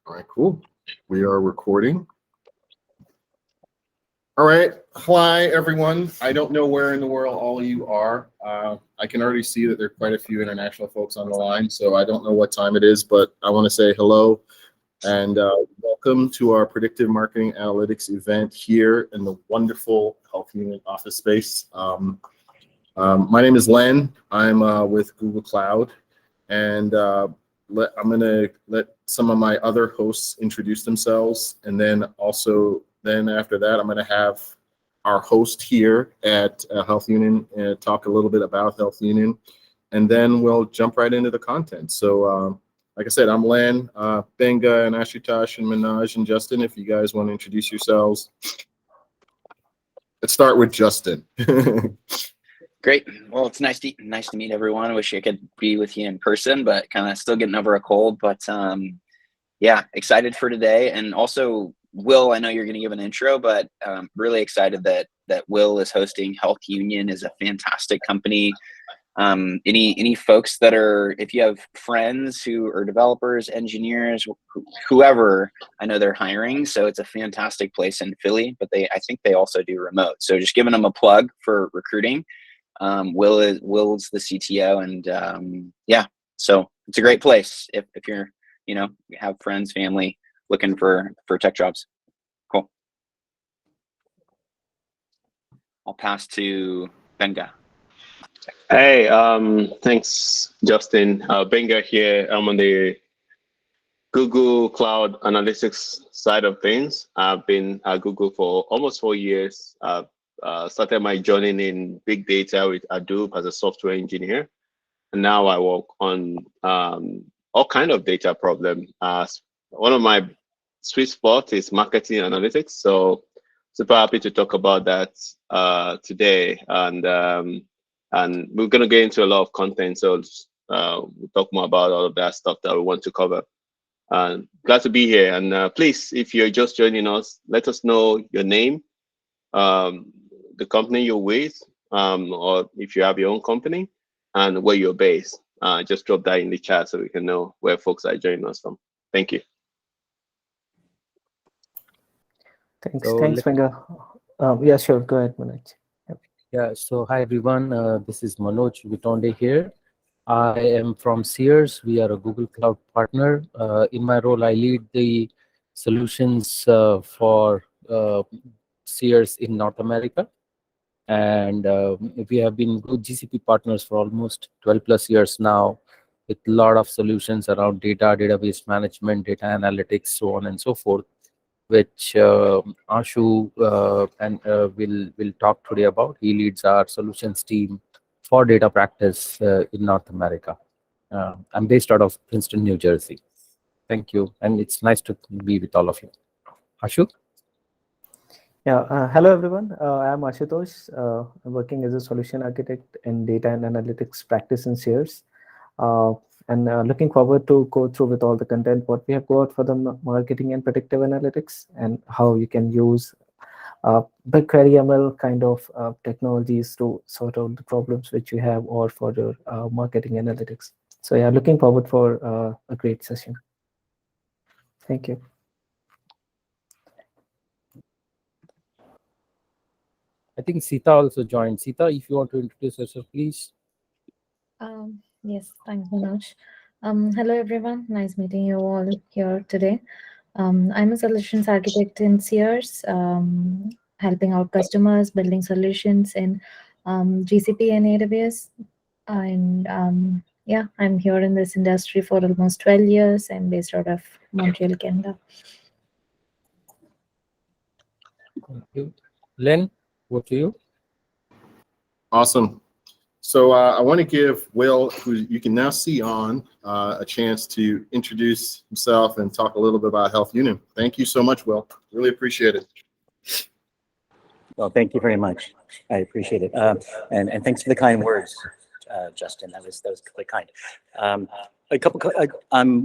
All right, cool. We are recording. All right. Hi, everyone. I don't know where in the world all of you are. I can already see that there are quite a few international folks on the line, so I don't know what time it is, but I want to say hello and welcome to our Predictive Marketing Analytics event here in the wonderful Health Union office space. My name is Len. I'm with Google Cloud, and I'm going to let some of my other hosts introduce themselves, and then after that, I'm going to have our host here at Health Union talk a little bit about Health Union, and then we'll jump right into the content. So, like I said, I'm Len, Benga, and Ashutosh, and Minaj, and Justin. If you guys want to introduce yourselves, let's start with Justin. Great. Well, it's nice to meet everyone. I wish I could be with you in person, but kind of still getting over a cold. But yeah, excited for today. And also, Will, I know you're going to give an intro, but really excited that Will is hosting Health Union. Is a fantastic company. Any folks that are, if you have friends who are developers, engineers, whoever, I know they're hiring. So it's a fantastic place in Philly, but I think they also do remote. So just giving them a plug for recruiting. Will's the CTO, and yeah, so it's a great place if you're, you have friends, family looking for tech jobs. Cool. I'll pass to Benga. Hey, thanks, Justin. Benga here. I'm on the Google Cloud Analytics side of things. I've been at Google for almost 4 years. Started my journey in big data with Hadoop as a software engineer, and now I work on all kind of data problem. One of my sweet spot is marketing analytics, so super happy to talk about that today, and we're going to get into a lot of content, so we'll talk more about all of that stuff that we want to cover. Glad to be here, and please, if you're just joining us, let us know your name, the company you're with, or if you have your own company, and where you're based. Just drop that in the chat so we can know where folks are joining us from. Thank you. Thanks, Benga. Yeah, sure. Go ahead, Manoj. Yeah, so hi everyone. This is Manoj Vitonde here. I am from Sears. We are a Google Cloud partner. In my role, I lead the solutions for Sears in North America. And we have been good GCP partners for almost 12 plus years now, with a lot of solutions around data, database management, data analytics, so on and so forth, which Ashu will talk today about. He leads our solutions team for data practice in North America. I'm based out of Princeton, New Jersey. Thank you, and it's nice to be with all of you. Ashu? Yeah, hello everyone. I'm Ashutosh. I'm working as a solution architect in data and analytics practice in Sears. And looking forward to go through with all the content, what we have got for the marketing and predictive analytics, and how you can use BigQuery ML kind of technologies to sort out the problems which you have, or for your marketing analytics. So yeah, looking forward for a great session. Thank you. I think Sita also joined. Sita, if you want to introduce yourself, please. Yes, thanks, Manoj. Hello, everyone. Nice meeting you all here today. I'm a solutions architect in Sears, helping out customers, building solutions in GCP and AWS. And yeah, I'm here in this industry for almost 12 years. I'm based out of Montreal, Canada. Thank you. Len, what to you? Awesome. So I want to give Will, who you can now see on, a chance to introduce himself and talk a little bit about Health Union. Thank you so much, Will. Really appreciate it. Well, thank you very much. I appreciate it. And thanks for the kind words, Justin. That was quite kind. I'm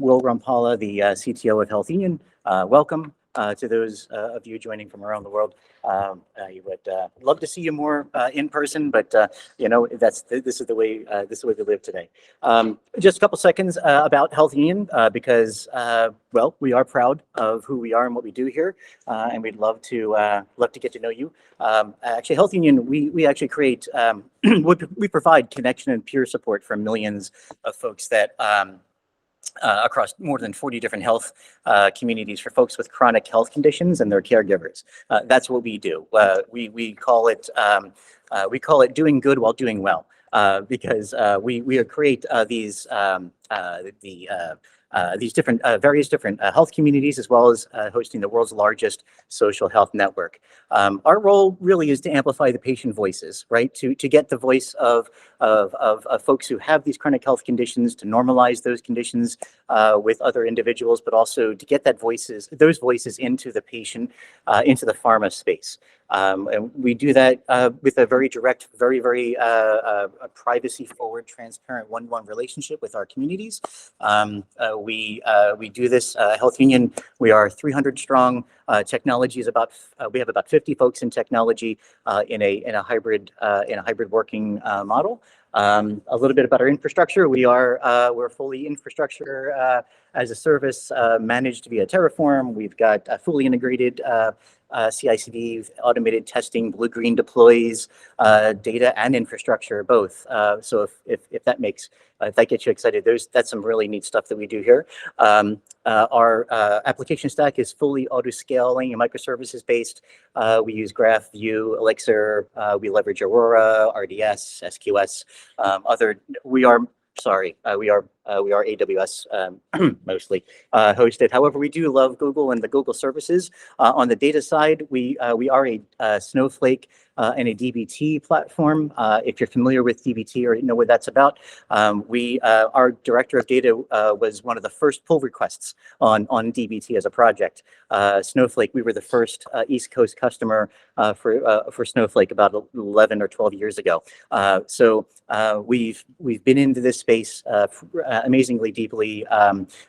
Will Rampala, the CTO of Health Union. Welcome. to those of you joining from around the world. I would love to see you more in person, but you know, this is the way we live today. Just a couple seconds about Health Union, because well, we are proud of who we are and what we do here, and we'd love to get to know you. Actually, Health Union, we actually create we provide connection and peer support for millions of folks that across more than 40 different health communities for folks with chronic health conditions and their caregivers. That's what we do. We call it doing good while doing well, because we create these different various different health communities, as well as hosting the world's largest social health network. Our role really is to amplify the patient voices, right? To get the voice of folks who have these chronic health conditions, to normalize those conditions with other individuals, but also to get those voices into the patient, into the pharma space. And we do that with a very direct, very privacy-forward, transparent one-to-one relationship with our communities. We do this. Health Union, we are 300 strong. Technology is we have about 50 folks in technology in a hybrid working model. A little bit about our infrastructure. We're fully infrastructure as a service managed via Terraform. We've got a fully integrated CI/CD, automated testing, blue-green deploys, data and infrastructure both. So if that gets you excited, that's some really neat stuff that we do here. Our application stack is fully auto-scaling and microservices based. We use Graph, Vue, Elixir. We leverage Aurora, RDS, SQS. We are AWS mostly hosted. However, we do love Google and the Google services. On the data side, we are a Snowflake and a DBT platform. If you're familiar with DBT or know what that's about, our director of data was one of the first pull requests on DBT as a project. Snowflake, we were the first East Coast customer for Snowflake about 11 or 12 years ago. So we've been into this space amazingly deeply.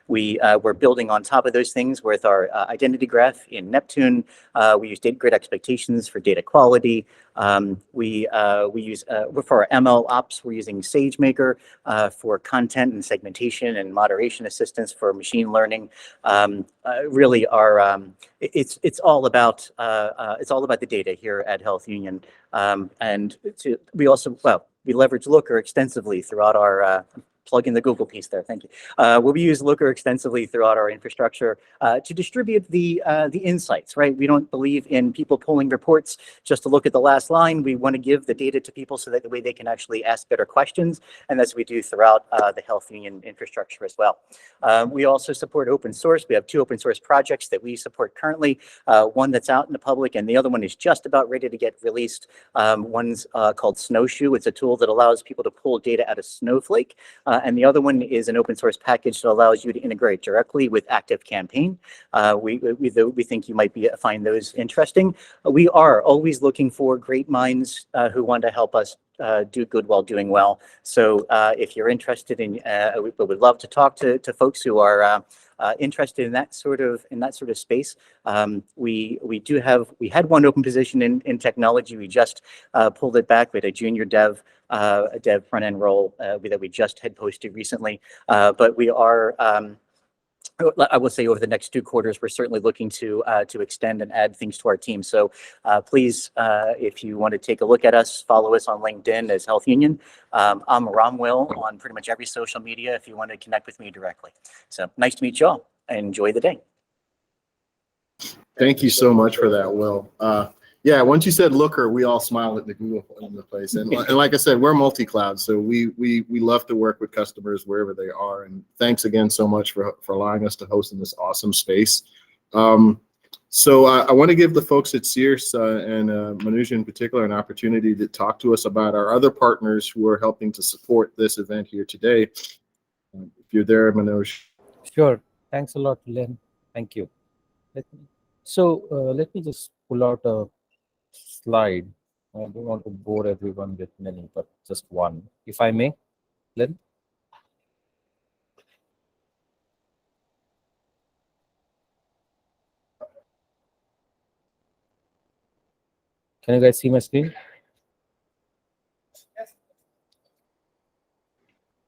We're building on top of those things with our identity graph in Neptune. We use Great Expectations for data quality. We use for our ML ops, we're using SageMaker for content and segmentation and moderation assistance for machine learning. Really, it's all about the data here at Health Union, and we leverage Looker extensively throughout our plug in the Google piece there. Thank you. We use Looker extensively throughout our infrastructure to distribute the insights. Right? We don't believe in people pulling reports just to look at the last line. We want to give the data to people so that the way they can actually ask better questions, and that's what we do throughout the Health Union infrastructure as well. We also support open source. We have 2 open source projects that we support currently. One that's out in the public, and the other one is just about ready to get released. One's called Snowshoe. It's a tool that allows people to pull data out of Snowflake. And the other one is an open source package that allows you to integrate directly with ActiveCampaign. We think you might find those interesting. We are always looking for great minds who want to help us do good while doing well. So if you're interested in, we would love to talk to folks who are interested in that sort of space. We had one open position in technology. We just pulled it back. We had a junior dev front end role that we just had posted recently. But we are, I will say, over the next 2 quarters, we're certainly looking to extend and add things to our team. So please, if you want to take a look at us, follow us on LinkedIn as Health Union. I'm Romwell on pretty much every social media if you want to connect with me directly. So nice to meet you all. Enjoy the day. Thank you so much for that, Will. Yeah, once you said Looker, we all smiled at the Google in the place. And like I said, we're multi-cloud, so we love to work with customers wherever they are. And thanks again so much for allowing us to host in this awesome space. So I want to give the folks at Sears and Manoj in particular an opportunity to talk to us about our other partners who are helping to support this event here today. If you're there, Manoj. Sure. Thanks a lot, Len. Thank you. Let me just pull out a slide. I don't want to bore everyone with many, but just one, if I may, Len. Can you guys see my screen?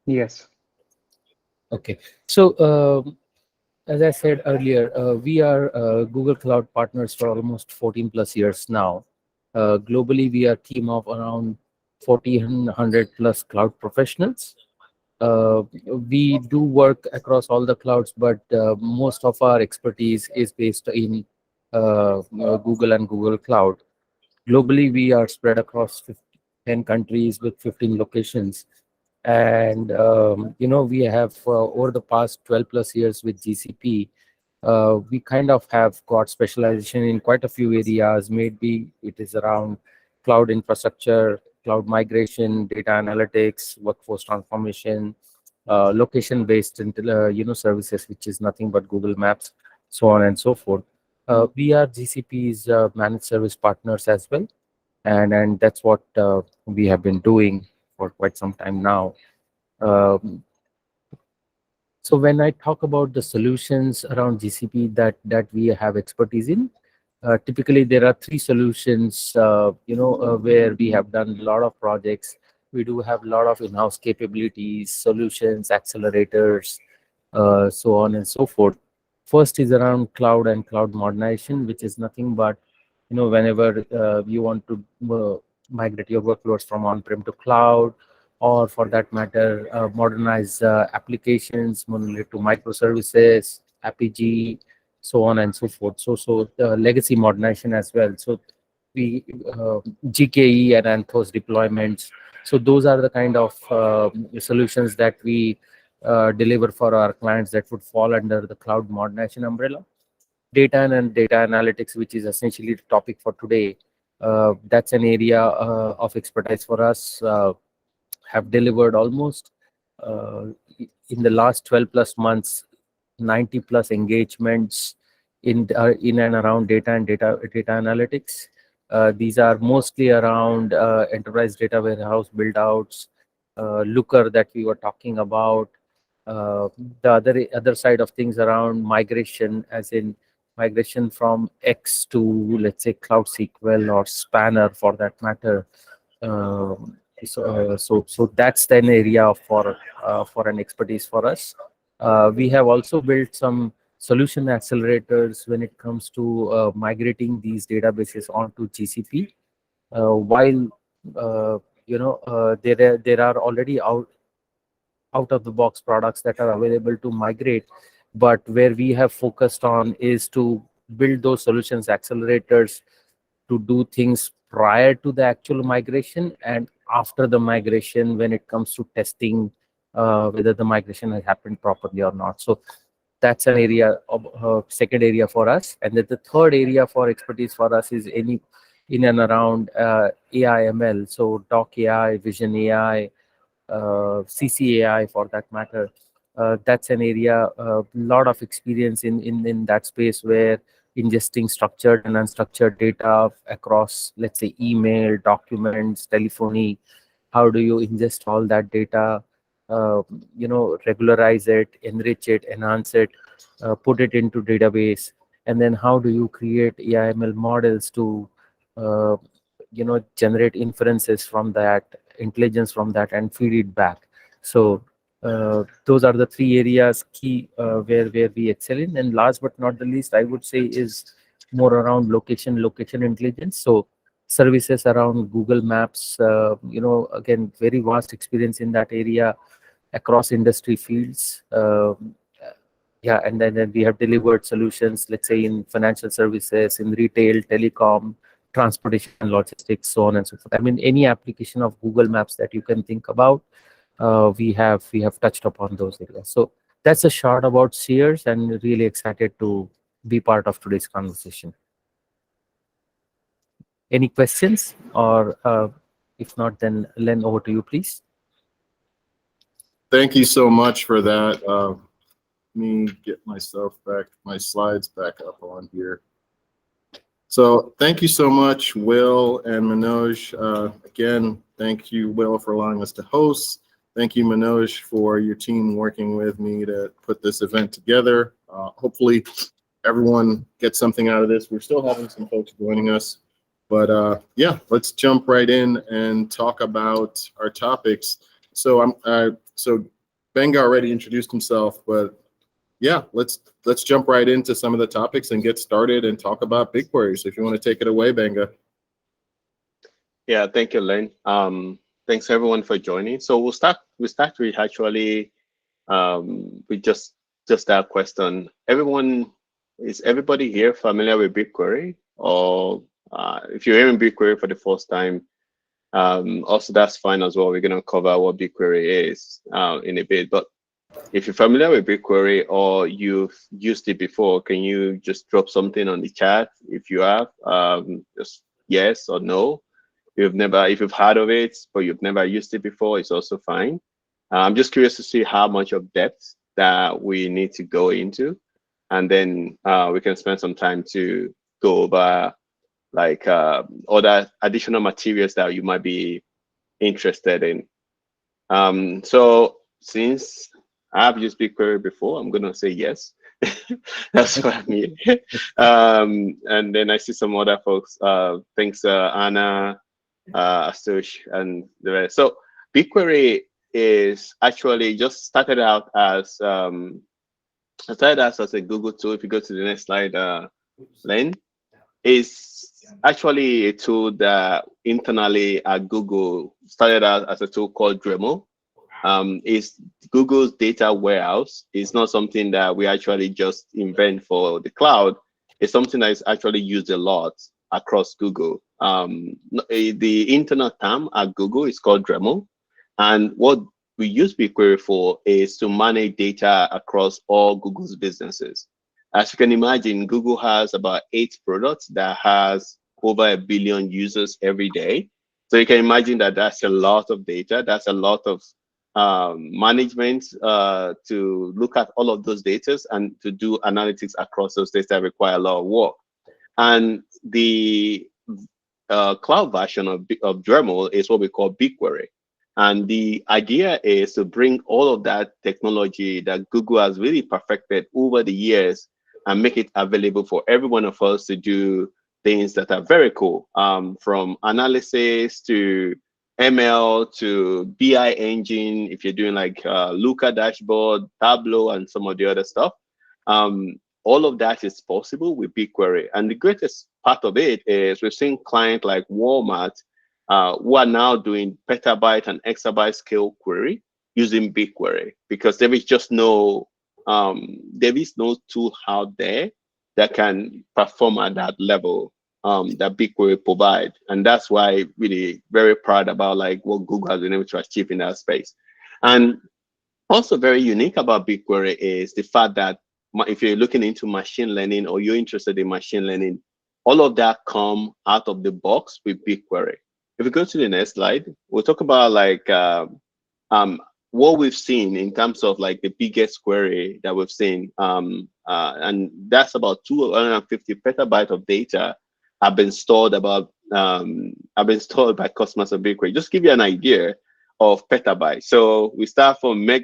Yes. Okay. So as I said earlier, we are Google Cloud partners for almost 14 plus years now. Globally, we are a team of around 1,400 plus cloud professionals. We do work across all the clouds, but most of our expertise is based in Google and Google Cloud. Globally, we are spread across 10 countries with 15 locations. And, we have over the past 12 plus years with GCP, we kind of have got specialization in quite a few areas. Maybe it is around cloud infrastructure, cloud migration, data analytics, workforce transformation, location-based, services, which is nothing but Google Maps, so on and so forth. We are GCP's managed service partners as well, and that's what we have been doing for quite some time now. Um, so when I talk about the solutions around GCP that we have expertise in, typically there are three solutions, where we have done a lot of projects. We do have a lot of in-house capabilities, solutions, accelerators, so on and so forth. First is around cloud and cloud modernization, which is nothing but, whenever you want to migrate your workloads from on-prem to cloud, or for that matter, modernize applications, monolith to microservices, APG, so on and so forth. So legacy modernization as well. So we GKE and Anthos deployments. So those are the kind of solutions that we deliver for our clients that would fall under the cloud modernization umbrella. Data and data analytics, which is essentially the topic for today. That's an area of expertise for us. Have delivered almost in the last 12 plus months 90 plus engagements in and around data and data analytics. These are mostly around enterprise data warehouse build outs, Looker that we were talking about. The other side of things around migration, as in migration from X to, let's say, Cloud SQL or Spanner for that matter. So that's an area for an expertise for us. We have also built some solution accelerators when it comes to migrating these databases onto GCP. While there are already out of the box products that are available to migrate, but where we have focused on is to build those solutions accelerators to do things prior to the actual migration and after the migration when it comes to testing whether the migration has happened properly or not. So that's an area of second area for us. And then the third area for expertise for us is any in and around AI ML. So Doc AI, Vision AI, CCAI for that matter. That's an area, a lot of experience in that space, where ingesting structured and unstructured data across, let's say, email, documents, telephony. How do you ingest all that data, regularize it, enrich it, enhance it, put it into database, and then how do you create AIML models to generate inferences from that, intelligence from that, and feed it back. So those are the three areas key where we excel in. And last but not the least, I would say, is more around location intelligence. So services around Google Maps, again, very vast experience in that area across industry fields. Yeah, and then we have delivered solutions, let's say, in financial services, in retail, telecom, transportation and logistics, so on and so forth. I mean, any application of Google Maps that you can think about, we have touched upon those areas. So that's a short about Sears, and really excited to be part of today's conversation. Any questions, or if not, then Len, over to you, please. Thank you so much for that. Let me get my slides back up on here. So thank you so much, Will and Manoj. Again, thank you, Will, for allowing us to host. Thank you, Manoj, for your team working with me to put this event together. Hopefully everyone gets something out of this. We're still having some folks joining us. But yeah, let's jump right in and talk about our topics. So Benga already introduced himself, but yeah, let's jump right into some of the topics and get started and talk about BigQuery. So if you want to take it away, Benga. Yeah, thank you, Len. Thanks everyone for joining. So we start with actually with just that question. Is everybody here familiar with BigQuery? Or if you're hearing BigQuery for the first time, also that's fine as well. We're gonna cover what BigQuery is in a bit. But if you're familiar with BigQuery or you've used it before, can you just drop something on the chat if you have? Just yes or no. If you've heard of it, but you've never used it before, it's also fine. I'm just curious to see how much of depth that we need to go into. And then we can spend some time to go over like other additional materials that you might be interested in. So since I've used BigQuery before, I'm gonna say yes. That's what I mean. And then I see some other folks. Thanks, Anna, Astush, and the rest. So BigQuery is actually just started out as a Google tool. If you go to the next slide, Len, is actually a tool that internally at Google started out as a tool called Dremel. Is Google's data warehouse. It's not something that we actually just invent for the cloud. It's something that is actually used a lot across Google. The internal term at Google is called Dremel. And what we use BigQuery for is to manage data across all Google's businesses. As you can imagine, Google has about 8 products that has over 1 billion users every day. So you can imagine that that's a lot of data. That's a lot of management to look at all of those data and to do analytics across those data require a lot of work. And the cloud version of Dremel is what we call BigQuery. And the idea is to bring all of that technology that Google has really perfected over the years and make it available for every one of us to do things that are very cool, from analysis to ML to BI engine, if you're doing like Looker dashboard, Tableau, and some of the other stuff. All of that is possible with BigQuery. And the greatest part of it is we've seen clients like Walmart who are now doing petabyte and exabyte scale query using BigQuery because there is just no tool out there that can perform at that level that BigQuery provide. And that's why really very proud about like what Google has been able to achieve in that space. And also very unique about BigQuery is the fact that if you're looking into machine learning or you're interested in machine learning, all of that come out of the box with BigQuery. If we go to the next slide, we'll talk about like what we've seen in terms of like the biggest query that we've seen. And that's about 250 petabytes of data have been stored by customers of BigQuery. Just give you an idea of petabytes. So we start from we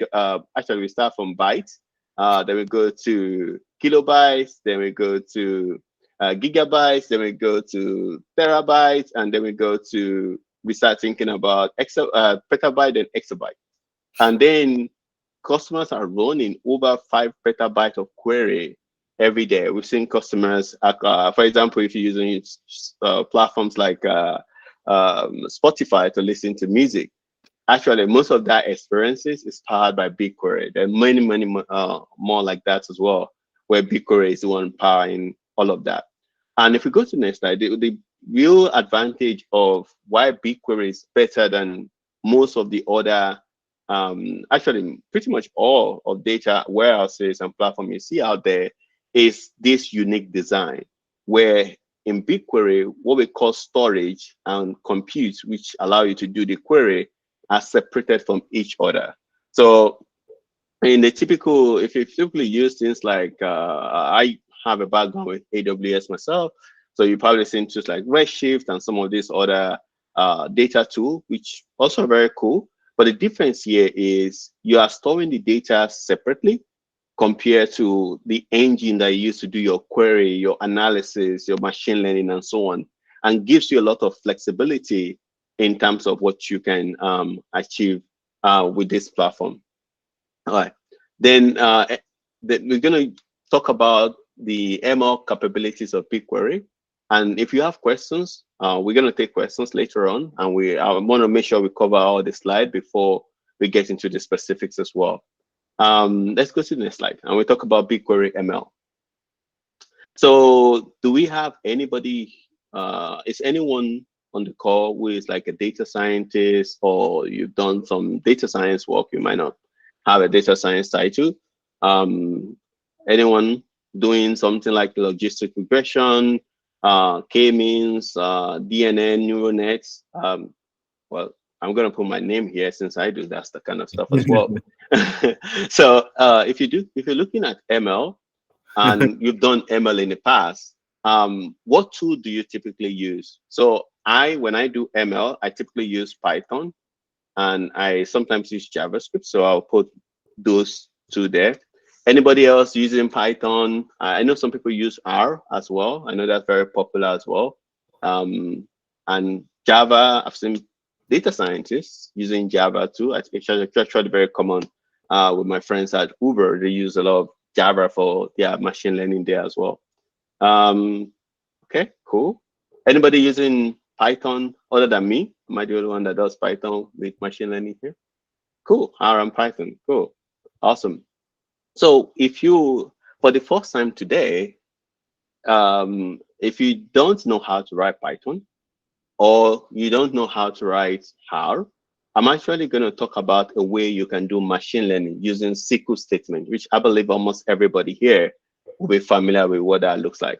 start from bytes, then we go to kilobytes, then we go to gigabytes, then we go to terabytes, and then we start thinking about petabyte and exabyte. And then customers are running over 5 petabytes of query every day. We've seen customers, for example, if you're using platforms like Spotify to listen to music, actually most of that experiences is powered by BigQuery. There are many more like that as well, where BigQuery is the one powering all of that. And if we go to the next slide, the real advantage of why BigQuery is better than most of the other, actually pretty much all of data warehouses and platforms you see out there is this unique design, where in BigQuery, what we call storage and compute, which allow you to do the query, are separated from each other. So in the typical, if you typically use things like, I have a background with AWS myself, so you probably seen tools like Redshift and some of these other data tools, which also very cool. But the difference here is you are storing the data separately compared to the engine that you use to do your query, your analysis, your machine learning, and so on. and gives you a lot of flexibility in terms of what you can achieve with this platform. All right. Then we're going to talk about the ML capabilities of BigQuery. And if you have questions, we're going to take questions later on. And I want to make sure we cover all the slide before we get into the specifics as well. Let's go to the next slide. And we talk about BigQuery ML. So do we have anybody, is anyone on the call who is like a data scientist, or you've done some data science work? You might not have a data science title. Anyone doing something like logistic regression, K-means, DNN, neural nets? Well, I'm going to put my name here since I do that kind of stuff as well. So if you're looking at ML and you've done ML in the past, what tool do you typically use? So when I do ML, I typically use Python, and I sometimes use JavaScript. So I'll put those two there. Anybody else using Python? I know some people use R as well. I know that's very popular as well. And Java, I've seen data scientists using Java too. It's actually very common with my friends at Uber. They use a lot of Java for their machine learning there as well. Okay, cool. Anybody using Python other than me? Am I the only one that does Python with machine learning here? Cool, R and Python, cool, awesome. So for the first time today, if you don't know how to write Python, or you don't know how to write R, I'm actually going to talk about a way you can do machine learning using SQL statement, which I believe almost everybody here will be familiar with what that looks like.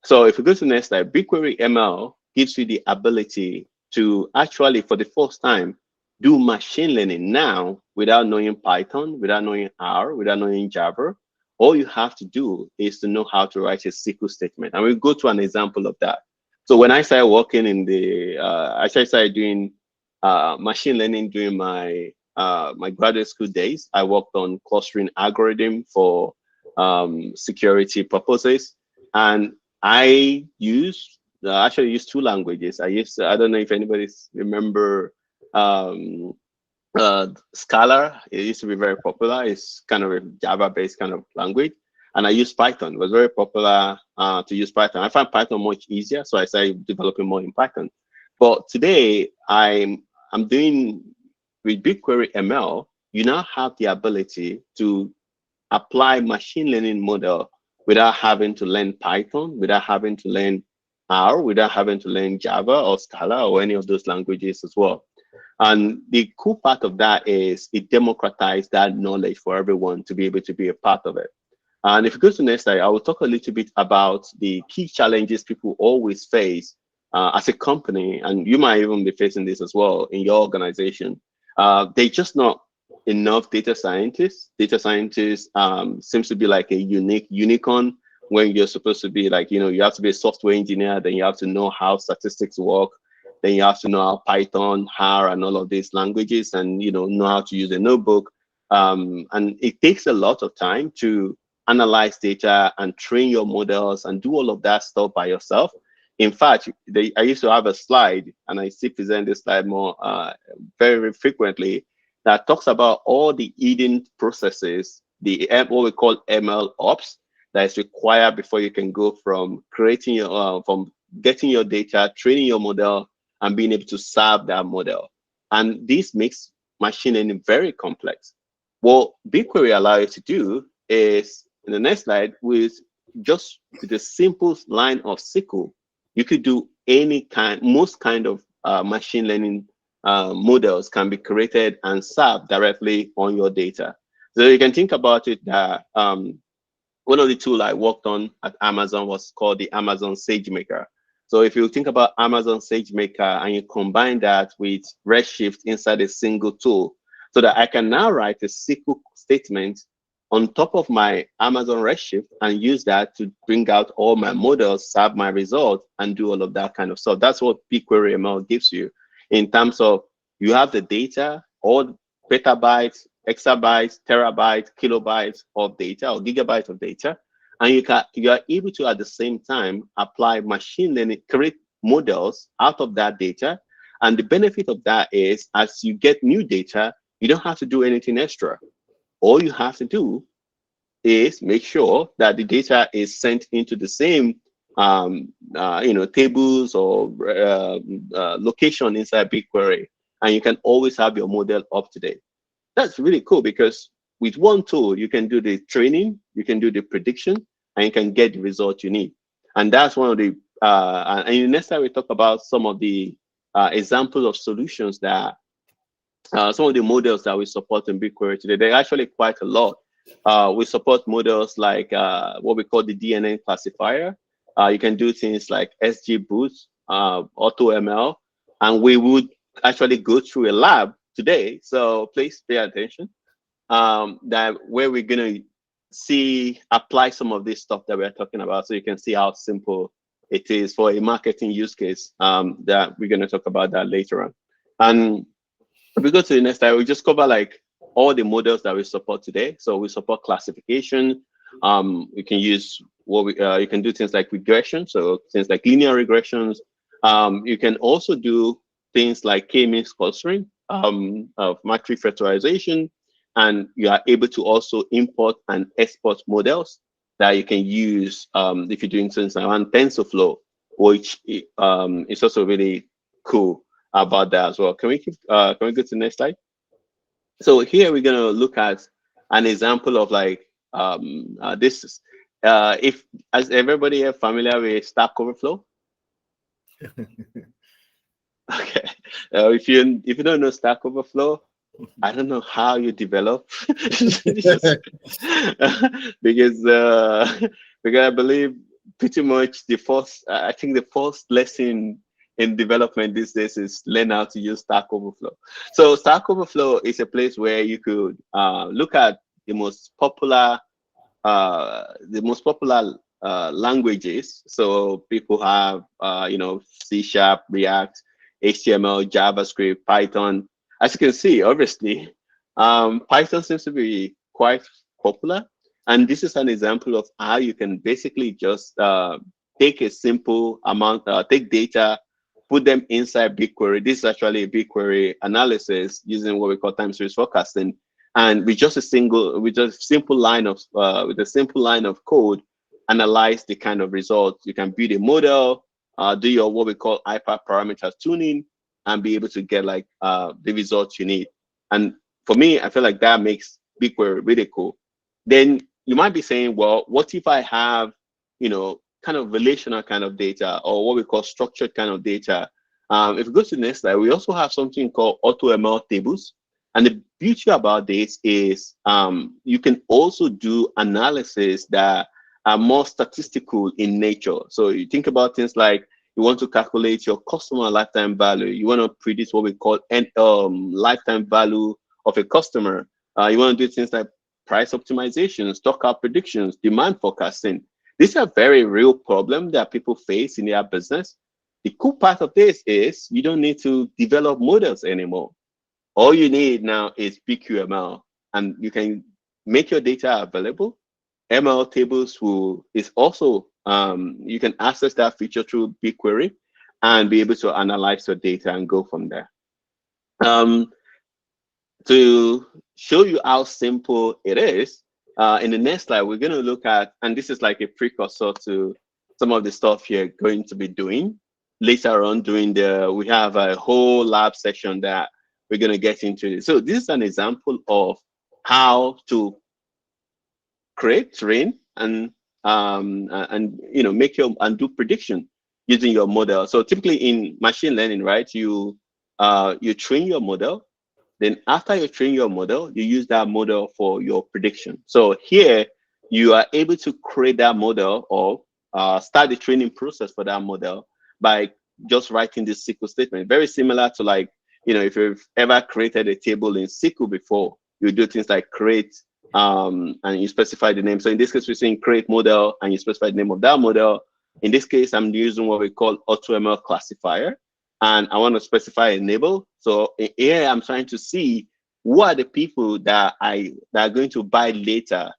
So if you go to the next slide, BigQuery ML gives you the ability to actually, for the first time, do machine learning now without knowing Python, without knowing R, without knowing Java. All you have to do is to know how to write a SQL statement. And we'll go to an example of that. So when I started working in I started doing machine learning during my graduate school days. I worked on clustering algorithm for security purposes, and I actually used two languages. I don't know if anybody remember Scala. It used to be very popular. It's kind of a Java-based kind of language. And I used Python. It was very popular to use Python. I find Python much easier, so I started developing more in Python. But today, I'm doing with BigQuery ML, you now have the ability to apply machine learning model without having to learn Python, without having to learn R, without having to learn Java or Scala or any of those languages as well. And the cool part of that is it democratized that knowledge for everyone to be able to be a part of it. And if you go to the next slide, I will talk a little bit about the key challenges people always face as a company, and you might even be facing this as well in your organization. They're just not enough data scientists. Data scientists seems to be like a unicorn when you're supposed to be like, you have to be a software engineer, then you have to know how statistics work, then you have to know how Python, R, and all of these languages, and know how to use a notebook. And it takes a lot of time to analyze data and train your models and do all of that stuff by yourself. In fact, I used to have a slide, and I still present this slide more very, very frequently, that talks about all the hidden processes, what we call ML ops, that is required before you can go from creating from getting your data, training your model, and being able to serve that model. And this makes machine learning very complex. What BigQuery allows you to do is, in the next slide, with just the simple line of SQL, you could do most kind of machine learning models can be created and served directly on your data. So you can think about it that one of the tools I worked on at Amazon was called the Amazon SageMaker. So if you think about Amazon SageMaker and you combine that with Redshift inside a single tool, so that I can now write a SQL statement on top of my Amazon Redshift and use that to bring out all my models, serve my results, and do all of that kind of stuff. That's what BigQuery ML gives you in terms of you have the data, all petabytes, exabytes, terabytes, kilobytes of data or gigabytes of data, and you are able to at the same time apply machine learning, create models out of that data. And the benefit of that is, as you get new data, you don't have to do anything extra. All you have to do is make sure that the data is sent into the same tables or location inside BigQuery, and you can always have your model up to date. That's really cool, because with one tool, you can do the training, you can do the prediction, and you can get the result you need. And that's one of the, and next time we talk about some of the examples of solutions that, some of the models that we support in BigQuery today. There are actually quite a lot. We support models like what we call the DNA classifier. You can do things like SGBoost, AutoML, and we would actually go through a lab today. So please pay attention. That where we're gonna apply some of this stuff that we're talking about, so you can see how simple it is for a marketing use case. That we're gonna talk about that later on. And if we go to the next slide, we just cover like all the models that we support today. So we support classification. We can use you can do things like regression, so things like linear regressions. You can also do things like k-means clustering, of matrix factorization, and you are able to also import and export models that you can use if you're doing things around TensorFlow, which is also really cool about that as well. Can we go to the next slide? So here we're gonna look at an example of like this is as everybody here familiar with Stack Overflow? Okay. If you don't know Stack Overflow, I don't know how you develop because I believe pretty much I think the first lesson in development these days is learn how to use Stack Overflow. So Stack Overflow is a place where you could look at the most popular languages. So people have C#, React, HTML, JavaScript, Python. As you can see, obviously, Python seems to be quite popular. And this is an example of how you can basically just take a simple amount, take data, put them inside BigQuery. This is actually a BigQuery analysis using what we call time series forecasting. And with a simple line of code, analyze the kind of results. You can build a model, do your what we call hyperparameter tuning, and be able to get like the results you need. And for me, I feel like that makes BigQuery really cool. Then you might be saying, well, what if I have, kind of relational kind of data, or what we call structured kind of data? If we go to the next slide, we also have something called AutoML tables. And the beauty about this is you can also do analysis that are more statistical in nature. So you think about things like you want to calculate your customer lifetime value. You want to predict what we call lifetime value of a customer. You want to do things like price optimization, stock out predictions, demand forecasting. These are very real problems that people face in their business. The cool part of this is you don't need to develop models anymore. All you need now is BQML, and you can make your data available. ML tables is also, you can access that feature through BigQuery and be able to analyze your data and go from there. To show you how simple it is, in the next slide, we're going to look at, and this is like a precursor to some of the stuff you're going to be doing later on we have a whole lab session that we're going to get into. So this is an example of how to create, train, and make and do prediction using your model. So typically in machine learning, right, you train your model. Then after you train your model, you use that model for your prediction. So here you are able to create that model or start the training process for that model by just writing this SQL statement. Very similar to like, if you've ever created a table in SQL before, you do things like create and you specify the name. So in this case, we're saying create model and you specify the name of that model. In this case, I'm using what we call AutoML classifier. And I want to specify enable. So here I'm trying to see who are the people that are going to buy later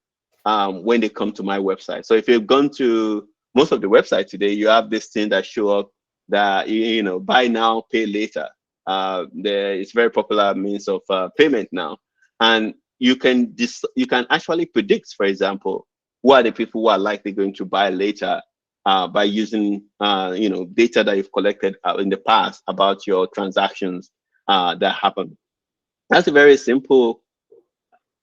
when they come to my website. So if you've gone to most of the websites today, you have this thing that show up that you know, buy now, pay later. It's very popular means of payment now, and you can actually predict, for example, who are the people who are likely going to buy later by using you know, data that you've collected in the past about your transactions that happen. That's a very simple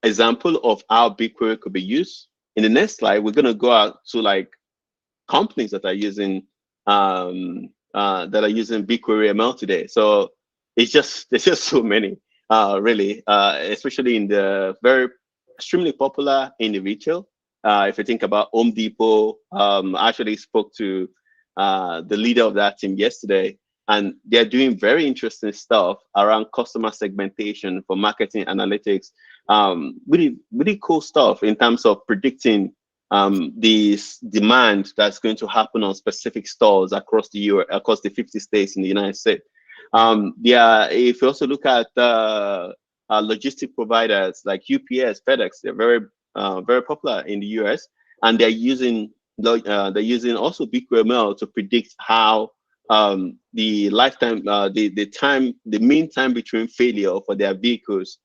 example of how BigQuery could be used. In the next slide, we're going to go out to like companies that are using BigQuery ML today. So there's just so many, really, especially in the very extremely popular in the retail. If you think about Home Depot, I actually spoke to the leader of that team yesterday, and they're doing very interesting stuff around customer segmentation for marketing analytics. Really, really cool stuff in terms of predicting the demand that's going to happen on specific stores across across the 50 states in the United States. If you also look at logistic providers like UPS, FedEx, they're very popular in the US, and they're using also BigQuery to predict how the mean time between failure for their vehicles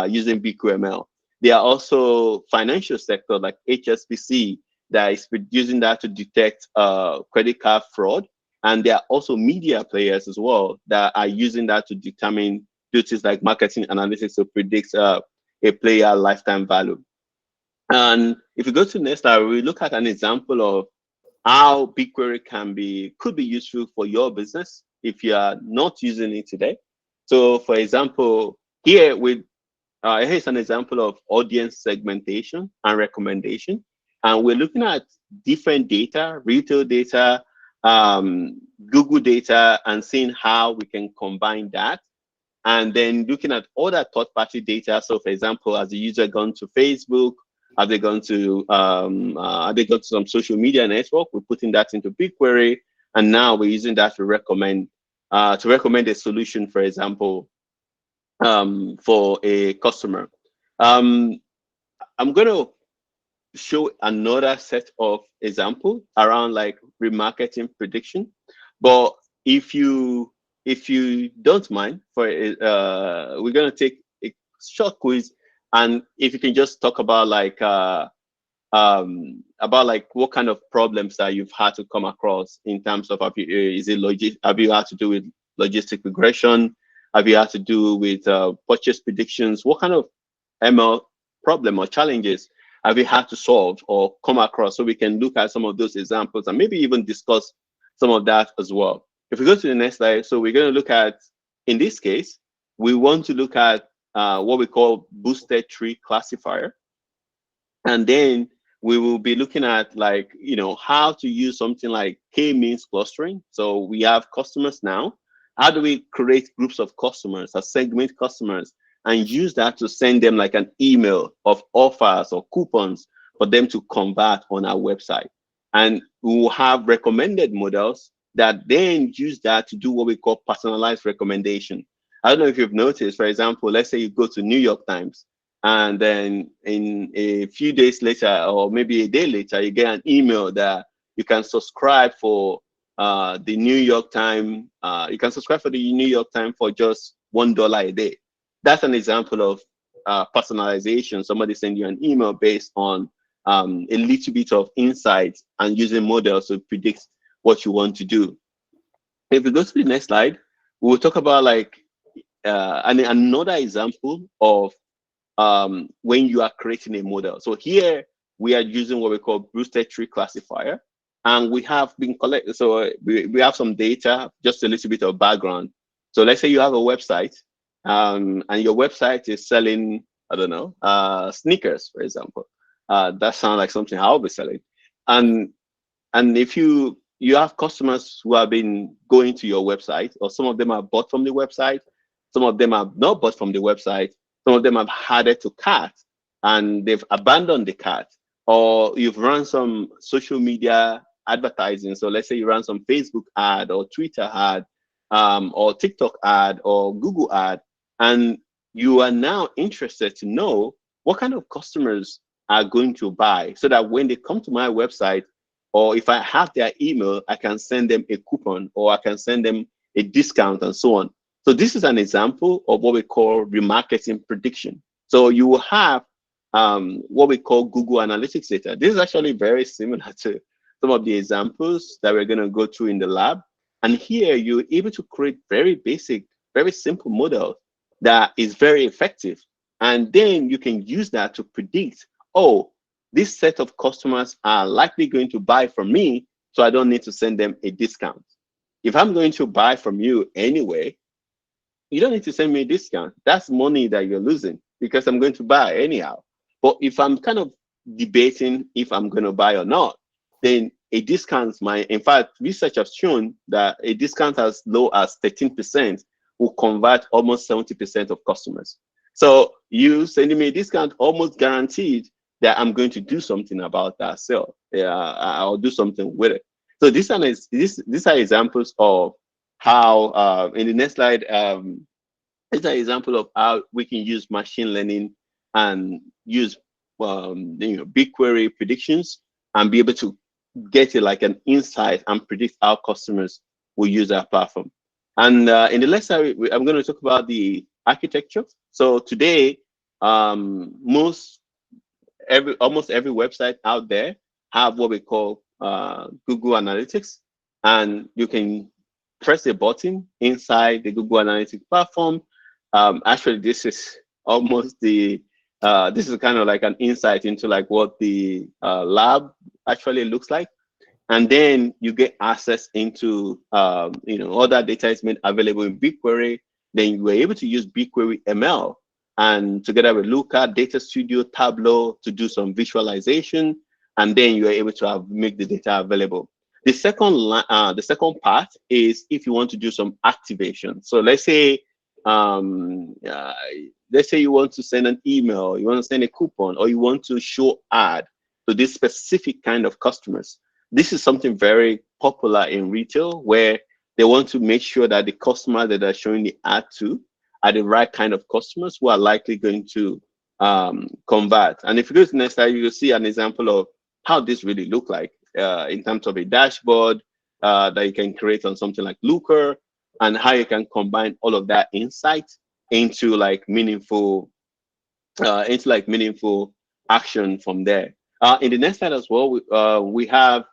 using BigQuery. There are also financial sector like HSBC that is using that to detect credit card fraud. And there are also media players as well that are using that to determine duties like marketing analytics to predict a player lifetime value. And if you go to the next slide, we look at an example of how BigQuery could be useful for your business if you are not using it today. So for example, here's an example of audience segmentation and recommendation. And we're looking at different data, retail data, Google data, and seeing how we can combine that. And then looking at other third-party data. So for example, has the user gone to Facebook? Have they gone to some social media network? We're putting that into BigQuery. And now we're using that to recommend a solution, for example, for a customer. I'm going to show another set of examples around like remarketing prediction, but if you don't mind, we're going to take a short quiz, and if you can just talk about like what kind of problems that you've had to come across in terms of have you had to do with logistic regression? Have you had to do with purchase predictions? What kind of ML problem or challenges have you had to solve or come across, so we can look at some of those examples and maybe even discuss some of that as well. If we go to the next slide, so we're going to look at, in this case, we want to look at what we call boosted tree classifier. And then we will be looking at like, you know, how to use something like k-means clustering. So we have customers now. How do we create groups of customers or segment customers and use that to send them like an email of offers or coupons for them to convert on our website? And we will have recommended models that then use that to do what we call personalized recommendation. I don't know if you've noticed, for example, let's say you go to New York Times, and then in a few days later, or maybe a day later, you get an email that you can subscribe for the New York Times. You can subscribe for the New York Times for just $1 a day. That's an example of personalization. Somebody send you an email based on a little bit of insights and using models to predict what you want to do. If we go to the next slide, we'll talk about like another example of when you are creating a model. So here we are using what we call boosted tree classifier, and we have been collecting. So we have some data, just a little bit of background. So let's say you have a website, and your website is selling, I don't know, sneakers, for example. That sounds like something I'll be selling. And if you have customers who have been going to your website, or some of them have bought from the website, some of them have not bought from the website, some of them have added to cart and they've abandoned the cart, or you've run some social media advertising. So let's say you run some Facebook ad or Twitter ad, or TikTok ad or Google ad, and you are now interested to know what kind of customers are going to buy, so that when they come to my website, or if I have their email, I can send them a coupon, or I can send them a discount, and so on. So this is an example of what we call remarketing prediction. So you will have what we call Google Analytics data. This is actually very similar to some of the examples that we're going to go through in the lab. And here you're able to create very basic, very simple model that is very effective. And then you can use that to predict, oh, this set of customers are likely going to buy from me, so I don't need to send them a discount. If I'm going to buy from you anyway, you don't need to send me a discount. That's money that you're losing because I'm going to buy anyhow. But if I'm kind of debating if I'm going to buy or not, then a discount might, in fact, research has shown that a discount as low as 13% will convert almost 70% of customers. So you sending me a discount almost guaranteed that I'm going to do something about that sale. Yeah, I'll do something with it. So these are examples of how, in the next slide, it's an example of how we can use machine learning and use BigQuery predictions and be able to get it like an insight and predict how customers will use our platform. And in the next slide, I'm going to talk about the architecture. So today, almost every website out there have what we call Google Analytics, and you can press a button inside the Google Analytics platform. Actually, this is almost the this is kind of like an insight into like what the lab actually looks like, and then you get access into all that data is made available in BigQuery. Then you were able to use BigQuery ML and together with Looker, Data Studio, Tableau to do some visualization, and then you are able to make the data available. The second part is if you want to do some activation. So let's say you want to send an email, you want to send a coupon, or you want to show ad to this specific kind of customers. This is something very popular in retail where they want to make sure that the customer that they're showing the ad to are the right kind of customers who are likely going to convert. And if you go to the next slide, you will see an example of how this really look like in terms of a dashboard that you can create on something like Looker, and how you can combine all of that insight into like meaningful action from there. In the next slide as well, we have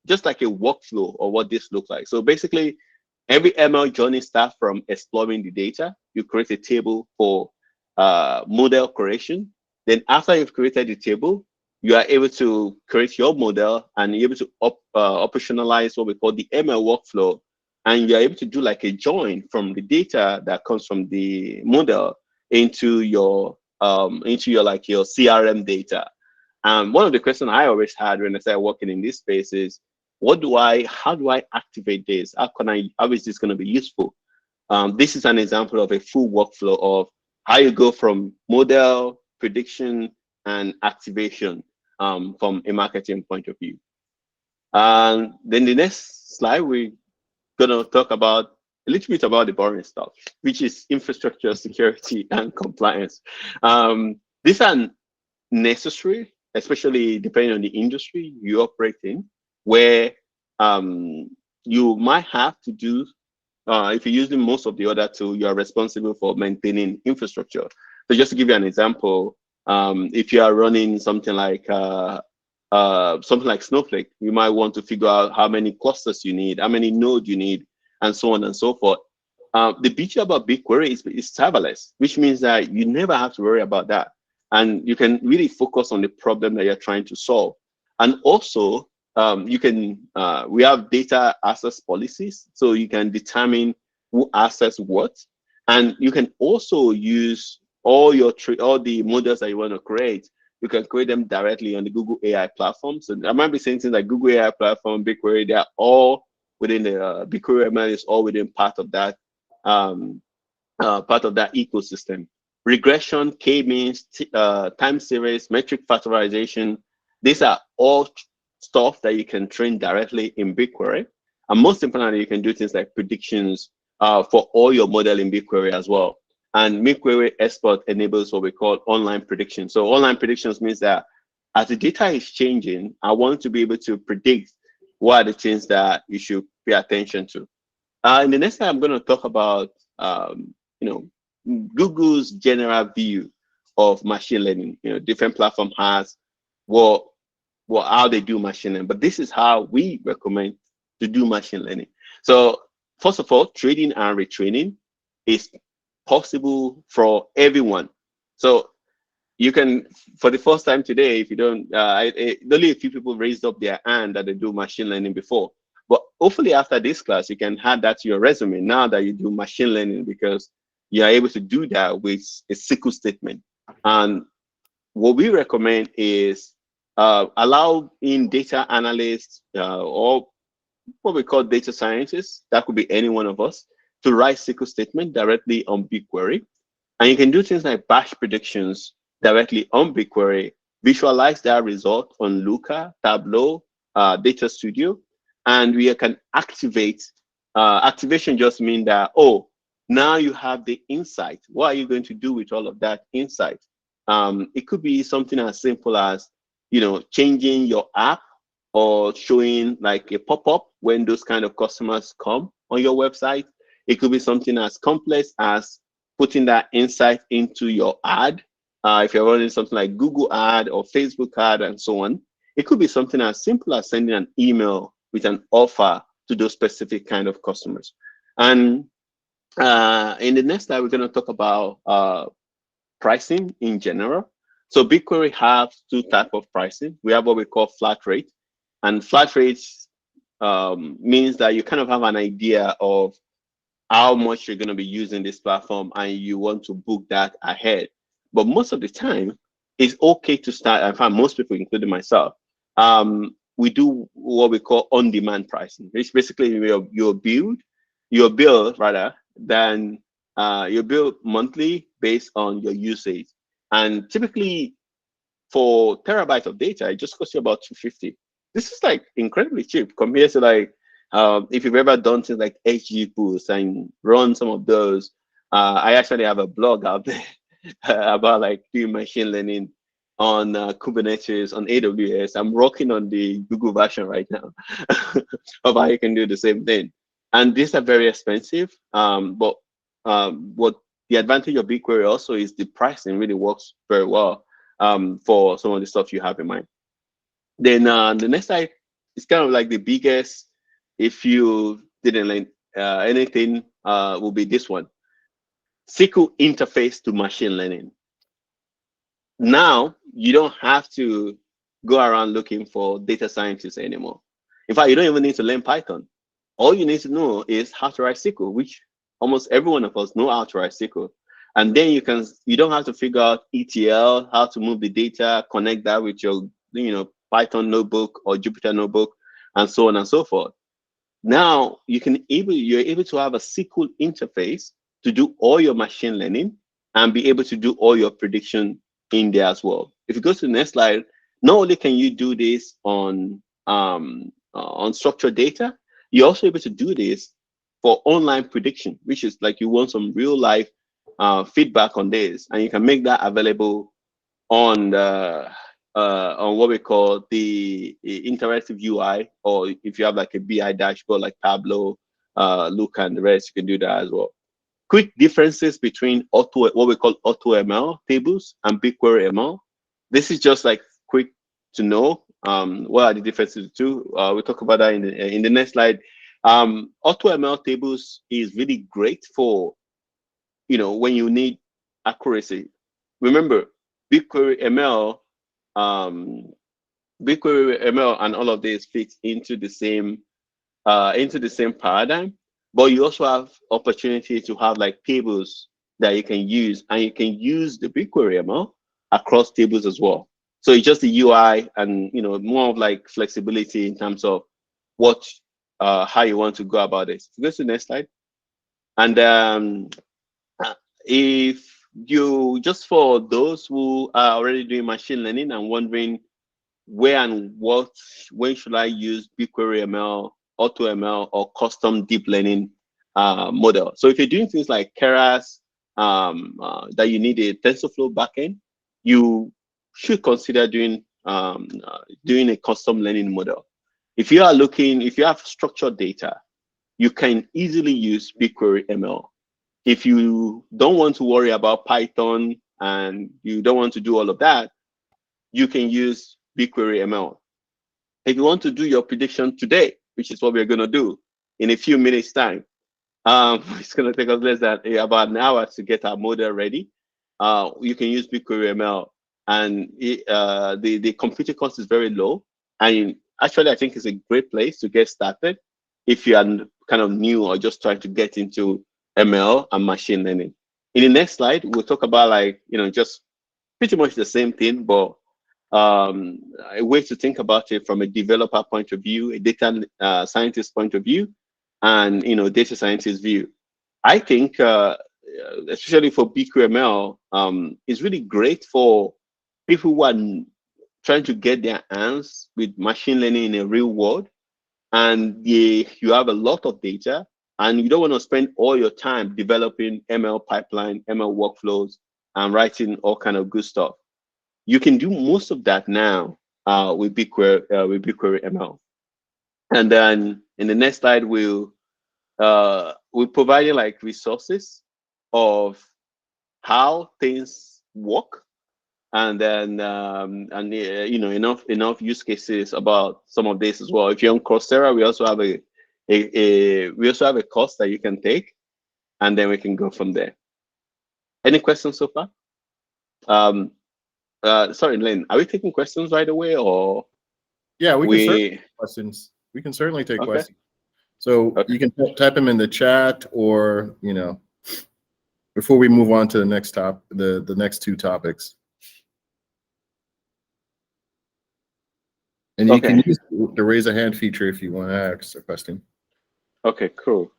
just like a workflow of what this looks like. So basically, every ML journey starts from exploring the data. You create a table for model creation. Then after you've created the table, you are able to create your model and you're able to operationalize what we call the ML workflow. And you're able to do like a join from the data that comes from the model into your CRM data. One of the questions I always had when I started working in this space is, how do I activate this? How is this going to be useful? This is an example of a full workflow of how you go from model, prediction, and activation from a marketing point of view. And then the next slide, we're going to talk about a little bit about the boring stuff, which is infrastructure, security, and compliance. These are necessary, especially depending on the industry you operate in, where you might have to do, if you're using most of the other tools, you are responsible for maintaining infrastructure. So just to give you an example, if you are running something like Snowflake, you might want to figure out how many clusters you need, how many nodes you need, and so on and so forth. The beauty about BigQuery is serverless, which means that you never have to worry about that. And you can really focus on the problem that you're trying to solve. And also, we have data access policies, so you can determine who access what. And you can also use all the models that you want to create. You can create them directly on the Google AI platform. So I might be saying things like Google AI platform, BigQuery, they're all within the BigQuery ML is all within part of that ecosystem. Regression, k-means, time series, metric factorization, these are all stuff that you can train directly in BigQuery. And most importantly, you can do things like predictions for all your model in BigQuery as well. And BigQuery Expert enables what we call online prediction. So online predictions means that as the data is changing, I want to be able to predict what are the things that you should pay attention to. In the next slide, I'm going to talk about you know, Google's general view of machine learning. You know, different platform has how they do machine learning, but this is how we recommend to do machine learning. So first of all, training and retraining is possible for everyone. So you can, for the first time today, if you don't, only a few people raised up their hand that they do machine learning before. But hopefully after this class, you can add that to your resume now that you do machine learning, because you are able to do that with a SQL statement. And what we recommend is allow in data analysts or what we call data scientists, that could be any one of us, to write SQL statement directly on BigQuery. And you can do things like batch predictions directly on BigQuery, visualize that result on Looker, Tableau, Data Studio, and we can activate. Activation just means that, oh, now you have the insight. What are you going to do with all of that insight? It could be something as simple as, you know, changing your app or showing like a pop-up when those kind of customers come on your website. It could be something as complex as putting that insight into your ad. If you're running something like Google ad or Facebook ad and so on. It could be something as simple as sending an email with an offer to those specific kind of customers. And in the next slide, we're going to talk about pricing in general. So BigQuery has two types of pricing. We have what we call flat rate. And flat rates means that you kind of have an idea of how much you're going to be using this platform and you want to book that ahead. But most of the time, it's okay to start. In fact, most people, including myself, we do what we call on-demand pricing, which basically your bill rather than your bill monthly based on your usage. And typically for terabytes of data, it just costs you about $250. This is like incredibly cheap compared to like if you've ever done things like HG Boost and run some of those. I actually have a blog out there about like doing machine learning on Kubernetes on AWS. I'm working on the Google version right now of how you can do the same thing. And these are very expensive, but what the advantage of BigQuery also is the pricing really works very well for some of the stuff you have in mind. Then the next slide is kind of like the biggest, if you didn't learn anything, will be this one. SQL interface to machine learning. Now, you don't have to go around looking for data scientists anymore. In fact, you don't even need to learn Python. All you need to know is how to write SQL, which almost every one of us know how to write SQL. And then you don't have to figure out ETL, how to move the data, connect that with your, Python notebook or Jupyter notebook, and so on and so forth. Now you're able to have a SQL interface to do all your machine learning and be able to do all your prediction in there as well. If you go to the next slide, not only can you do this on structured data, you're also able to do this for online prediction, which is like you want some real life feedback on this, and you can make that available on what we call the interactive UI, or if you have like a BI dashboard like Tableau, Looker, and the rest, you can do that as well. Quick differences between what we call AutoML tables and BigQuery ML. This is just like quick to know. What are the differences too? We'll talk about that in the next slide. AutoML tables is really great for, when you need accuracy. Remember, BigQuery ML and all of this fits into the same paradigm, but you also have opportunity to have like tables that you can use, and you can use the BigQuery ML across tables as well. So it's just the UI and more of like flexibility in terms of how you want to go about it. Go to the next slide. And if you, just for those who are already doing machine learning and wondering where and when should I use BigQuery ML, AutoML, or custom deep learning model. So if you're doing things like Keras, that you need a TensorFlow backend, you should consider doing doing a custom learning model. If you have structured data, you can easily use BigQuery ML. If you don't want to worry about Python and you don't want to do all of that, you can use BigQuery ML. If you want to do your prediction today, which is what we're going to do in a few minutes time, it's going to take us less than about an hour to get our model ready. You can use BigQuery ML, and the computing cost is very low. And actually, I think it's a great place to get started if you are kind of new or just trying to get into ML and machine learning. In the next slide, we'll talk about just pretty much the same thing, but a way to think about it from a developer point of view, a data scientist point of view, and data scientist view. I think, especially for BQML, is really great for people who are trying to get their hands with machine learning in a real world, and you have a lot of data, and you don't want to spend all your time developing ML pipeline, ML workflows, and writing all kind of good stuff. You can do most of that now with BigQuery ML. And then in the next slide, we'll provide you like resources of how things work, and then enough use cases about some of this as well. If you're on Coursera, we also have a course that you can take, and then we can go from there. Any questions so far? Sorry, Lynn, are we taking questions right away, or? Yeah, we can certainly take questions. We can certainly take questions. So you can type them in the chat, or before we move on to the next the next two topics. And you can use the raise a hand feature if you want to ask a question. Okay, cool.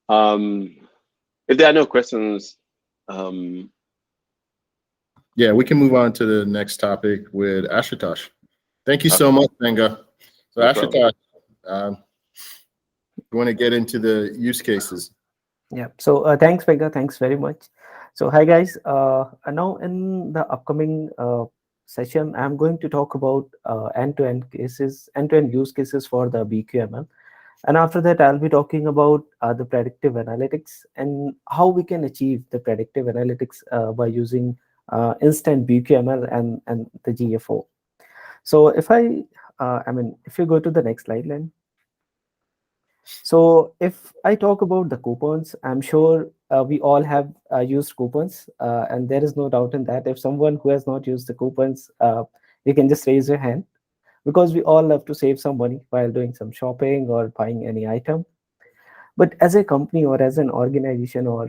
If there are no questions, yeah, we can move on to the next topic with Ashutosh. Thank you so much, Benga. So Ashutosh, you want to get into the use cases? Yeah. So thanks, Benga. Thanks very much. So hi guys. Now in the upcoming session, I'm going to talk about end-to-end use cases for the BQML. And after that, I'll be talking about the predictive analytics and how we can achieve the predictive analytics by using Instant BQML and the GFO. So if if you go to the next slide, Len. So if I talk about the coupons, I'm sure we all have used coupons, and there is no doubt in that. If someone who has not used the coupons, you can just raise your hand, because we all love to save some money while doing some shopping or buying any item. But as a company or as an organization, or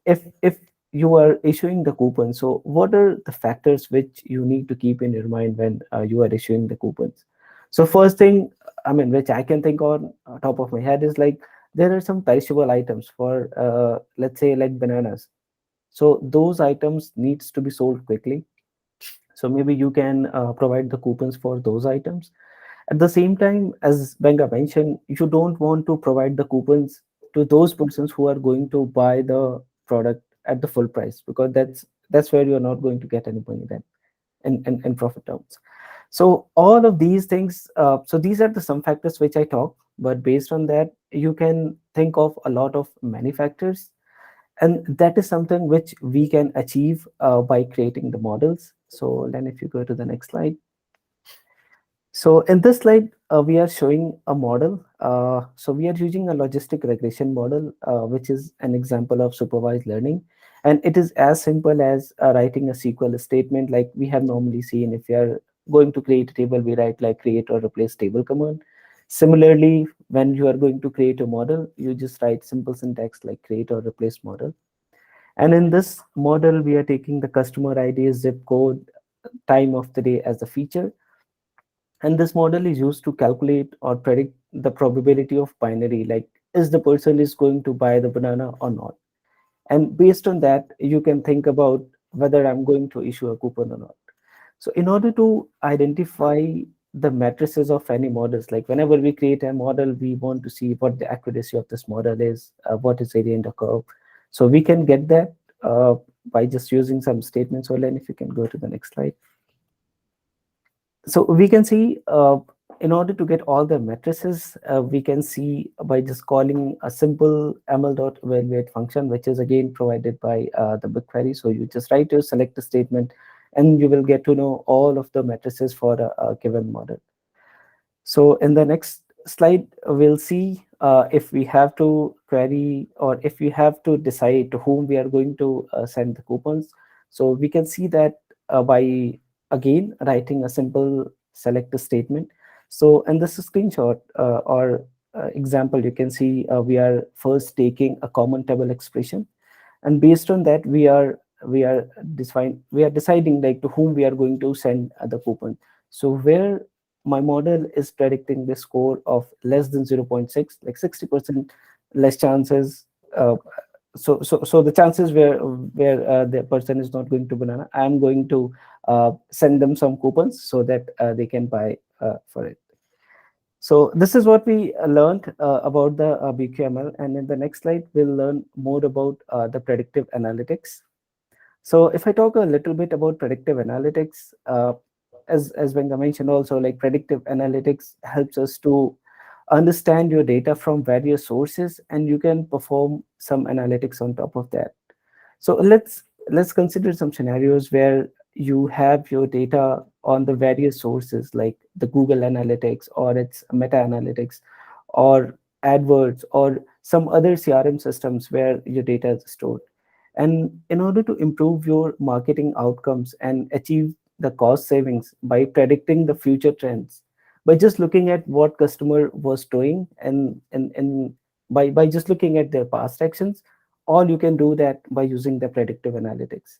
if you are issuing the coupon, so what are the factors which you need to keep in your mind when you are issuing the coupons? So first thing, which I can think on top of my head is like, there are some perishable items for, let's say like bananas. So those items needs to be sold quickly. So maybe you can provide the coupons for those items. At the same time, as Benga mentioned, you don't want to provide the coupons to those persons who are going to buy the product at the full price, because that's where you're not going to get any money then in profit terms. So all of these things, so these are the some factors which I talk, but based on that, you can think of a lot of many factors. And that is something which we can achieve by creating the models. So then if you go to the next slide. So in this slide, we are showing a model. So we are using a logistic regression model, which is an example of supervised learning. And it is as simple as writing a SQL statement like we have normally seen. If you are going to create a table, we write like create or replace table command. Similarly, when you are going to create a model, you just write simple syntax like create or replace model. And in this model, we are taking the customer ID, zip code, time of the day as a feature. And this model is used to calculate or predict the probability of binary, like is the person is going to buy the banana or not. And based on that, you can think about whether I'm going to issue a coupon or not. So in order to identify the matrices of any models, like whenever we create a model, we want to see what the accuracy of this model is, what is area under curve. So we can get that by just using some statements. So Len, if you can go to the next slide. So we can see, in order to get all the matrices, we can see by just calling a simple ml.evaluate function, which is again provided by the BigQuery. So you just write your select statement, and you will get to know all of the matrices for a given model. So in the next slide, we'll see if we have to query, or if we have to decide to whom we are going to send the coupons. So we can see that by again writing a simple select statement. So in this screenshot or example, you can see we are first taking a common table expression, and based on that we are deciding like to whom we are going to send the coupon. So where my model is predicting the score of less than 0.6, like 60% less chances, so the chances where the person is not going to banana, I'm going to send them some coupons so that they can buy for it. So this is what we learned about the BQML, and in the next slide we'll learn more about the predictive analytics. So if I talk a little bit about predictive analytics, as Venga mentioned also, like predictive analytics helps us to understand your data from various sources, and you can perform some analytics on top of that. So let's consider some scenarios where you have your data on the various sources like the Google Analytics or its Meta Analytics or AdWords or some other CRM systems where your data is stored. And in order to improve your marketing outcomes and achieve the cost savings by predicting the future trends, by just looking at what customer was doing and by just looking at their past actions, all you can do that by using the predictive analytics.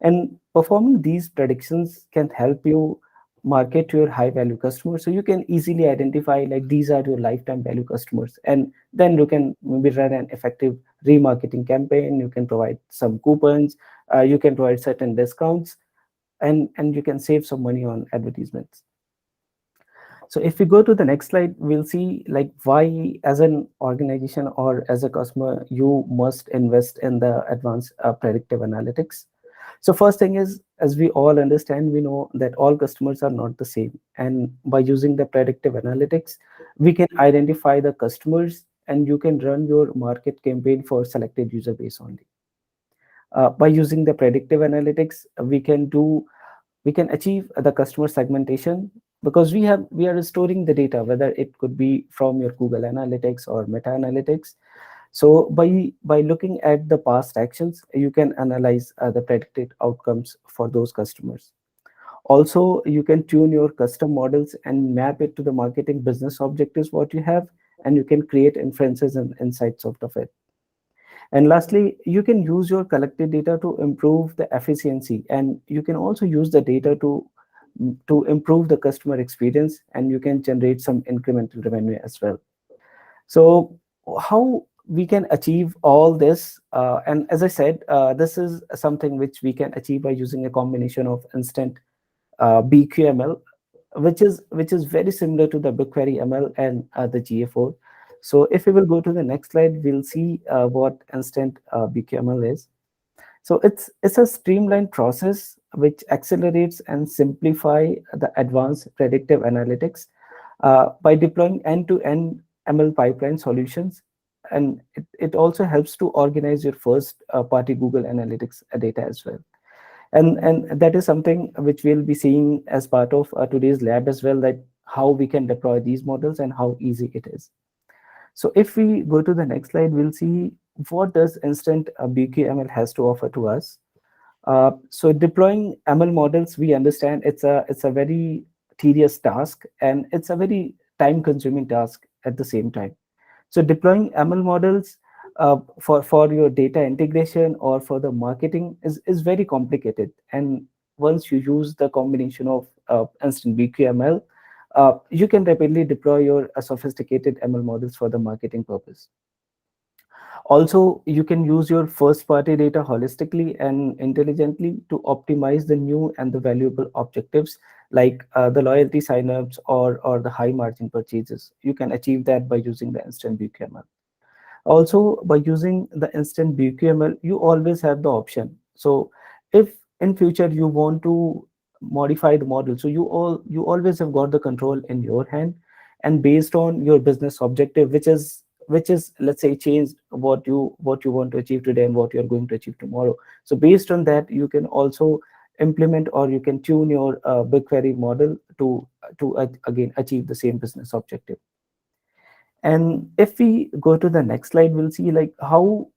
And performing these predictions can help you market to your high value customers. So you can easily identify like these are your lifetime value customers, and then you can maybe run an effective remarketing campaign. You can provide some coupons, you can provide certain discounts, and you can save some money on advertisements. So if we go to the next slide, we'll see like why as an organization or as a customer, you must invest in the advanced predictive analytics. So first thing is, as we all understand, we know that all customers are not the same. And by using the predictive analytics, we can identify the customers and you can run your market campaign for selected user base only. By using the predictive analytics, we can achieve the customer segmentation because we are storing the data, whether it could be from your Google Analytics or Meta Analytics. So by looking at the past actions, you can analyze the predicted outcomes for those customers. Also, you can tune your custom models and map it to the marketing business objectives what you have, and you can create inferences and insights out of it. And lastly, you can use your collected data to improve the efficiency, and you can also use the data to improve the customer experience, and you can generate some incremental revenue as well. So how we can achieve all this? And as I said, this is something which we can achieve by using a combination of instant BQML, which is very similar to the BigQuery ML and the GA4. So if we will go to the next slide, we'll see what instant BQML is. So it's a streamlined process which accelerates and simplify the advanced predictive analytics by deploying end-to-end ML pipeline solutions. And it also helps to organize your first party Google Analytics data as well. And that is something which we'll be seeing as part of today's lab as well, that how we can deploy these models and how easy it is. So if we go to the next slide, we'll see what does instant BQML has to offer to us. So deploying ML models, we understand it's a very tedious task, and it's a very time-consuming task at the same time. So deploying ML models for your data integration or for the marketing is very complicated. And once you use the combination of instant BQML, you can rapidly deploy your sophisticated ML models for the marketing purpose. Also, you can use your first-party data holistically and intelligently to optimize the new and the valuable objectives like the loyalty signups or the high-margin purchases. You can achieve that by using the instant BQML. Also, by using the instant BQML, you always have the option. So if in future you want to modify the model. So you always have got the control in your hand, and based on your business objective, which is let's say changed what you want to achieve today and what you're going to achieve tomorrow. So based on that, you can also implement, or you can tune your BigQuery model to again achieve the same business objective. And if we go to the next slide, we'll see like how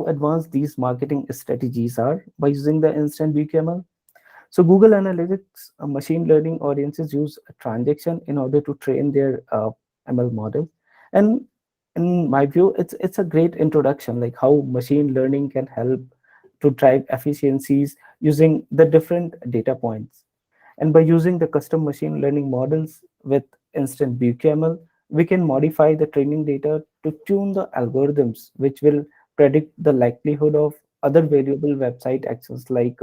advanced these marketing strategies are by using the Instant BQML. So Google Analytics machine learning audiences use a transaction in order to train their ML model. And in my view, it's a great introduction, like how machine learning can help to drive efficiencies using the different data points. And by using the custom machine learning models with Instant BQML, we can modify the training data to tune the algorithms, which will predict the likelihood of other valuable website actions, like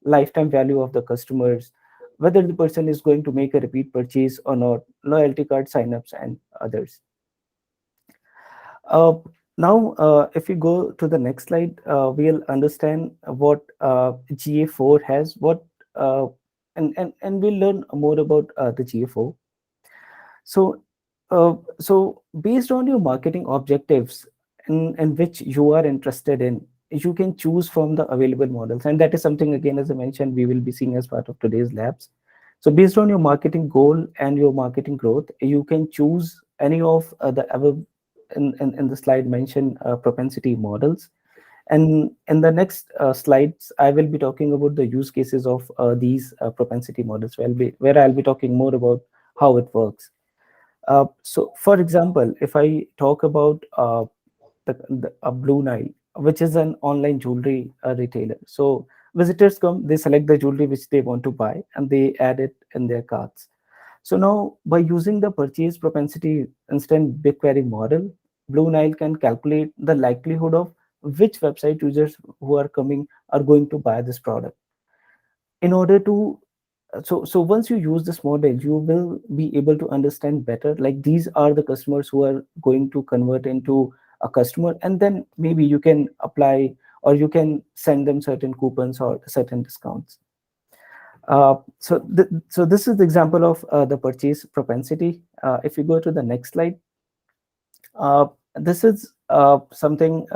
lifetime value of the customers, whether the person is going to make a repeat purchase or not, loyalty card signups, and others. Uh, Now, if we go to the next slide, we'll understand what GA4 has, and we'll learn more about the GA4. So based on your marketing objectives and which you are interested in, you can choose from the available models, and that is something, again, as I mentioned, we will be seeing as part of today's labs. So based on your marketing goal and your marketing growth, you can choose any of the above in the slide mentioned propensity models. And in the next slides, I will be talking about the use cases of these propensity models, where I'll be talking more about how it works. So for example, if I talk about Blue Nile, which is an online jewelry retailer. So visitors come, they select the jewelry which they want to buy, and they add it in their carts. So now, by using the purchase propensity instant BigQuery model, Blue Nile can calculate the likelihood of which website users who are coming are going to buy this product. In order to so once you use this model, you will be able to understand better, like these are the customers who are going to convert into a customer, and then maybe you can apply, or you can send them certain coupons or certain discounts. So this is the example of the purchase propensity. If you go to the next slide, this is something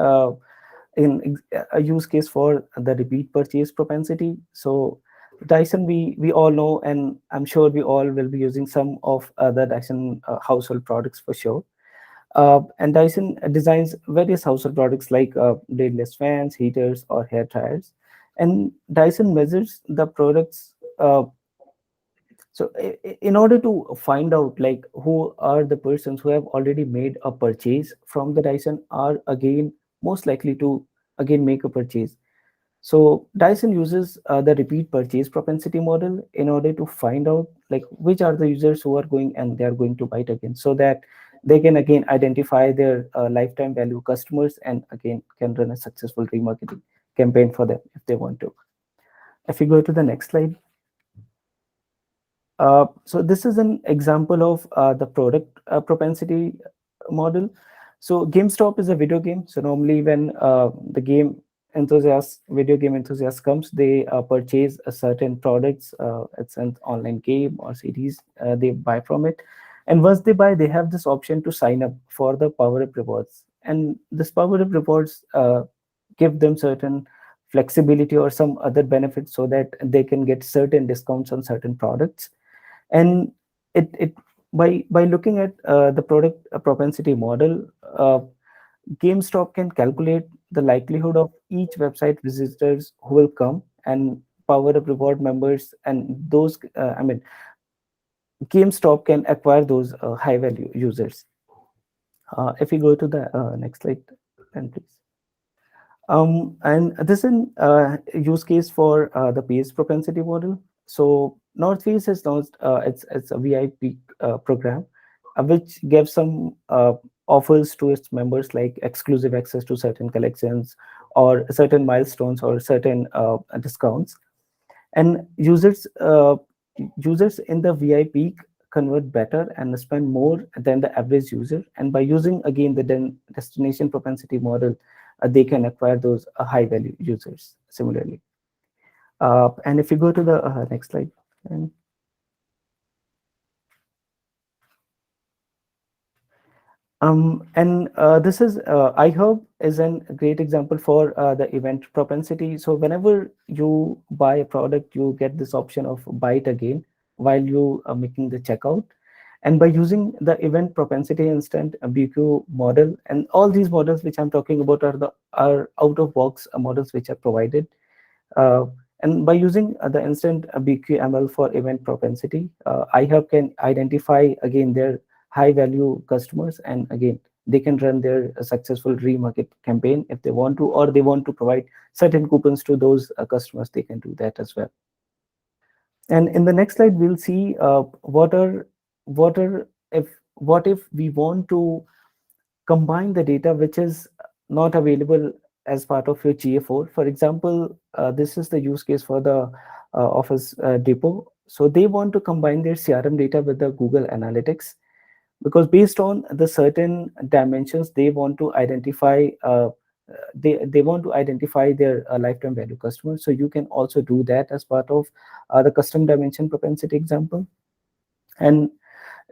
in a use case for the repeat purchase propensity. So Dyson, we all know, and I'm sure we all will be using some of the Dyson household products for sure. And Dyson designs various household products like bladeless fans, heaters, or hair dryers. And Dyson measures the products. So in order to find out like who are the persons who have already made a purchase from the Dyson are again most likely to again make a purchase. So Dyson uses the repeat purchase propensity model in order to find out like which are the users who are going and they are going to buy it again, so that they can again identify their lifetime value customers and again can run a successful remarketing campaign for them if they want to. If you go to the next slide. So this is an example of the product propensity model. So GameStop is a video game. So normally when the video game enthusiast comes, they purchase a certain products. It's an online game or series. They buy from it, and once they buy, they have this option to sign up for the Power Up Rewards. And this Power Up Rewards give them certain flexibility or some other benefits so that they can get certain discounts on certain products. And it by looking at the product propensity model, GameStop can calculate the likelihood of each website visitors who will come and Power Up Reward members, and those GameStop can acquire those high value users. If we go to the next slide, then please. And this is a use case for the PS propensity model. So North Face has launched it's a VIP program, which gives some offers to its members, like exclusive access to certain collections or certain milestones or certain discounts. And users in the VIP convert better and spend more than the average user. And by using again the destination propensity model, they can acquire those high value users similarly. And if you go to the next slide, And this is, I hope, is a great example for the event propensity. So whenever you buy a product, you get this option of buy it again while you are making the checkout. And by using the event propensity instant BQ model, and all these models which I'm talking about are out of box models which are provided. And by using the instant BQML for event propensity, iHub can identify again their high value customers, and again they can run their successful remarket campaign if they want to, or they want to provide certain coupons to those customers. They can do that as well. And in the next slide, we'll see what if we want to combine the data which is not available as part of your GA4. For example, this is the use case for the Office Depot. So they want to combine their CRM data with the Google Analytics, because based on the certain dimensions, they want to identify they want to identify their lifetime value customers. So you can also do that as part of the custom dimension propensity example. And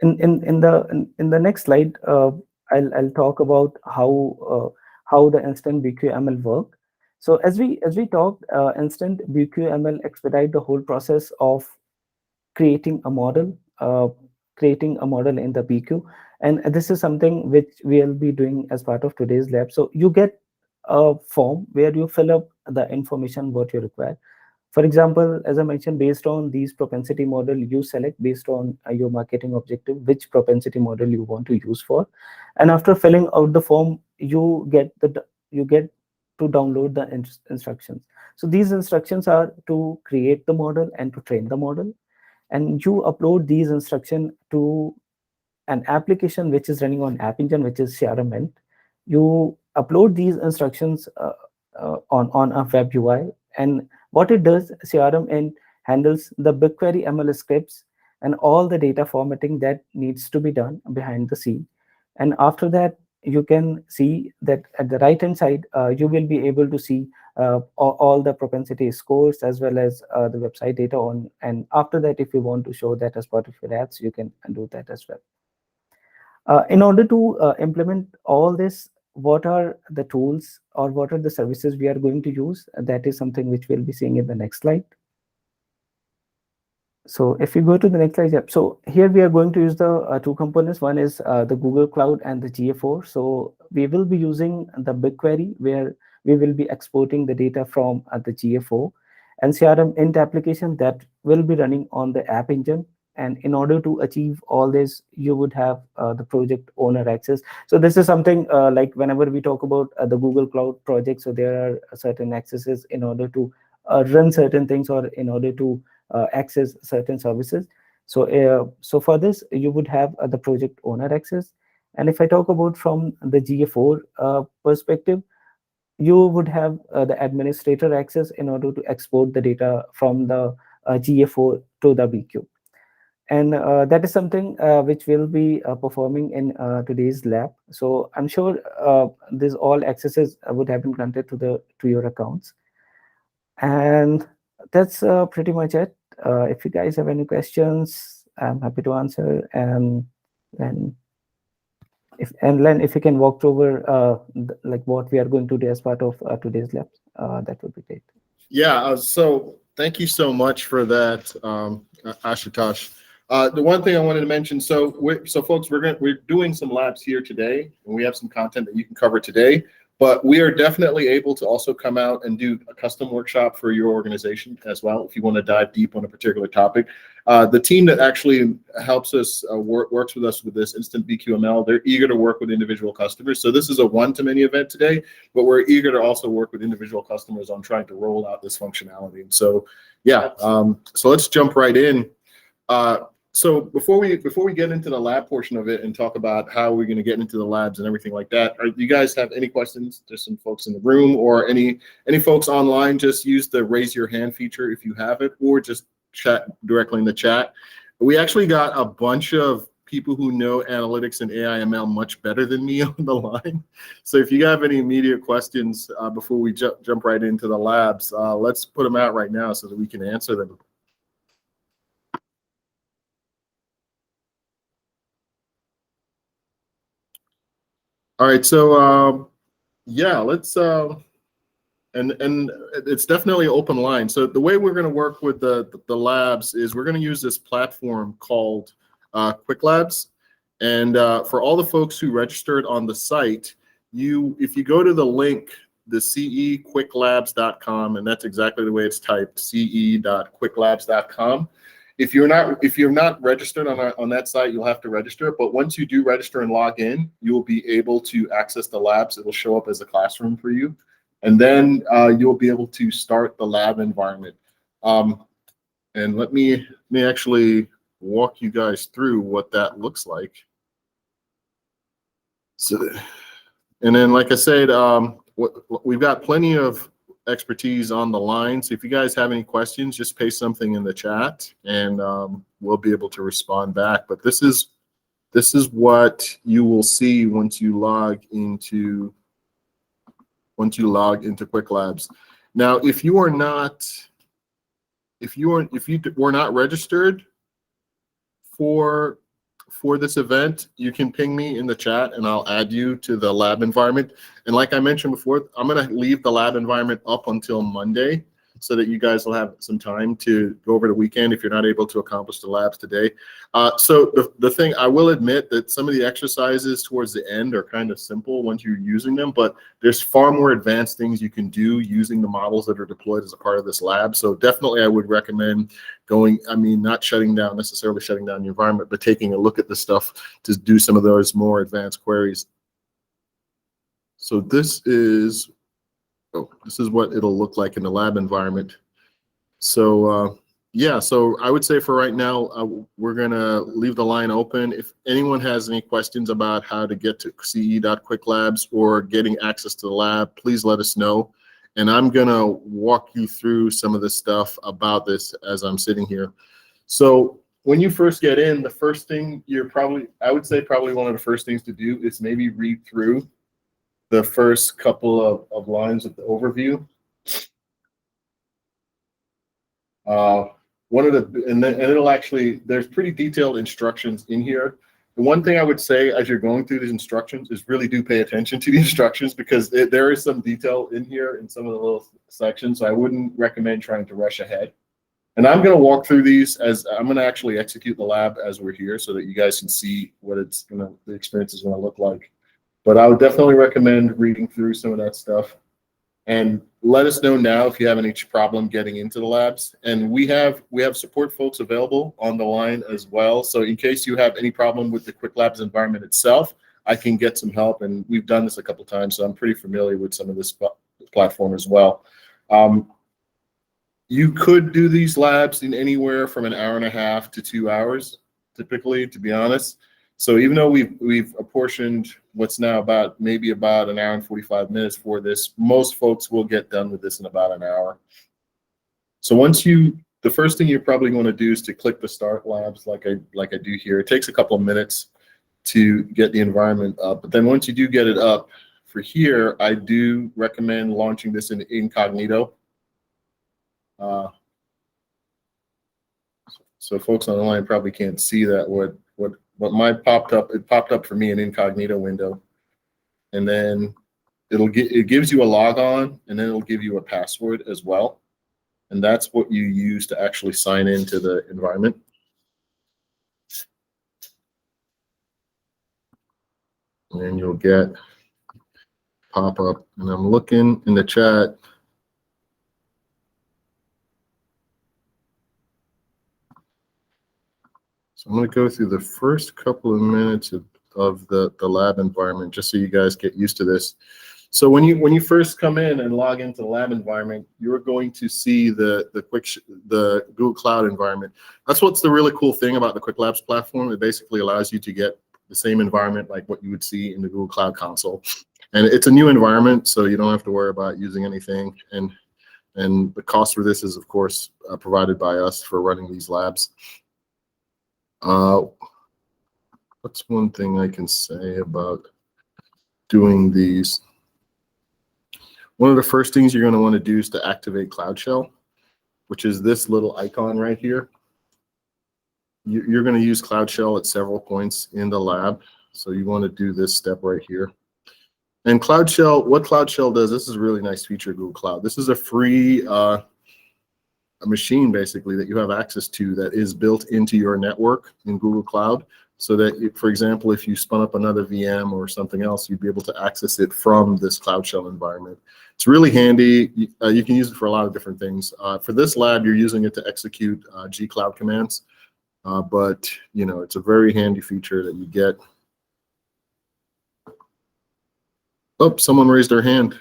in the next slide, I'll talk about how the instant BQML work. So as we talked, instant BQML expedite the whole process of creating a model in the BQ, and this is something which we'll be doing as part of today's lab. So you get a form where you fill up the information what you require. For example, as I mentioned, based on these propensity model, you select based on your marketing objective which propensity model you want to use for, and after filling out the form, you get to download the instructions. So these instructions are to create the model and to train the model, and you upload these instructions to an application which is running on App Engine, which is CRM. You upload these instructions on a web UI, and what it does, CRM handles the BigQuery ML scripts and all the data formatting that needs to be done behind the scene. And after that, you can see that at the right hand side, you will be able to see all the propensity scores as well as the website data on. And after that, if you want to show that as part of your ads, you can do that as well. In order to implement all this, what are the tools or what are the services we are going to use? That is something which we'll be seeing in the next slide. So if you go to the next slide, so here we are going to use the two components. One is the Google Cloud and the GA4. So we will be using the BigQuery, where we will be exporting the data from the GA4, and CRM int application that will be running on the App Engine. And in order to achieve all this, you would have the project owner access. So this is something like whenever we talk about the Google Cloud project, so there are certain accesses in order to run certain things or in order to access certain services. So so for this, you would have the project owner access. And if I talk about from the GA4 perspective, you would have the administrator access in order to export the data from the GA4 to the BQ. And that is something which we'll be performing in today's lab. So I'm sure these all accesses would have been granted to your accounts. And that's pretty much it. If you guys have any questions, I'm happy to answer. And Len, if you can walk over like what we are going to do as part of today's lab, that would be great. Yeah. So thank you so much for that, Ashutosh. The one thing I wanted to mention, so folks, we're doing some labs here today, and we have some content that you can cover today. But we are definitely able to also come out and do a custom workshop for your organization as well, if you want to dive deep on a particular topic. The team that actually helps us, works with us with this Instant BQML, they're eager to work with individual customers. So this is a one-to-many event today, but we're eager to also work with individual customers on trying to roll out this functionality. And so, yeah, so let's jump right in. So before we get into the lab portion of it and talk about how we're going to get into the labs and everything like that, do you guys have any questions? There's some folks in the room or any folks online. Just use the raise your hand feature if you have it, or just chat directly in the chat. We actually got a bunch of people who know analytics and AI/ML much better than me on the line. So if you have any immediate questions before we jump right into the labs, let's put them out right now so that we can answer them. All right, so yeah, let's and it's definitely open line. So the way we're going to work with the labs is we're going to use this platform called Quick Labs, and for all the folks who registered on the site, if you go to the link, the cequicklabs.com, and that's exactly the way it's typed, ce.quicklabs.com. If you're not registered on that site, you'll have to register. But once you do register and log in, you'll be able to access the labs. It will show up as a classroom for you. And then you'll be able to start the lab environment. And let me actually walk you guys through what that looks like. So, and then, like I said, we've got plenty of expertise on the line. So if you guys have any questions, just paste something in the chat, and we'll be able to respond back. But this is what you will see once you log into Quick Labs. Now, if you were not registered for this event, you can ping me in the chat and I'll add you to the lab environment. And like I mentioned before, I'm going to leave the lab environment up until Monday so that you guys will have some time to go over the weekend if you're not able to accomplish the labs today. So the thing, I will admit that some of the exercises towards the end are kind of simple once you're using them, but there's far more advanced things you can do using the models that are deployed as a part of this lab. So definitely I would recommend not necessarily shutting down the environment, but taking a look at the stuff to do some of those more advanced queries. So this is what it'll look like in the lab environment. So yeah, so I would say for right now, we're gonna leave the line open. If anyone has any questions about how to get to ce.quicklabs or getting access to the lab, please let us know. And I'm gonna walk you through some of the stuff about this as I'm sitting here. So when you first get in, the first thing I would say probably one of the first things to do is maybe read through the first couple of lines of the overview. There's pretty detailed instructions in here. The one thing I would say as you're going through these instructions is really do pay attention to the instructions, because there is some detail in here in some of the little sections. So I wouldn't recommend trying to rush ahead. And I'm going to walk through these as I'm going to actually execute the lab as we're here so that you guys can see what the experience is going to look like. But I would definitely recommend reading through some of that stuff. And let us know now if you have any problem getting into the labs. And we have support folks available on the line as well. So in case you have any problem with the Quick Labs environment itself, I can get some help. And we've done this a couple of times, so I'm pretty familiar with some of this platform as well. You could do these labs in anywhere from an hour and a half to 2 hours, typically, to be honest. So even though we've apportioned what's now maybe about an hour and 45 minutes for this, most folks will get done with this in about an hour. So the first thing you're probably going to do is to click the Start Labs like I do here. It takes a couple of minutes to get the environment up. But then once you do get it up, for here, I do recommend launching this in incognito. So folks on the line probably can't see that what mine popped up. It popped up for me an incognito window, and then it gives you a log on, and then it'll give you a password as well, and that's what you use to actually sign into the environment. And then you'll get pop up, and I'm looking in the chat. So I'm going to go through the first couple of minutes of the lab environment, just so you guys get used to this. So when you first come in and log into the lab environment, you're going to see the Google Cloud environment. That's what's the really cool thing about the Quick Labs platform. It basically allows you to get the same environment like what you would see in the Google Cloud console. And it's a new environment, so you don't have to worry about using anything. And the cost for this is, of course, provided by us for running these labs. What's one thing I can say about doing these? One of the first things you're going to want to do is to activate Cloud Shell, which is this little icon right here. You're going to use Cloud Shell at several points in the lab, so you want to do this step right here. And Cloud Shell, what Cloud Shell does, this is a really nice feature of Google Cloud. This is a free a machine basically that you have access to that is built into your network in Google Cloud, so that, for example, if you spun up another VM or something else, you'd be able to access it from this Cloud Shell environment. It's really handy. You can use it for a lot of different things. For this lab, you're using it to execute G-Cloud commands, but it's a very handy feature that you get. Oh, someone raised their hand.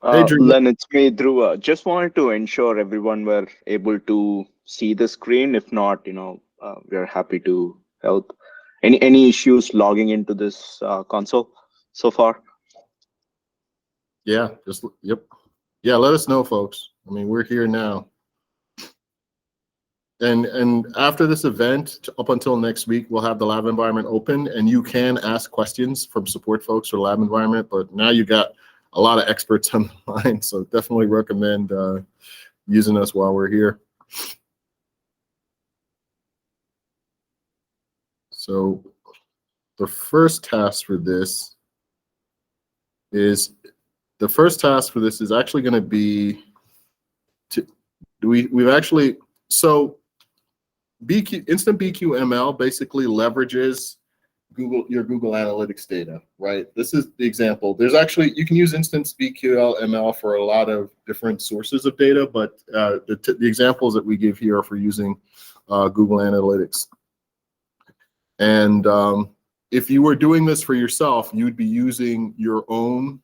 Hey, Drew. Len, it's me, Dhruva. Just wanted to ensure everyone were able to see the screen. If not, we're happy to help. Any issues logging into this console so far? Yeah, yep. Yeah, let us know, folks. I mean, we're here now. And after this event, up until next week, we'll have the lab environment open, and you can ask questions from support folks for the lab environment. But now you got a lot of experts on the line, so definitely recommend using us while we're here. So the first task for this is actually going to be Instant BQML basically leverages your Google Analytics data, right? This is the example. You can use Instant BQML for a lot of different sources of data, but the examples that we give here are for using Google Analytics. And if you were doing this for yourself, you'd be using your own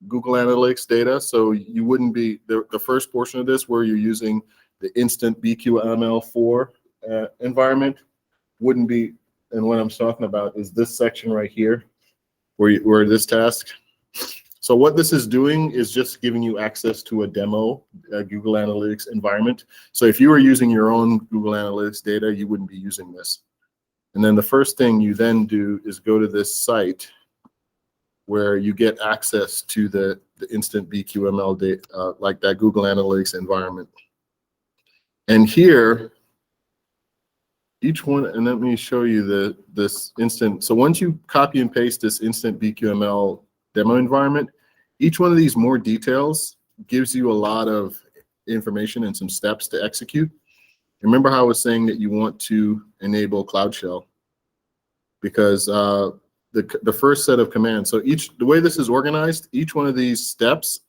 Google Analytics data. So you wouldn't be the first portion of this where you're using the Instant BQML4 environment wouldn't be. And what I'm talking about is this section right here, where this task. So what this is doing is just giving you access to a demo Google Analytics environment. So if you were using your own Google Analytics data, you wouldn't be using this. And then the first thing you then do is go to this site where you get access to the Instant BQML data, like that Google Analytics environment. And here, each one, and let me show you this instant. So once you copy and paste this Instant BQML demo environment, each one of these more details gives you a lot of information and some steps to execute. Remember how I was saying that you want to enable Cloud Shell, because the first set of commands. So the way this is organized, each one of these steps,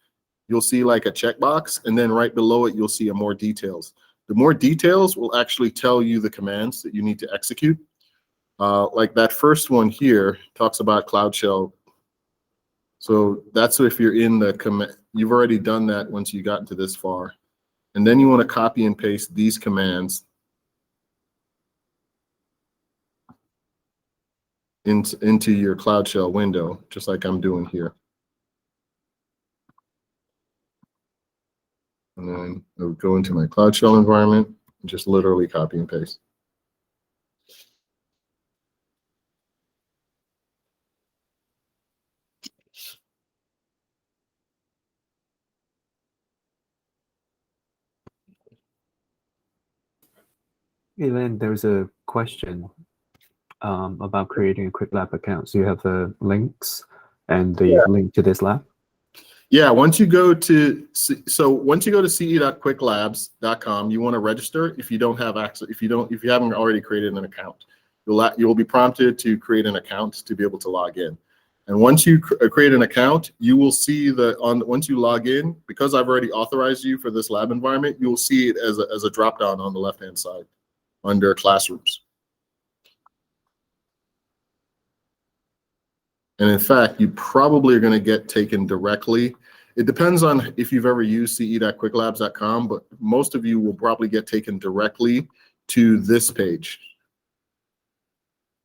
you'll see like a checkbox, and then right below it, you'll see more details. The more details will actually tell you the commands that you need to execute. Like that first one here talks about Cloud Shell. So that's if you're in the command, you've already done that once you got into this far. And then you want to copy and paste these commands into your Cloud Shell window, just like I'm doing here. And then I'll go into my Cloud Shell environment and just literally copy and paste. Elaine, there's a question about creating a quick lab account. So you have the links and the link to this lab? Yeah, once you go to ce.quicklabs.com, you want to register if you don't have access, if you haven't already created an account. You'll be prompted to create an account to be able to log in. And once you create an account, you will see once you log in, because I've already authorized you for this lab environment, you'll see it as a drop down on the left-hand side under classrooms. And in fact, you probably are going to get taken directly. It depends on if you've ever used ce.quicklabs.com, but most of you will probably get taken directly to this page.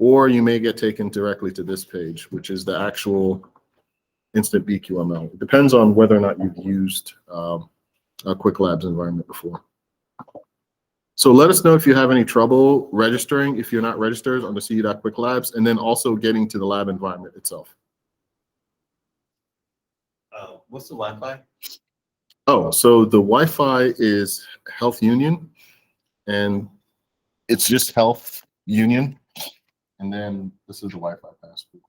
Or you may get taken directly to this page, which is the actual Instant BQML. It depends on whether or not you've used a Quick Labs environment before. So let us know if you have any trouble registering, if you're not registered on the ce.quicklabs, and then also getting to the lab environment itself. What's the Wi-Fi? Oh, so the Wi-Fi is Health Union, and it's just Health Union. And then this is the Wi-Fi password.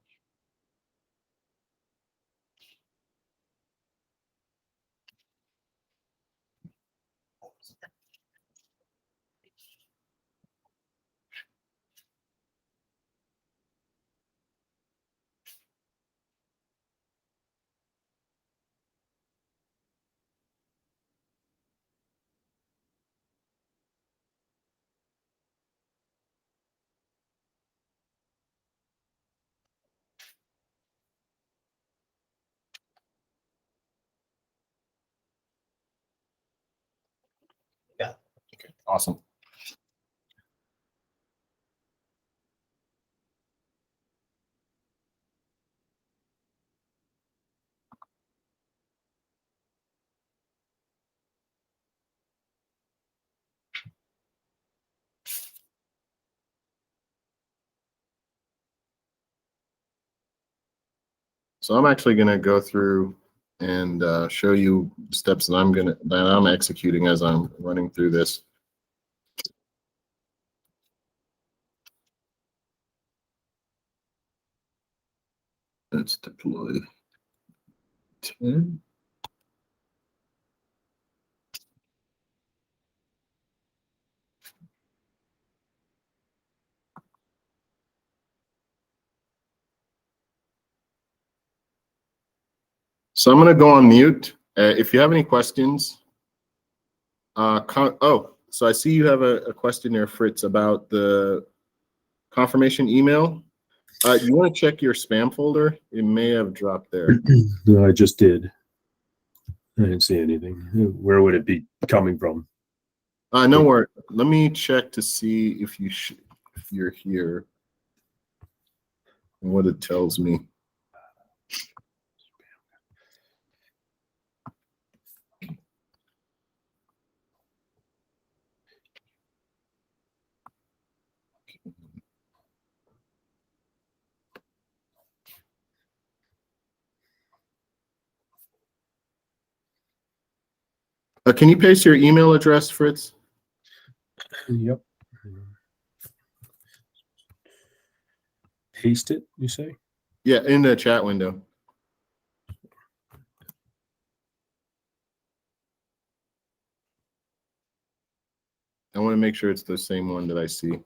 Yeah. Okay, awesome. So I'm actually going to go through and show you steps that I'm executing as I'm running through this. Let's deploy 10. So I'm going to go on mute. If you have any questions, so I see you have a question there, Fritz, about the confirmation email. You want to check your spam folder? It may have dropped there. No, I just did. I didn't see anything. Where would it be coming from? No worry. Let me check to see if you're here and what it tells me. Can you paste your email address, Fritz? Yep. Paste it, you say? Yeah, in the chat window. I want to make sure it's the same one that I see.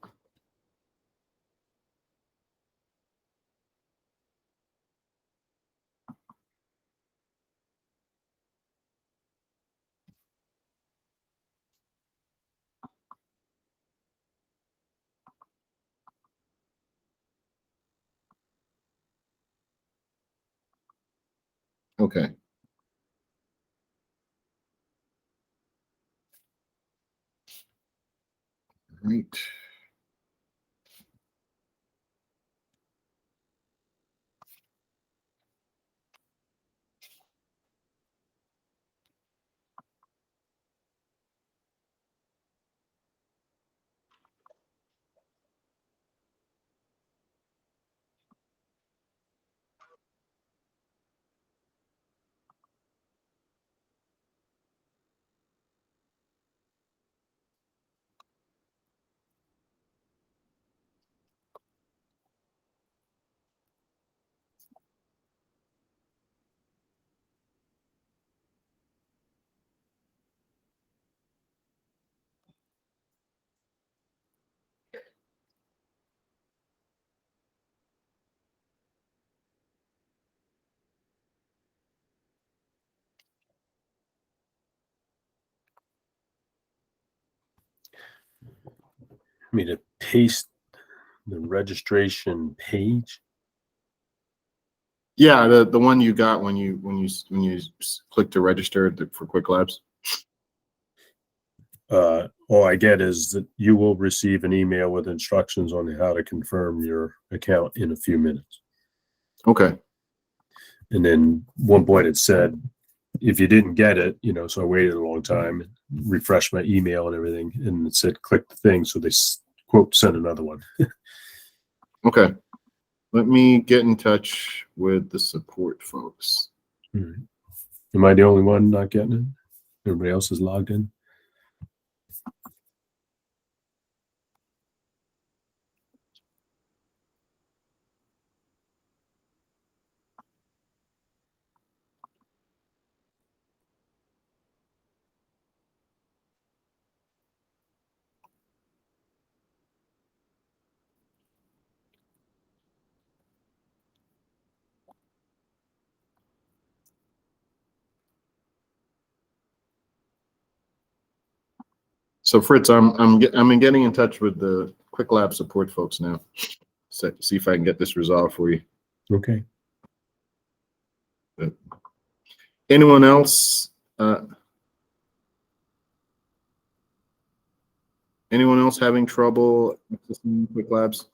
Okay. Right. Me to paste the registration page. Yeah, the one you got when you click to register for Quick Labs. All I get is that you will receive an email with instructions on how to confirm your account in a few minutes. Okay. And then one point it said, if you didn't get it, so I waited a long time, refreshed my email and everything, and it said click the thing. So they quote send another one. Okay. Let me get in touch with the support folks. Right. Am I the only one not getting it? Everybody else is logged in? So Fritz, I'm getting in touch with the Quick Lab support folks now. So, see if I can get this resolved for you. Okay. Anyone else? Anyone else having trouble accessing Quick Labs?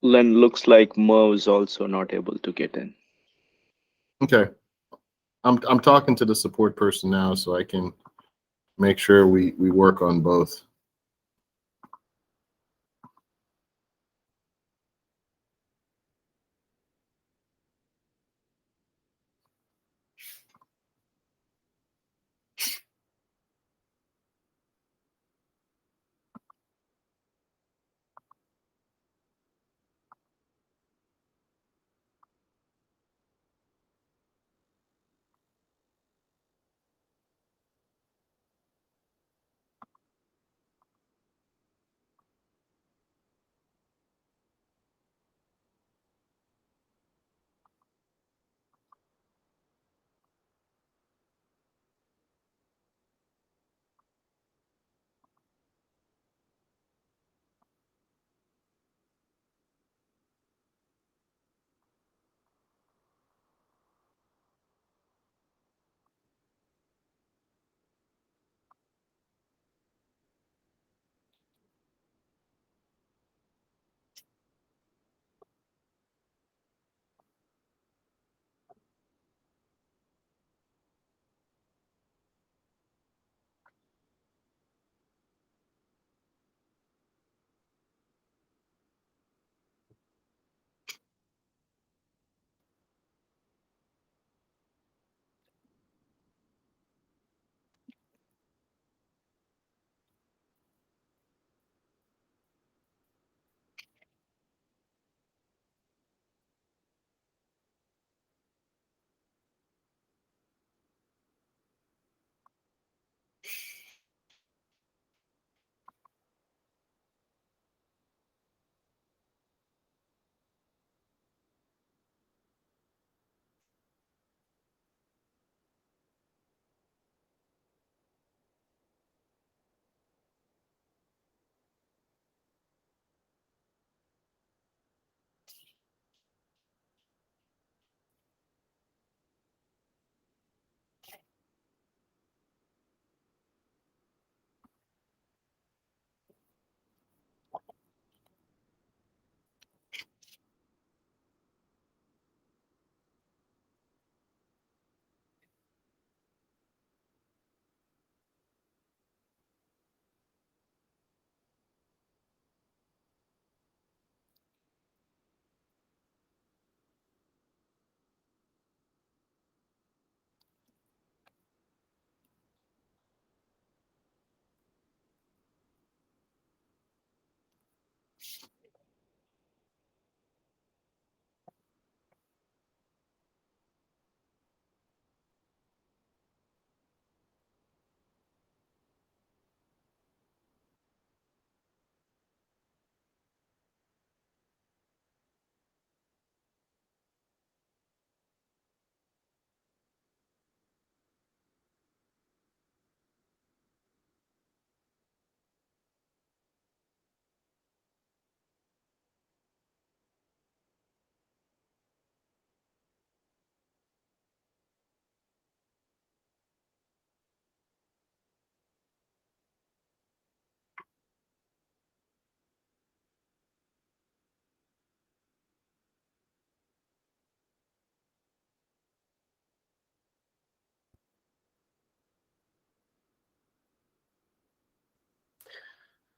Len, looks like Merv's also not able to get in. Okay. I'm talking to the support person now so I can make sure we work on both.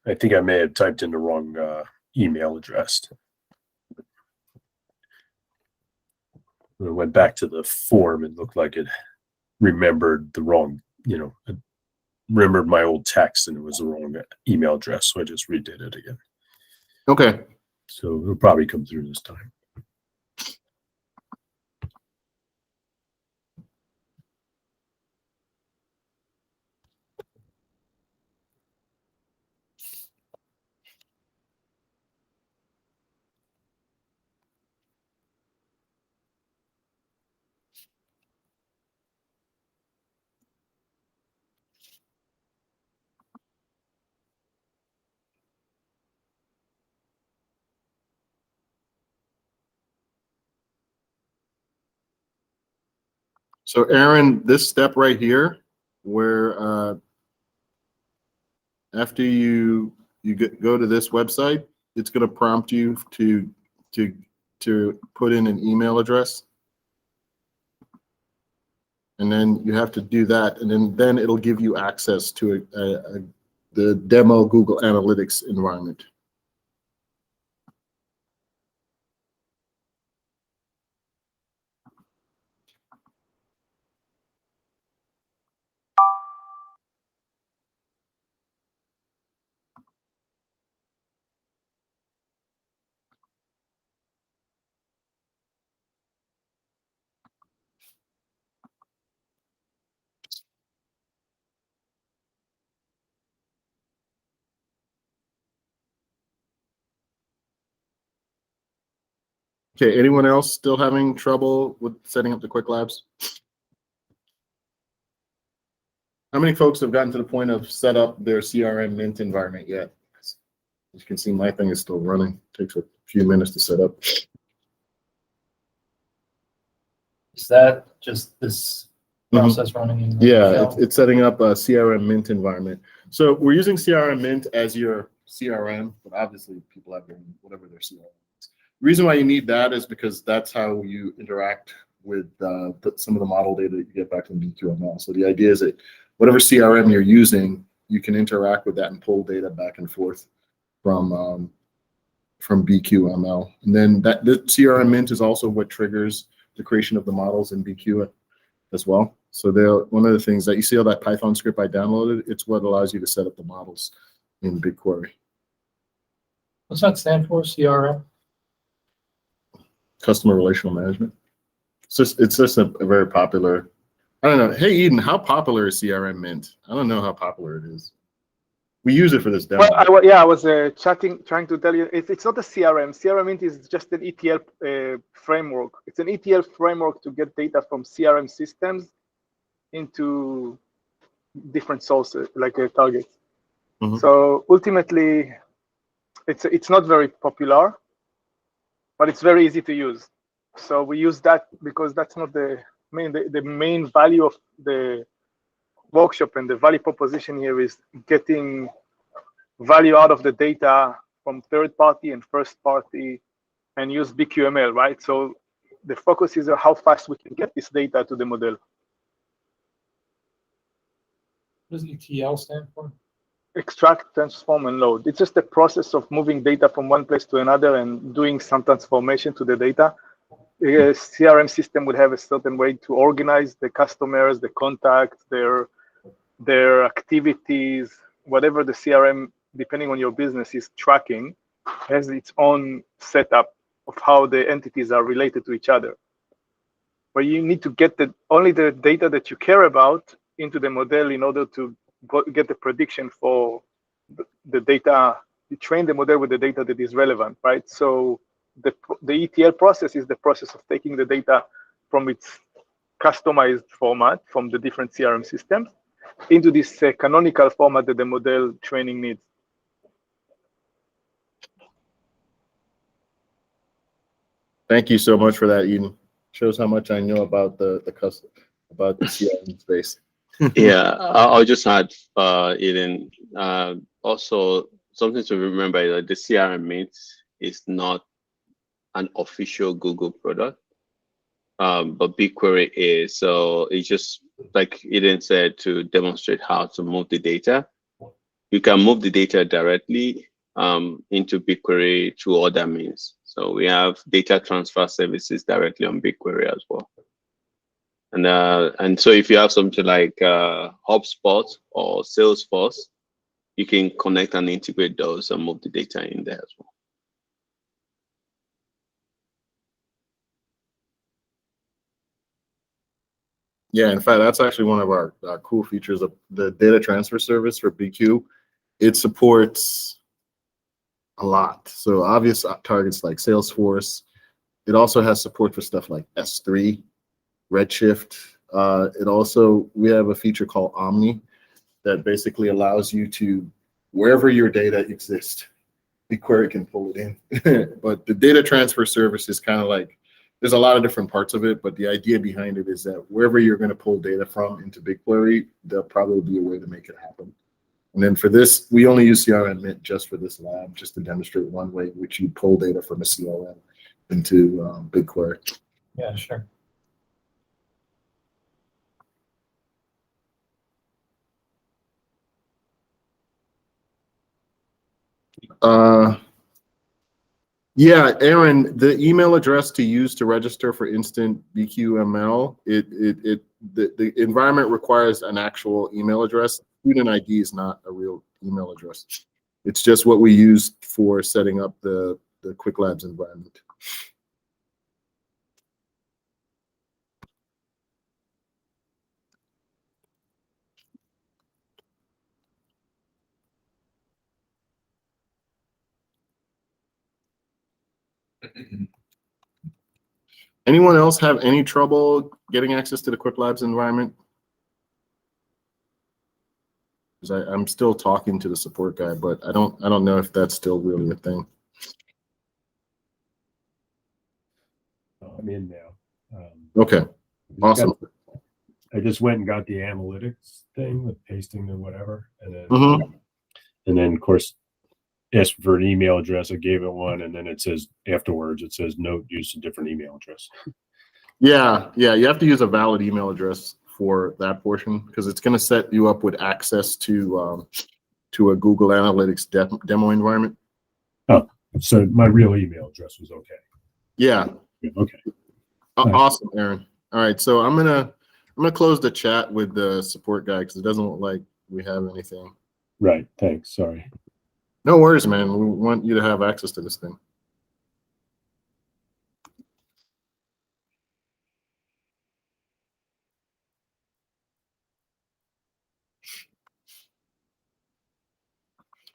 I think I may have typed in the wrong email address. When I went back to the form, it looked like it remembered the wrong, it remembered my old text and it was the wrong email address. So I just redid it again. Okay. So it'll probably come through this time. So Aaron, this step right here, where after you go to this website, it's going to prompt you to put in an email address, and then you have to do that, and then it'll give you access to the demo Google Analytics environment. Okay, anyone else still having trouble with setting up the Quick Labs? How many folks have gotten to the point of set up their CRM Mint environment yet? As you can see, my thing is still running. It takes a few minutes to set up. Is that just this process running in the Yeah, it's setting up a CRM Mint environment. So we're using CRM Mint as your CRM, but obviously people have whatever their CRM is. The reason why you need that is because that's how you interact with some of the model data that you get back from BQML. So the idea is that whatever CRM you're using, you can interact with that and pull data back and forth from BQML. And then the CRM Mint is also what triggers the creation of the models in BQ as well. So one of the things that you see all that Python script I downloaded, it's what allows you to set up the models in BigQuery. What's that stand for, CRM? Customer Relational Management. It's just a very popular, I don't know. Hey, Eden, how popular is CRM Mint? I don't know how popular it is. We use it for this demo. Well, I was trying to tell you, it's not a CRM. CRM Mint is just an ETL framework. It's an ETL framework to get data from CRM systems into different sources, like targets. So ultimately, it's not very popular, but it's very easy to use. So we use that because that's not the main value of the workshop, and the value proposition here is getting value out of the data from third party and first party and use BQML, right? So the focus is on how fast we can get this data to the model. What does ETL stand for? Extract, transform, and load. It's just the process of moving data from one place to another and doing some transformation to the data. A CRM system would have a certain way to organize the customers, the contacts, their activities, whatever the CRM, depending on your business, is tracking, has its own setup of how the entities are related to each other. But you need to get only the data that you care about into the model in order to get the prediction for the data. You train the model with the data that is relevant, right? So the ETL process is the process of taking the data from its customized format from the different CRM systems into this canonical format that the model training needs. Thank you so much for that, Eden. Shows how much I know about the CRM space. Yeah, I'll just add, Eden. Also, something to remember is that the CRM Mint is not an official Google product, but BigQuery is. So it's just like Eden said, to demonstrate how to move the data. you can move the data directly into BigQuery through other means. So we have data transfer services directly on BigQuery as well. And so if you have something like HubSpot or Salesforce, you can connect and integrate those and move the data in there as well. Yeah, in fact, that's actually one of our cool features of the data transfer service for BQ. It supports a lot. So obvious targets like Salesforce. It also has support for stuff like S3, Redshift. We have a feature called Omni that basically allows you to, wherever your data exists, BigQuery can pull it in. But the data transfer service is kind of like, there's a lot of different parts of it, but the idea behind it is that wherever you're going to pull data from into BigQuery, there'll probably be a way to make it happen. And then for this, we only use CRM Mint just for this lab, just to demonstrate one way in which you pull data from a CRM into BigQuery. Yeah, sure. Yeah, Aaron, the email address to use to register for Instant BQML, the environment requires an actual email address. Student ID is not a real email address. It's just what we use for setting up the Quick Labs environment. Anyone else have any trouble getting access to the Quick Labs environment? Because I'm still talking to the support guy, but I don't know if that's still really a thing. I'm in now. Okay, awesome. I just went and got the analytics thing with pasting and whatever, and then of course asked for an email address. I gave it one, and then it says afterwards, it says note, use a different email address. Yeah, you have to use a valid email address for that portion because it's going to set you up with access to a Google Analytics demo environment. Oh, so my real email address was okay. Yeah. Okay. Awesome, Aaron. All right, so I'm gonna close the chat with the support guy because it doesn't look like we have anything. Right. Thanks. Sorry. No worries, man. We want you to have access to this thing.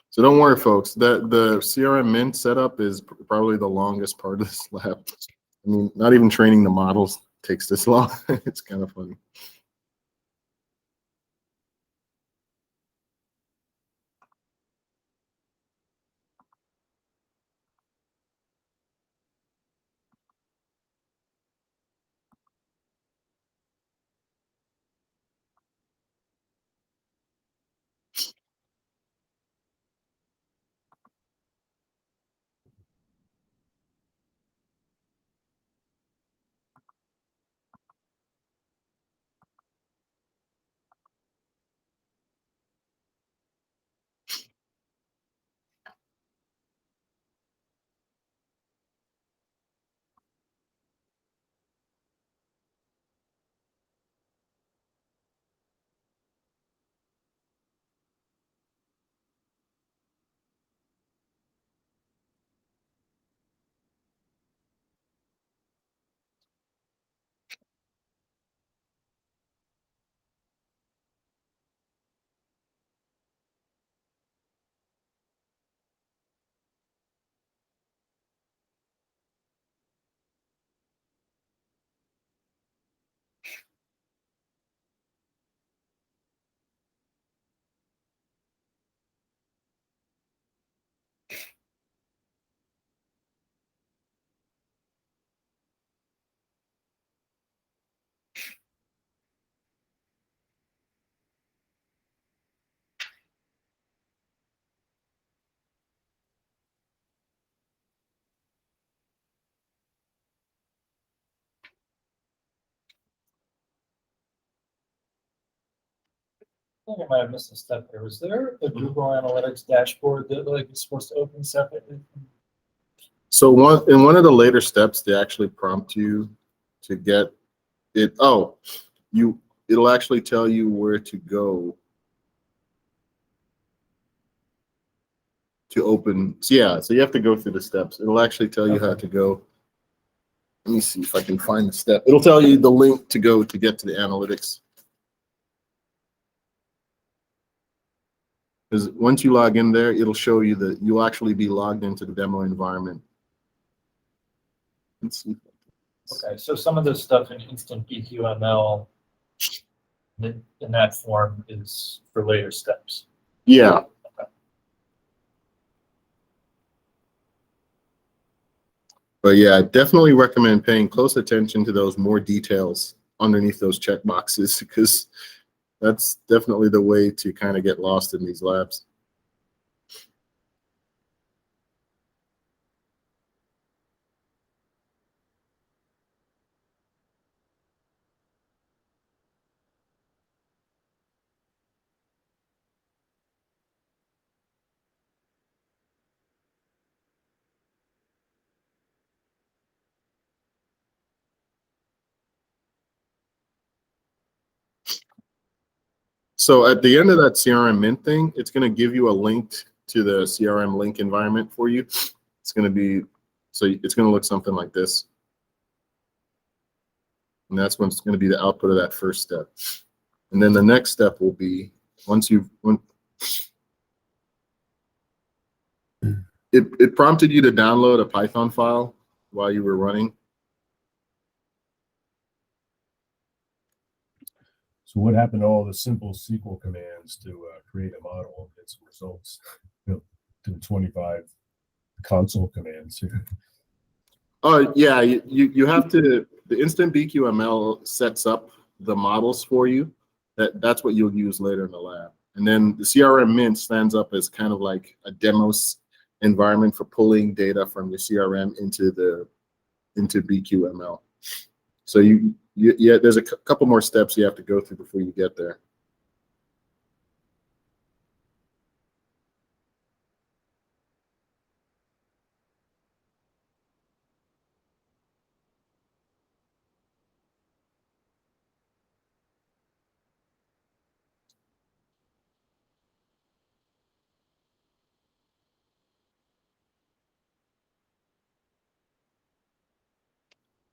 So don't worry, folks. The CRM Mint setup is probably the longest part of this lab. I mean, not even training the models takes this long. It's kind of funny. think I might have missed a step there. Was there a Google Analytics dashboard that like is supposed to open separately? So in one of the later steps, they actually prompt you to get it. Oh, it'll actually tell you where to go to open. So yeah, so you have to go through the steps. It'll actually tell you how to go. Let me see if I can find the step. It'll tell you the link to go to get to the analytics. Because once you log in there, it'll show you that you'll actually be logged into the demo environment. Let's see. Okay, so some of this stuff in Instant BQML in that form is for later steps. Yeah. Okay. But yeah, I definitely recommend paying close attention to those more details underneath those check boxes, because that's definitely the way to kind of get lost in these labs. So at the end of that CRM Mint thing, it's going to give you a link to the CRM link environment for you. It's going to be, so it's going to look something like this. And that's when it's going to be the output of that first step. And then the next step will be, it prompted you to download a Python file while you were running. So what happened to all the simple SQL commands to create a model and get some results? To 25 console commands. Oh yeah, you have to. The Instant BQML sets up the models for you. That's what you'll use later in the lab. And then the CRM Mint stands up as kind of like a demos environment for pulling data from your CRM into BQML. So yeah, there's a couple more steps you have to go through before you get there.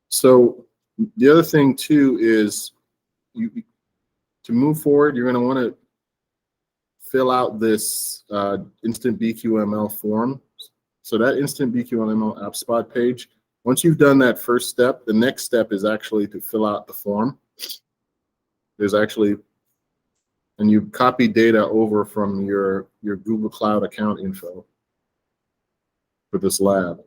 So the other thing too is to move forward, you're going to want to fill out this Instant BQML form. So that Instant BQML app spot page, once you've done that first step, the next step is actually to fill out the form. There's actually, and you copy data over from your Google Cloud account info for this lab.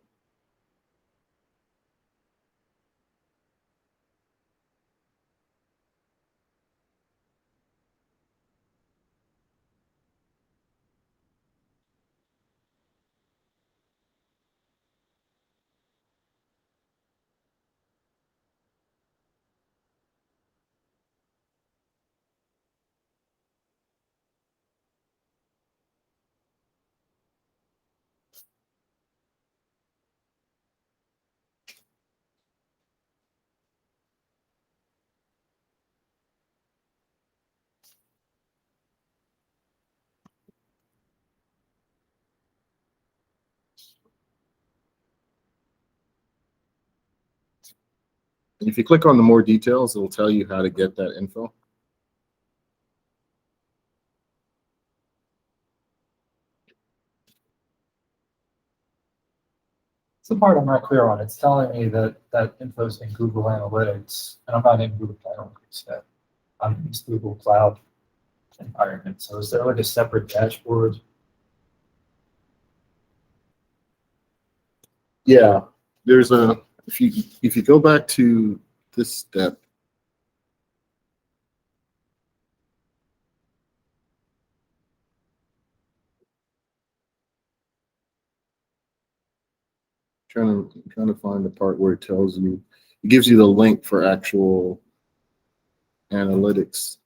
And if you click on the more details, it'll tell you how to get that info. It's the part I'm not clear on. It's telling me that that info is in Google Analytics, and I'm not in Google Analytics yet. I'm in this Google Cloud environment. So is there like a separate dashboard? Yeah, there's a, if you go back to this step, trying to find the part where it tells you, it gives you the link for actual analytics.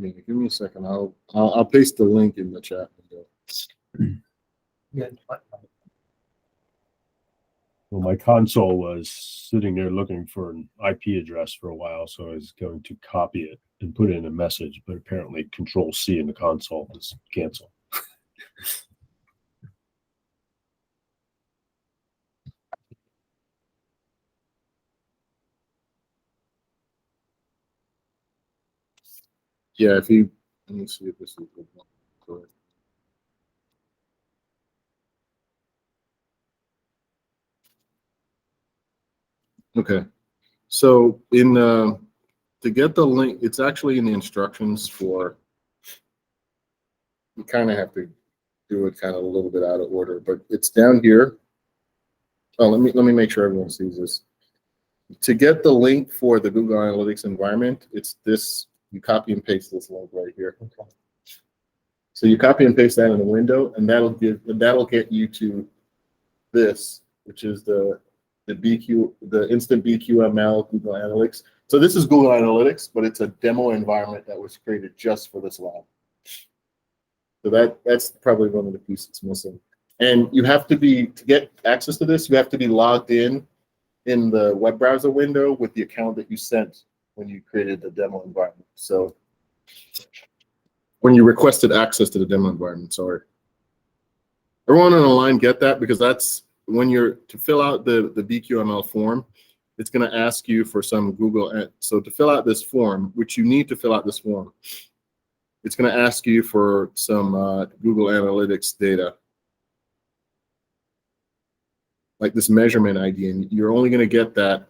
Yeah, give me a second. I'll paste the link in the chat window. Yeah. Well, my console was sitting there looking for an IP address for a while, so I was going to copy it and put in a message, but apparently Control C in the console is cancel. Yeah, if you let me see if this is the one. Okay, so in to get the link, it's actually in the instructions for. You kind of have to do it kind of a little bit out of order, but it's down here. Oh, let me make sure everyone sees this. To get the link for the Google Analytics environment, it's this. You copy and paste this link right here. Okay. So you copy and paste that in the window, and that'll get you to this, which is the Instant BQML Google Analytics. So this is Google Analytics, but it's a demo environment that was created just for this lab. So that's probably one of the pieces missing. And you have to get access to this, you have to be logged in the web browser window with the account that you sent when you created the demo environment. So when you requested access to the demo environment, sorry. Everyone on the line get that? Because that's when you're to fill out the BQML form, it's going to ask you for some Google. So to fill out this form, which you need to fill out this form, it's going to ask you for some Google Analytics data, like this measurement ID, and you're only going to get that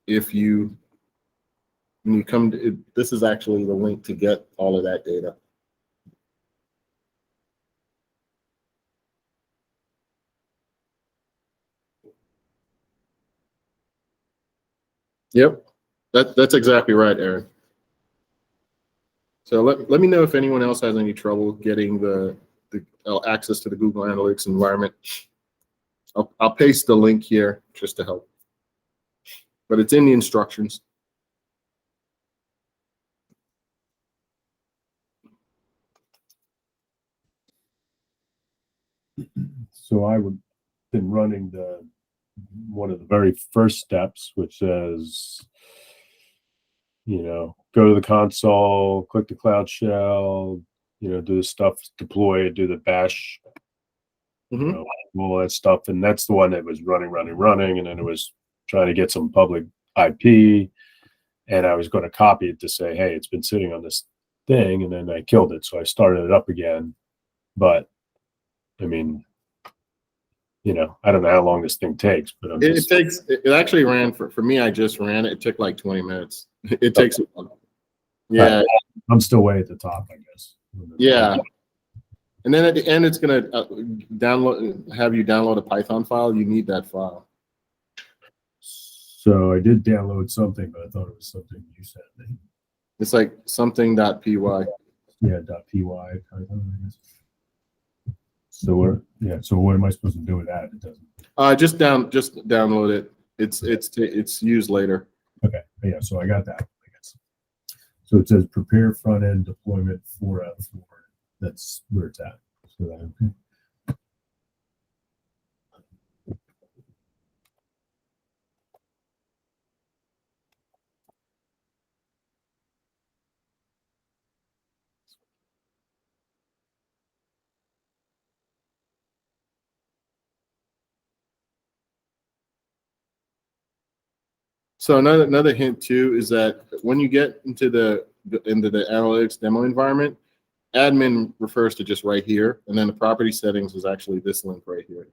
if when you come to it. This is actually the link to get all of that data. Yep, that's exactly right, Aaron. So let me know if anyone else has any trouble getting the access to the Google Analytics environment. I'll paste the link here just to help, but it's in the instructions. So I would been running one of the very first steps, which says, go to the console, click the Cloud Shell, do the stuff, deploy it, do the bash, all that stuff. And that's the one that was running. And then it was trying to get some public IP. And I was going to copy it to say, hey, it's been sitting on this thing. And then I killed it. So I started it up again. But I mean, I don't know how long this thing takes, but it actually ran for me. I just ran it. It took like 20 minutes. It takes. Yeah. I'm still way at the top, I guess. Yeah. And then at the end, it's going to have you download a Python file. You need that file. So I did download something, but I thought it was something you sent me. It's like something.py. Yeah, .py Python, I guess. So what am I supposed to do with that? It doesn't. Just download it. It's used later. Okay. Yeah. So I got that, I guess. So it says prepare front end deployment 4 out of 4. That's where it's at. So that, okay. So another hint too is that when you get into the analytics demo environment, admin refers to just right here, and then the property settings is actually this link right here.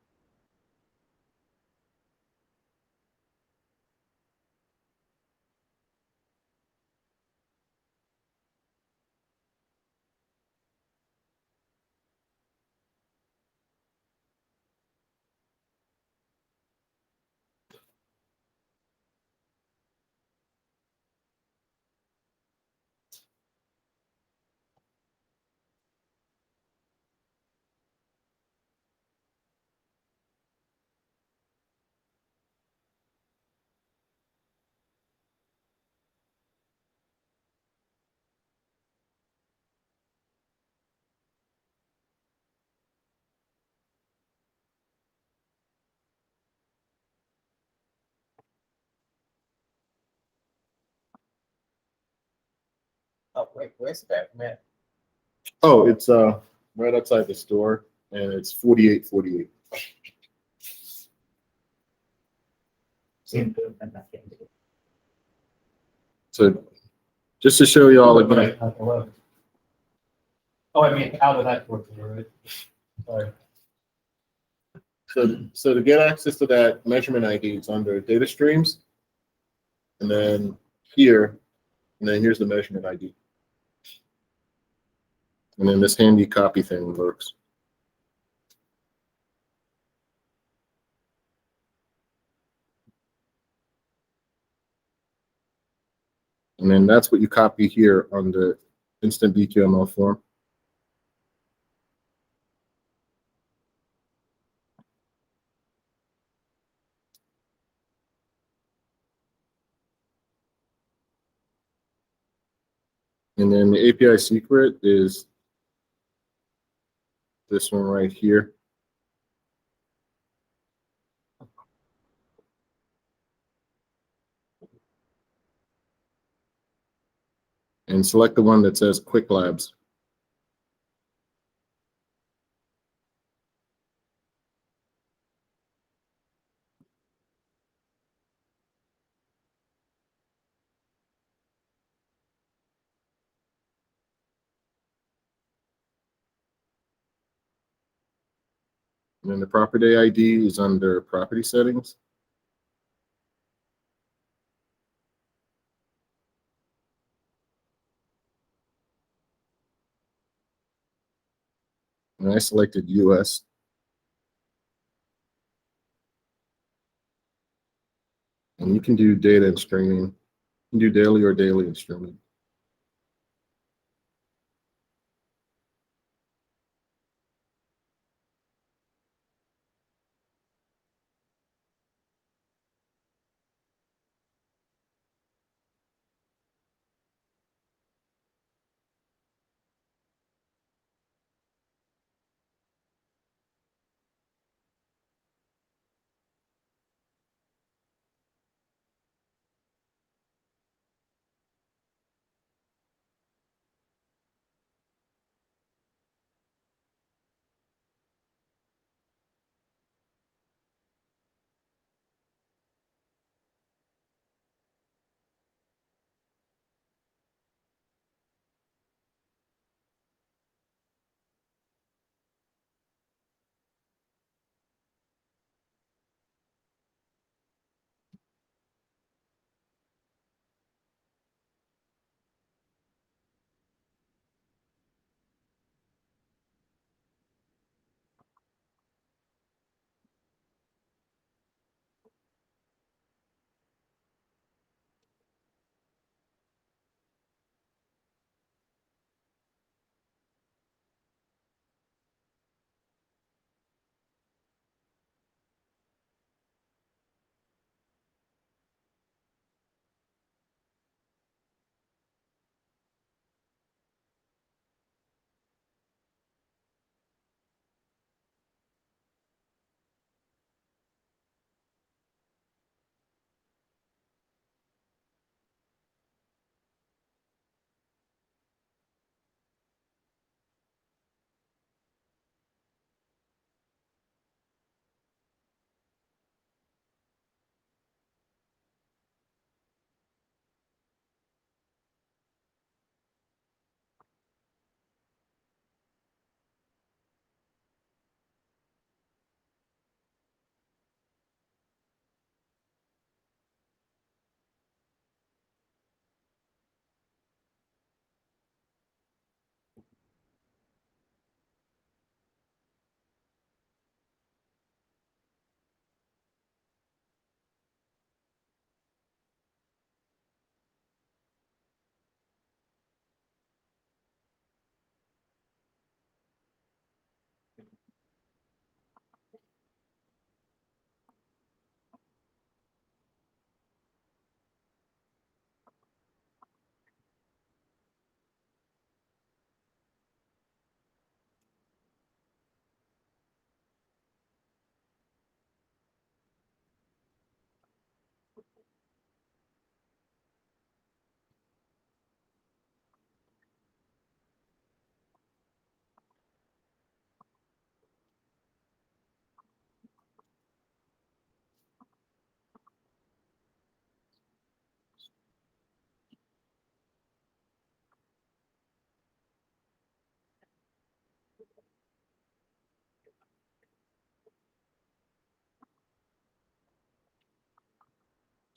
Oh, wait, where's that, man? Oh, it's right outside the store, and it's 4848. So just to show you all again. Oh, I mean, out of that portal, right? Sorry. So to get access to that measurement ID, it's under data streams, and then here, and then here's the measurement ID. And then this handy copy thing works. And then that's what you copy here on the Instant BQML form. And then the API secret is this one right here. And select the one that says Quick Labs. And then the property ID is under property settings. And I selected US. And you can do data and streaming. You can do daily or daily and streaming.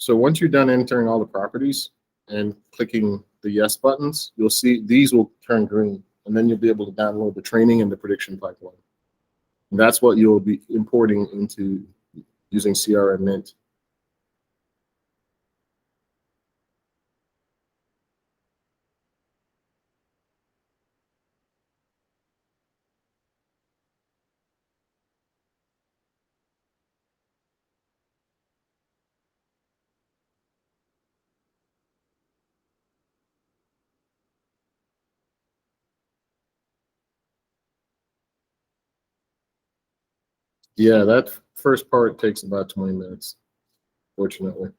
So once you're done entering all the properties and clicking the yes buttons, you'll see these will turn green, and then you'll be able to download the training and the prediction pipeline. And that's what you'll be importing into using CRM Mint. Yeah, that first part takes about 20 minutes, fortunately.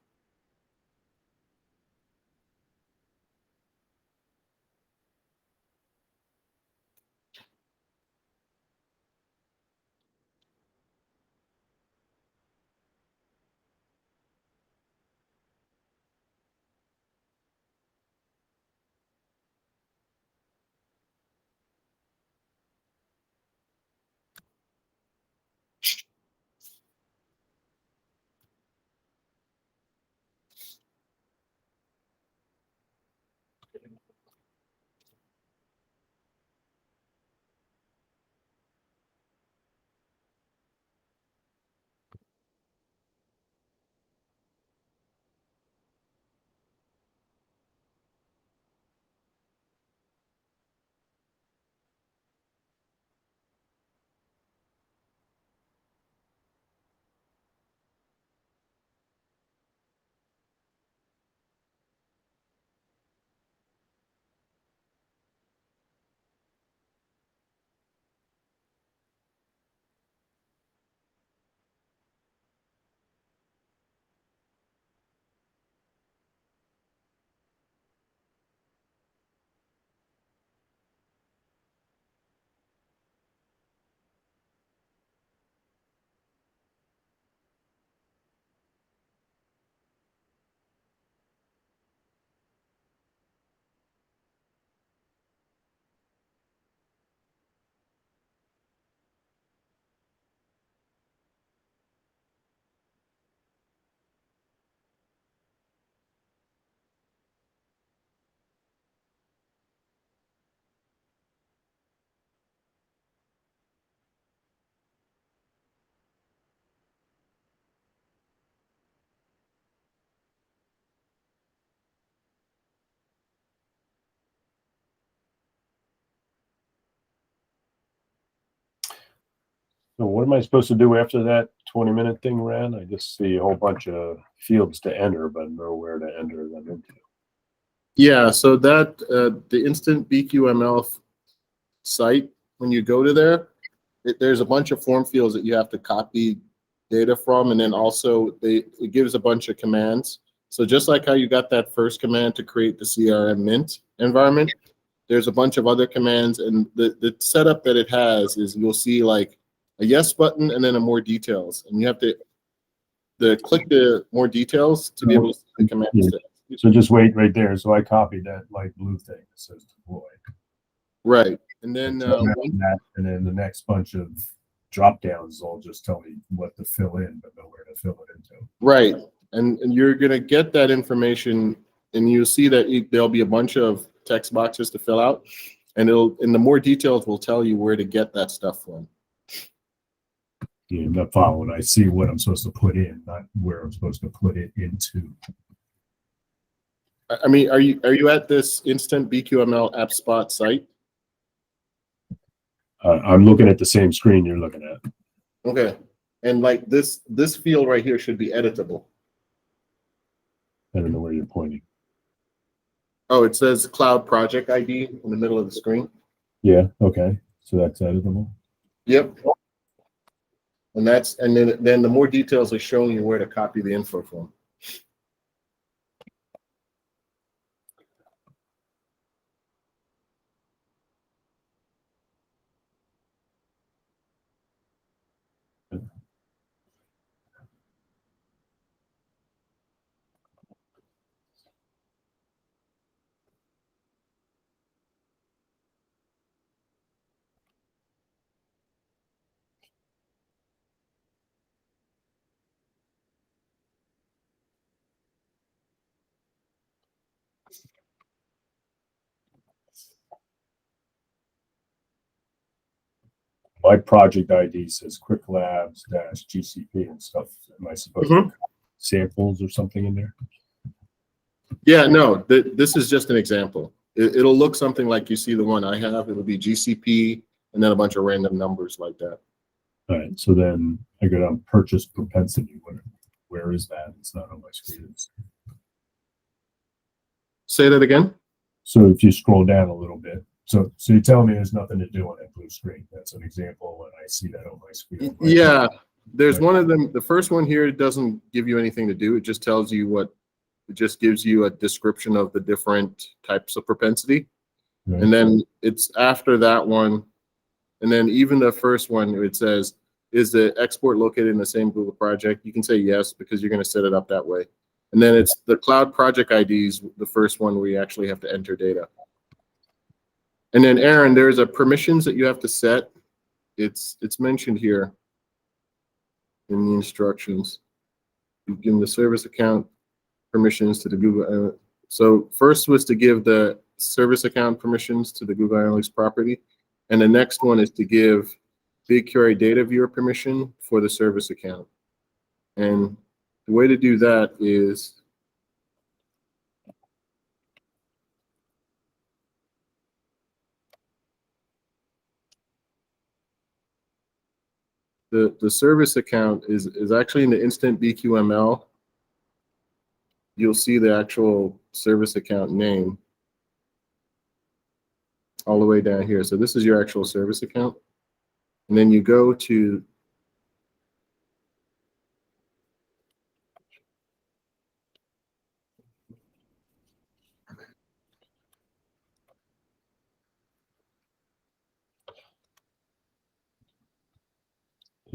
So what am I supposed to do after that 20-minute thing ran? I just see a whole bunch of fields to enter, but nowhere to enter them into. Yeah, so that the Instant BQML site, when you go to there, there's a bunch of form fields that you have to copy data from, and then also it gives a bunch of commands. So just like how you got that first command to create the CRM Mint environment, there's a bunch of other commands, and the setup that it has is you'll see like a yes button and then a more details, and you have to click the more details to be able to see the commands. Yeah. So just wait right there. So I copied that light blue thing that says deploy. Right, and then and then the next bunch of drop downs will just tell me what to fill in, but nowhere to fill it into. right, and you're gonna get that information, and you'll see that there'll be a bunch of text boxes to fill out, and the more details will tell you where to get that stuff from. Yeah, I'm not following. I see what I'm supposed to put in, not where I'm supposed to put it into. I mean, are you at this Instant BQML app spot site? I'm looking at the same screen you're looking at. Okay, and like this field right here should be editable. I don't know where you're pointing. Oh, it says Cloud Project ID in the middle of the screen. Yeah. Okay. So that's editable. Yep. And then the more details are showing you where to copy the info from. my project ID says Quick Labs -GCP and stuff. Am I supposed to put samples or something in there? Yeah, no, this is just an example. It'll look something like you see the one I have. It'll be GCP and then a bunch of random numbers like that. All right, so then I go down purchase propensity. Where is that? It's not on my screen. Say that again. So if you scroll down a little bit, so you tell me there's nothing to do on that blue screen. That's an example, and I see that on my screen. Yeah, there's one of them. The first one here doesn't give you anything to do. It just tells you what. It just gives you a description of the different types of propensity. Right. And then it's after that one. And then even the first one, it says, is the export located in the same Google project? You can say yes, because you're going to set it up that way. And then it's the cloud project IDs, the first one where you actually have to enter data. And then Aaron, there's a permissions that you have to set. It's mentioned here in the instructions. You give the service account permissions to the Google. So first was to give the service account permissions to the Google Analytics property. And the next one is to give BigQuery data viewer permission for the service account. And the way to do that is the service account is actually in the Instant BQML. You'll see the actual service account name all the way down here. So this is your actual service account. And then you go to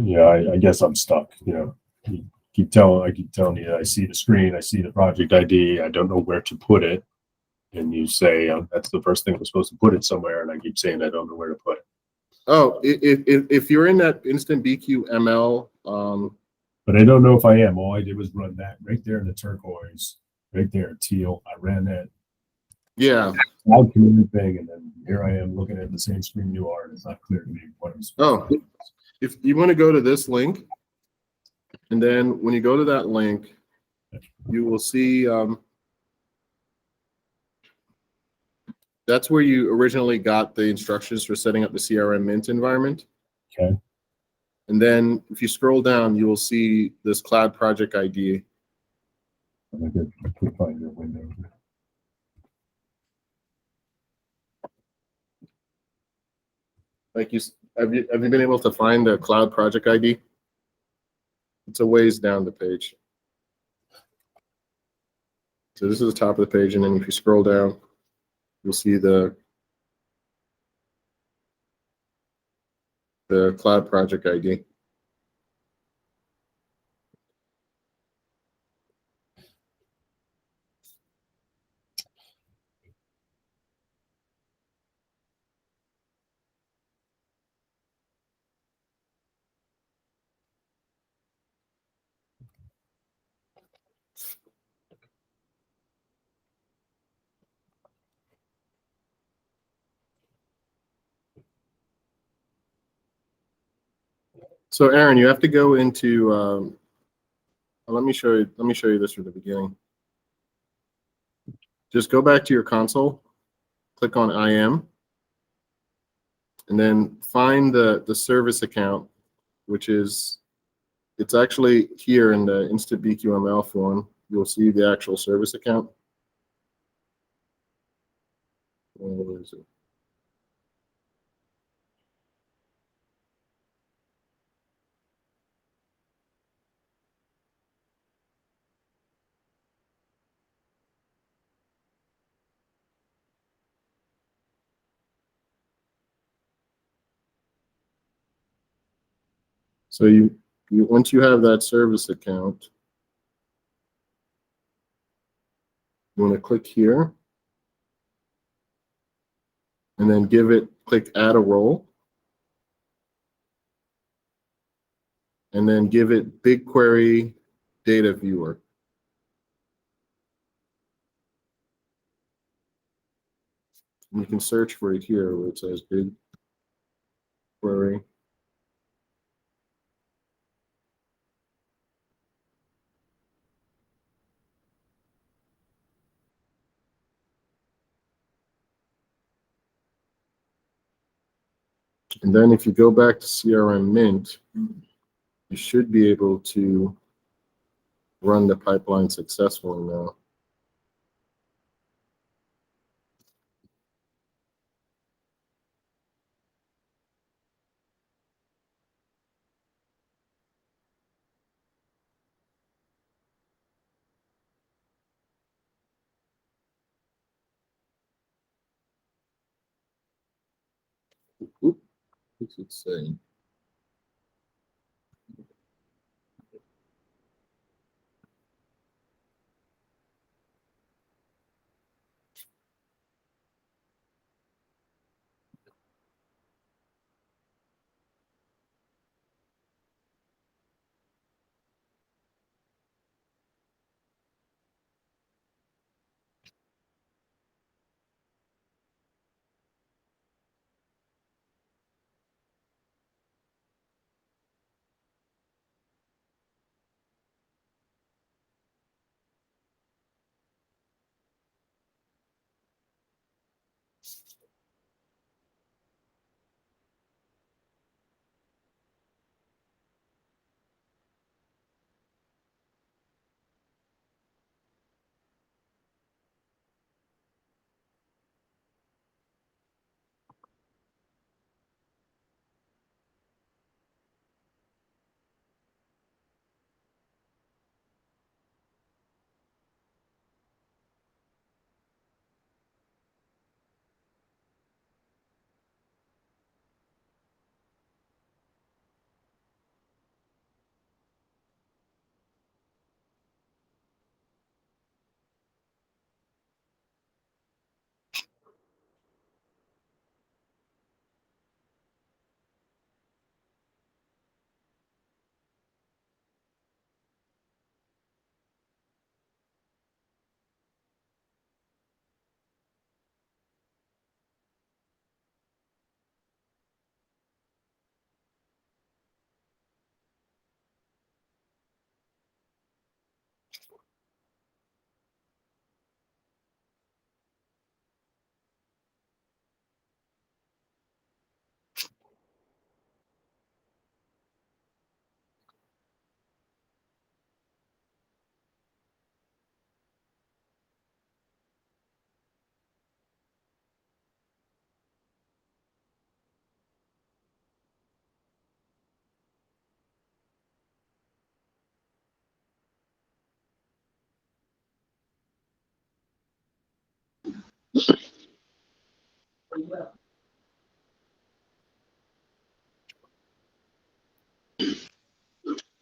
Yeah, I guess I'm stuck. You know, I keep telling you, I see the screen, I see the project ID, I don't know where to put it. And you say that's the first thing we're supposed to put it somewhere, and I keep saying I don't know where to put it. Oh, if you're in that Instant BQML, But I don't know if I am. All I did was run that right there in the turquoise, right there, teal. I ran that. Yeah. Cloud community thing, and then here I am looking at the same screen you are, and it's not clear to me what I'm supposed to do. If you want to go to this link, and then when you go to that link, you will see that's where you originally got the instructions for setting up the CRM Mint environment. Okay. And then if you scroll down, you will see this cloud project ID. I'm going to find your window. Like have you been able to find the cloud project ID? It's a ways down the page. So this is the top of the page, and then if you scroll down, you'll see the cloud project ID. So Aaron, you have to go into let me show you this from the beginning. Just go back to your console, click on IM, and then find the service account, which is, it's actually here in the Instant BQML form. You'll see the actual service account. Where is it? So you once you have that service account, you want to click here, and then click add a role, and then give it BigQuery data viewer. And you can search for it here where it says BigQuery And then if you go back to CRM Mint, you should be able to run the pipeline successfully now. Oop, what's it saying?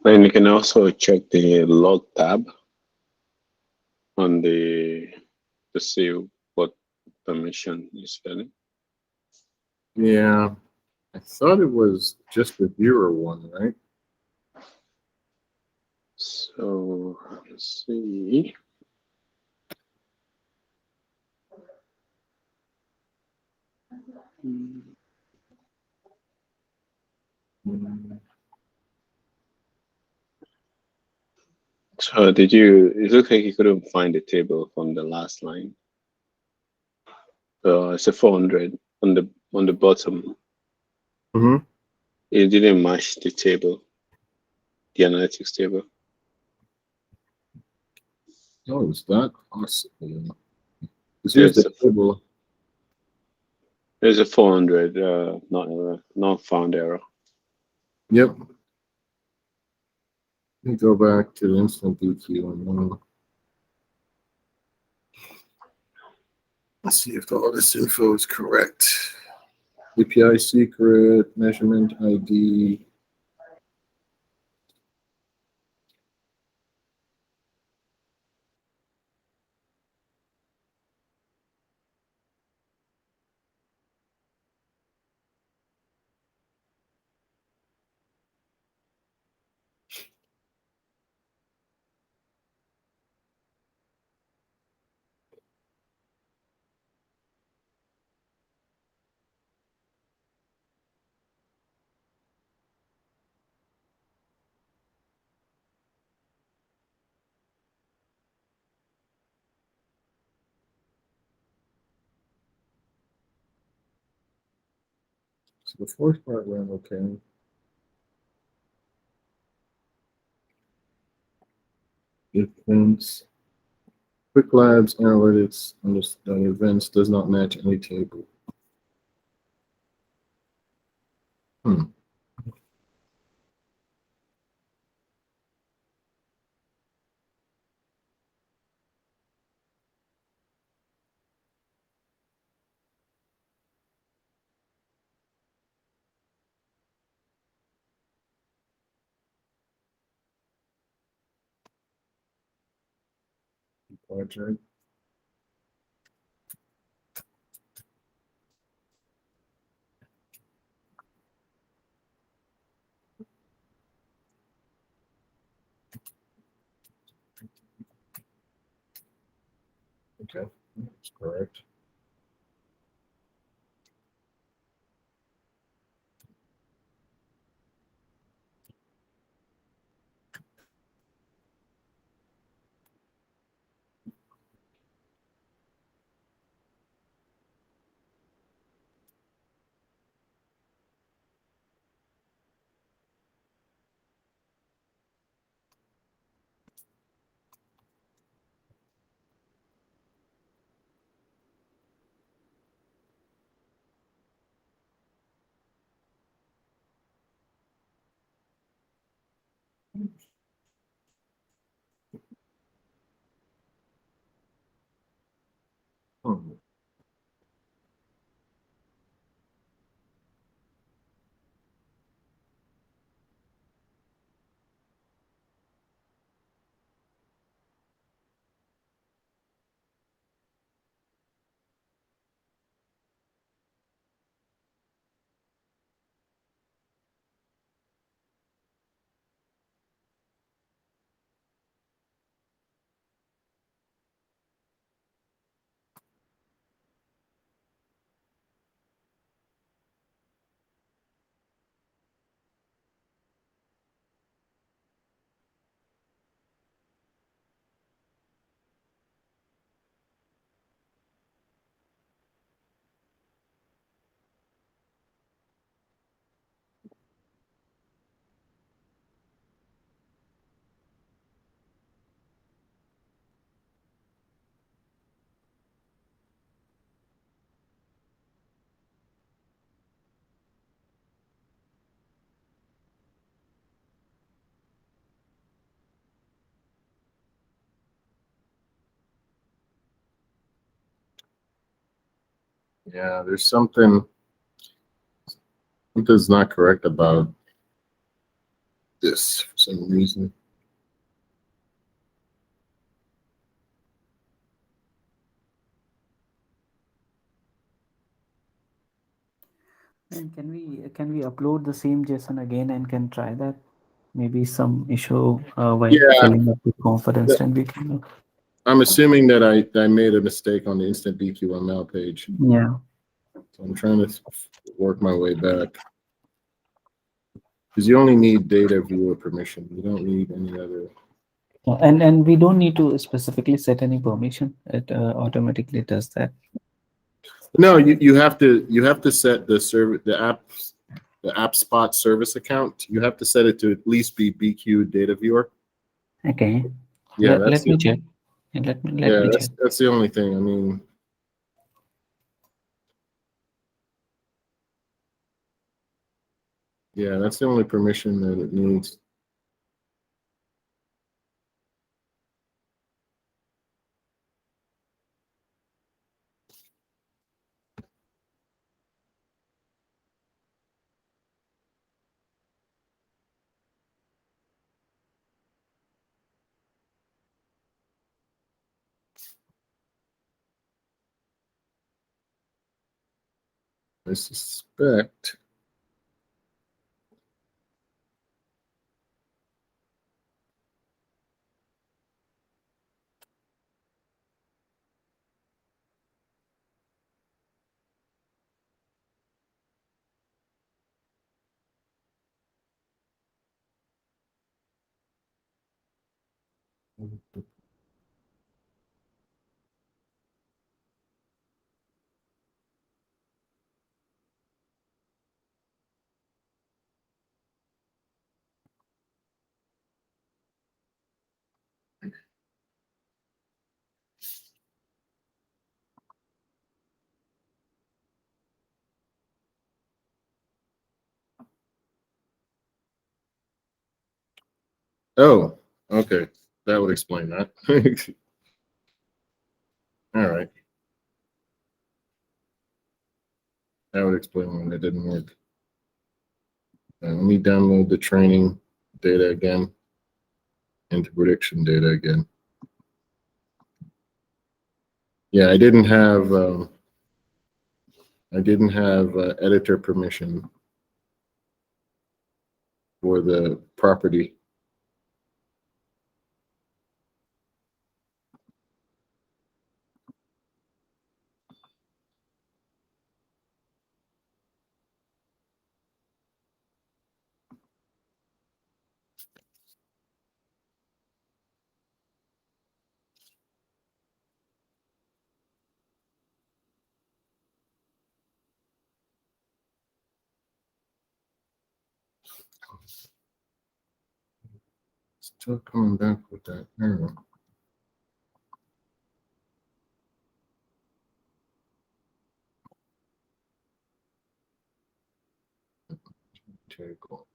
And you can also check the log tab on the to see what permission is failing. Yeah, I thought it was just the viewer one, right? So let's see. So did you? It looks like you couldn't find the table from the last line. It's a 400 on the bottom. Mm-hmm. It didn't match the table, the analytics table. Oh, is that possible? Because here's the table. There's a 400 not found error. Yep. Let me go back to the Instant BQML. Let's see if all this info is correct. API secret, measurement ID. So the fourth part went okay. Events, Quick Labs, Analytics, understand events does not match any table. Project. Okay, that's correct. Yeah, there's something's not correct about this for some reason. And can we upload the same JSON again and can try that? Maybe some issue while Yeah. filling up the confidence, and we can. I'm assuming that I made a mistake on the Instant BQML page. Yeah. So I'm trying to work my way back. Because you only need data viewer permission. You don't need any other. And we don't need to specifically set any permission. It automatically does that. No, you have to set the app spot service account. You have to set it to at least be BQ data viewer. Okay. Yeah, Let me check. Let me check. That's the only thing. I mean, yeah, that's the only permission that it needs. I suspect. Oh, okay. That would explain that. All right. That would explain when it didn't work. Let me download the training data again into prediction data again. Yeah, I didn't have editor permission for the property. Still coming back with that error. Table.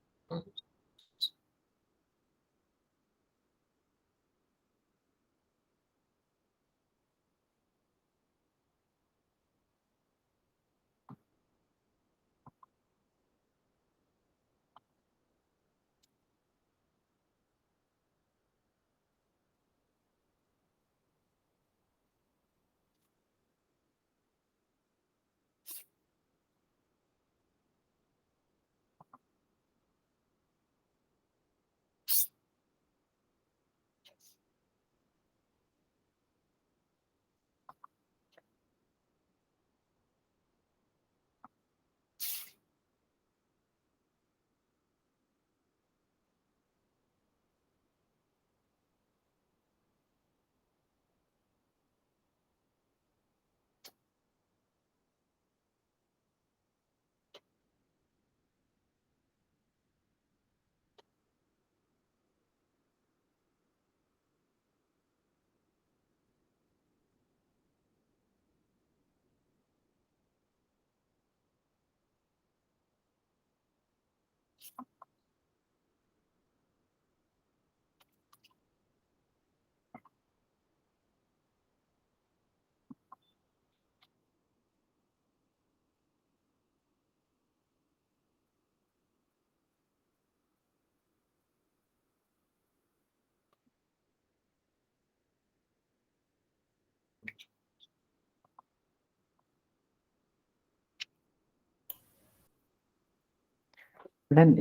Then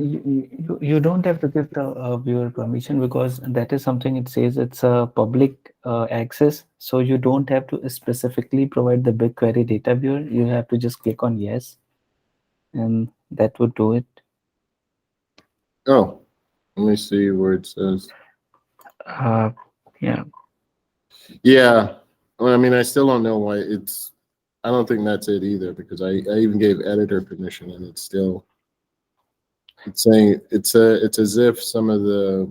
you don't have to give the viewer permission, because that is something it says it's a public access. So you don't have to specifically provide the BigQuery data viewer. You have to just click on yes, and that would do it. Oh, let me see where it says. Yeah. Yeah. Well, I mean, I still don't know why it's. I don't think that's it either, because I even gave editor permission, and it's still. It's saying it's as if some of the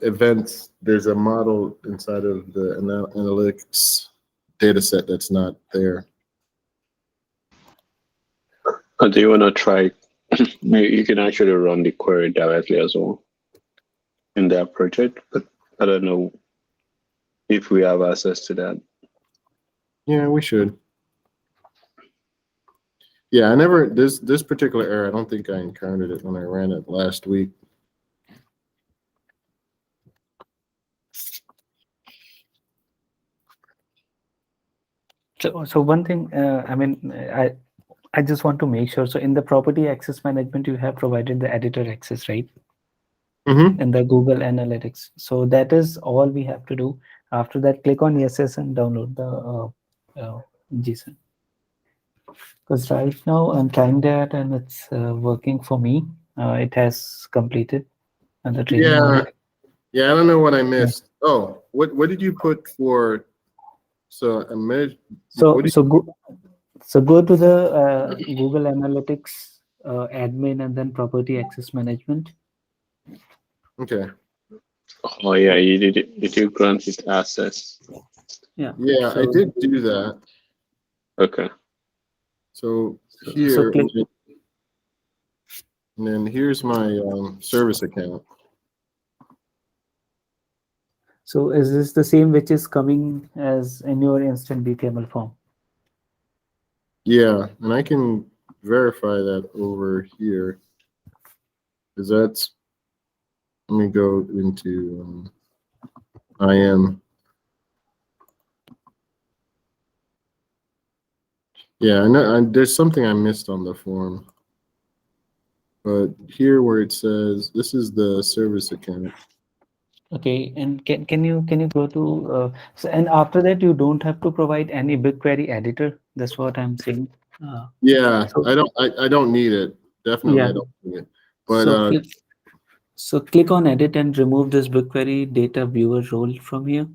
events, there's a model inside of the analytics data set that's not there. Do you want to try? You can actually run the query directly as well in that project, but I don't know if we have access to that. Yeah, we should. Yeah, I never this particular error. I don't think I encountered it when I ran it last week. So one thing, I mean, I just want to make sure. So in the property access management, you have provided the editor access, right? Mm-hmm. In the Google Analytics. So that is all we have to do. After that, click on yes and download the JSON. Because right now I'm trying that and it's working for me. It has completed the training. Yeah, yeah. I don't know what I missed. Yeah. Oh, what did you put for? So So go to the Google Analytics admin and then property access management. Okay. Oh yeah, you did it. Did you grant it access? Yeah. Yeah, I did do that. Okay. So here. And then here's my service account. So is this the same which is coming as in your instant BQML form? Yeah, and I can verify that over here. Because that's, let me go into IM. Yeah, I know there's something I missed on the form. But here where it says, this is the service account. Okay, and can you go to so, and after that you don't have to provide any BigQuery editor. That's what I'm saying. Yeah, So, I don't need it. Definitely, yeah. I don't need it. But so click on edit and remove this BigQuery data viewer role from here.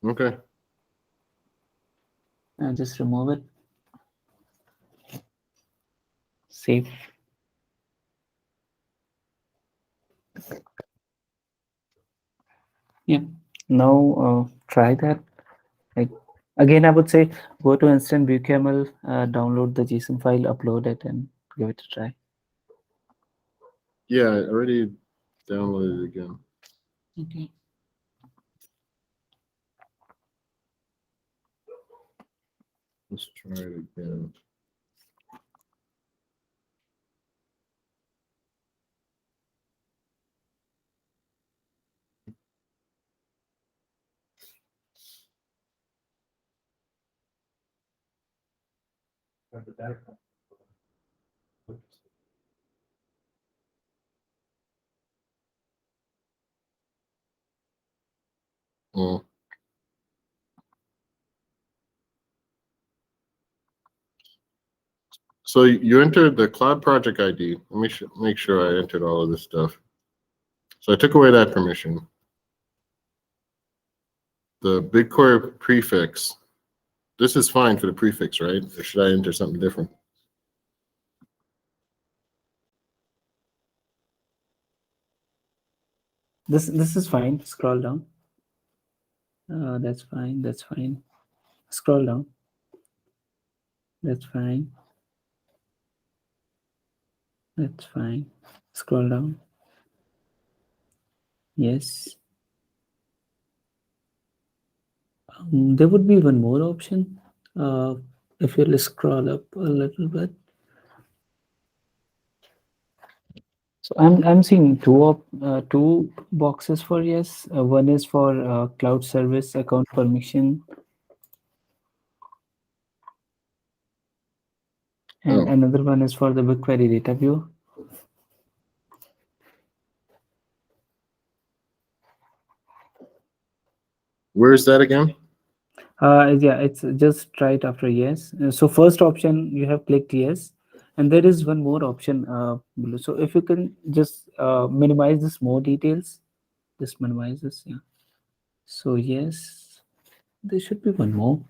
Okay. And just remove it. Save. Yeah. Now try that. Like again, I would say go to Instant BQML, download the JSON file, upload it, and give it a try. Yeah, I already downloaded it again. Okay. Let's try it again. Oh. So you entered the cloud project ID. Let me make sure I entered all of this stuff. So I took away that permission. The BigQuery prefix. This is fine for the prefix, right? Or should I enter something different? This is fine. Scroll down. That's fine. That's fine. Scroll down. That's fine. That's fine. Scroll down. Yes. There would be one more option. If you'll scroll up a little bit. So I'm seeing two boxes for yes. One is for cloud service account permission, and another one is for the BigQuery data view. Where is that again? Yeah, it's just right after yes. So first option you have clicked yes, and there is one more option below. So if you can just minimize this more details, just minimize this. Yeah. So yes, there should be one more.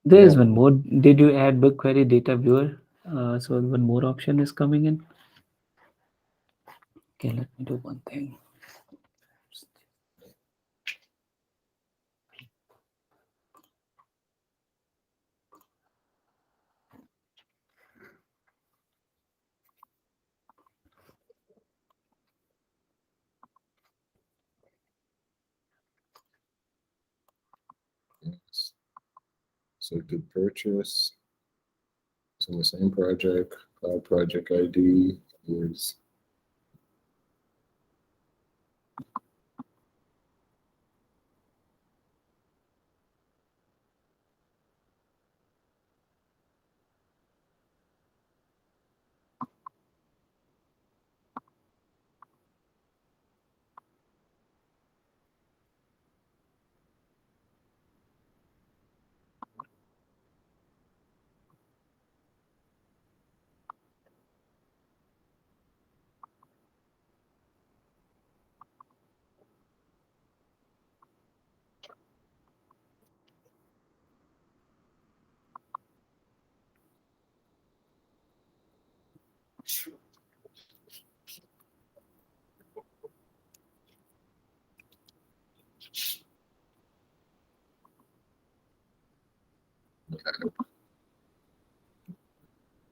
There is one more. Did you add BigQuery data viewer? So one more option is coming in. Okay, let me do one thing. Yes. So good purchase. It's in the same project. Cloud project ID is.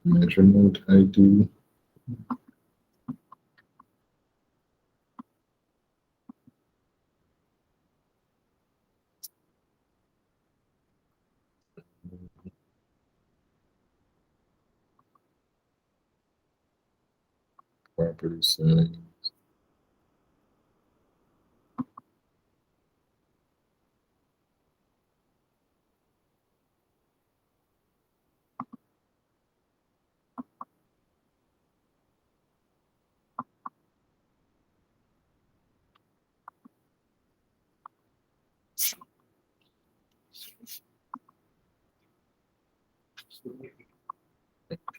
Measurement ID. Property settings.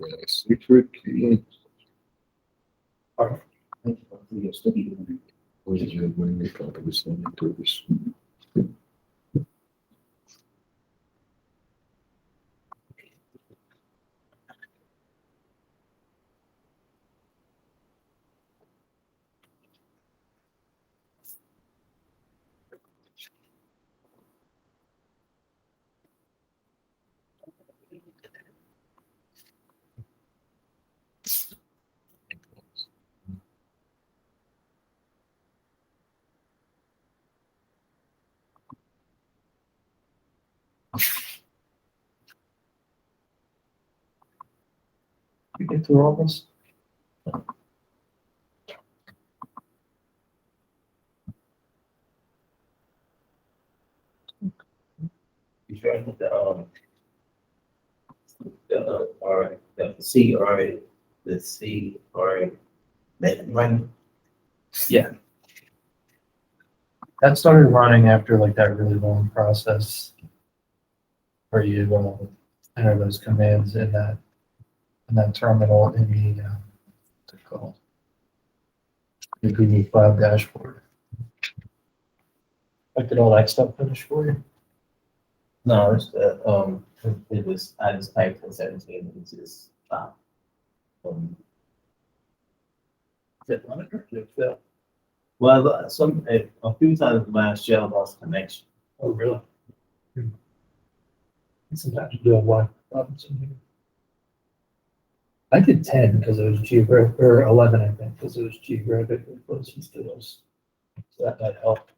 Okay, secret key. What is your winning property setting to this? You get through all this? You try the R, the C, R, the C, R, that run. Yeah. That started running after like that really long process where you enter those commands in that terminal in the what's it called? The Google Cloud dashboard. Like did all that stuff finish for you? No, it's it was I just typed in 17 and it's just stop. Did it run it or did it fail? Well, a few times last year I lost connection. Oh, really? Sometimes you do have Wi-Fi problems in here. I did 10 because it was geographic, or 11, I think, because it was geographically closest to us. So that might help.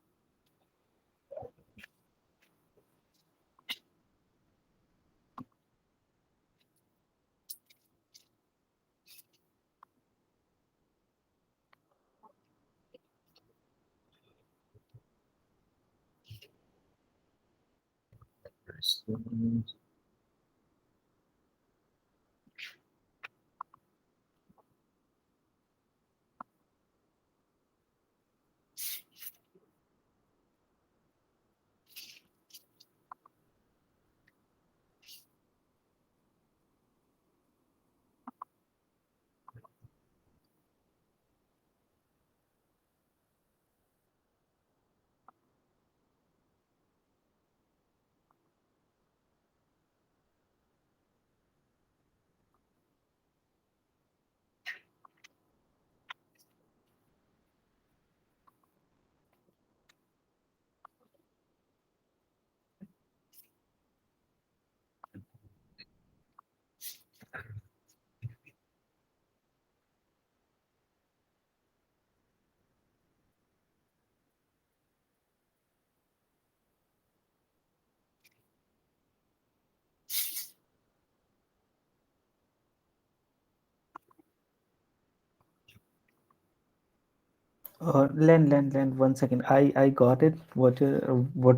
Len, 1 second. I got it. What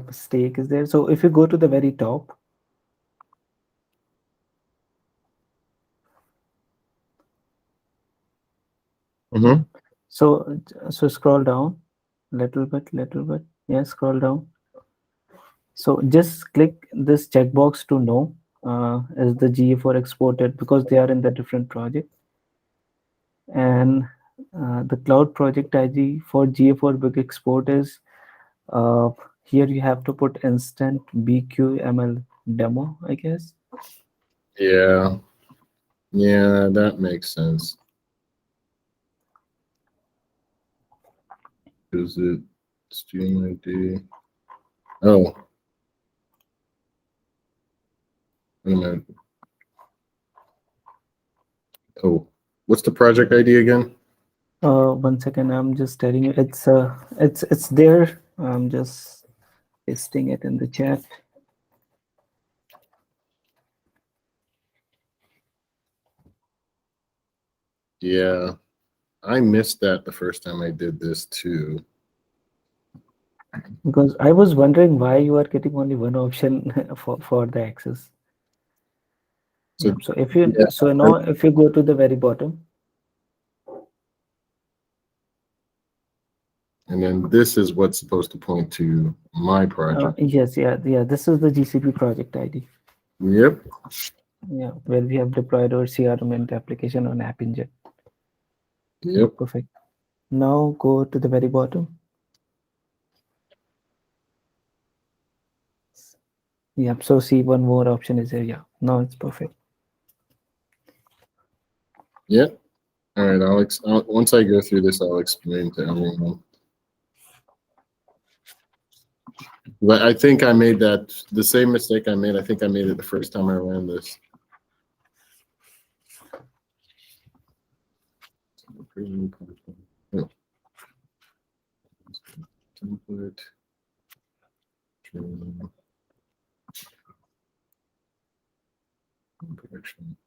mistake is there? So if you go to the very top, so scroll down, little bit. Yeah, scroll down. So just click this checkbox to know is the GA4 exported, because they are in the different project. And the cloud project ID for GA4 big export is here you have to put instant BQML demo, I guess. Yeah. Yeah, that makes sense. Is it stream ID? Oh. Wait a minute. Oh, what's the project ID again? 1 second, I'm just telling you. It's there. I'm just pasting it in the chat. Yeah, I missed that the first time I did this too. Because I was wondering why you are getting only one option for the access. So, So if you yeah, so now if you go to the very bottom, and then this is what's supposed to point to my project. yes, yeah, this is the GCP project ID. Yep. Yeah, where we have deployed our CRM and application on App Engine. Yep. Perfect. Now go to the very bottom. Yep. So see, one more option is there. Yeah. Now it's perfect. Yep. All right, once I go through this, I'll explain to everyone. But I think I made the same mistake I made. I think I made it the first time I ran this. Oh. Template. Production.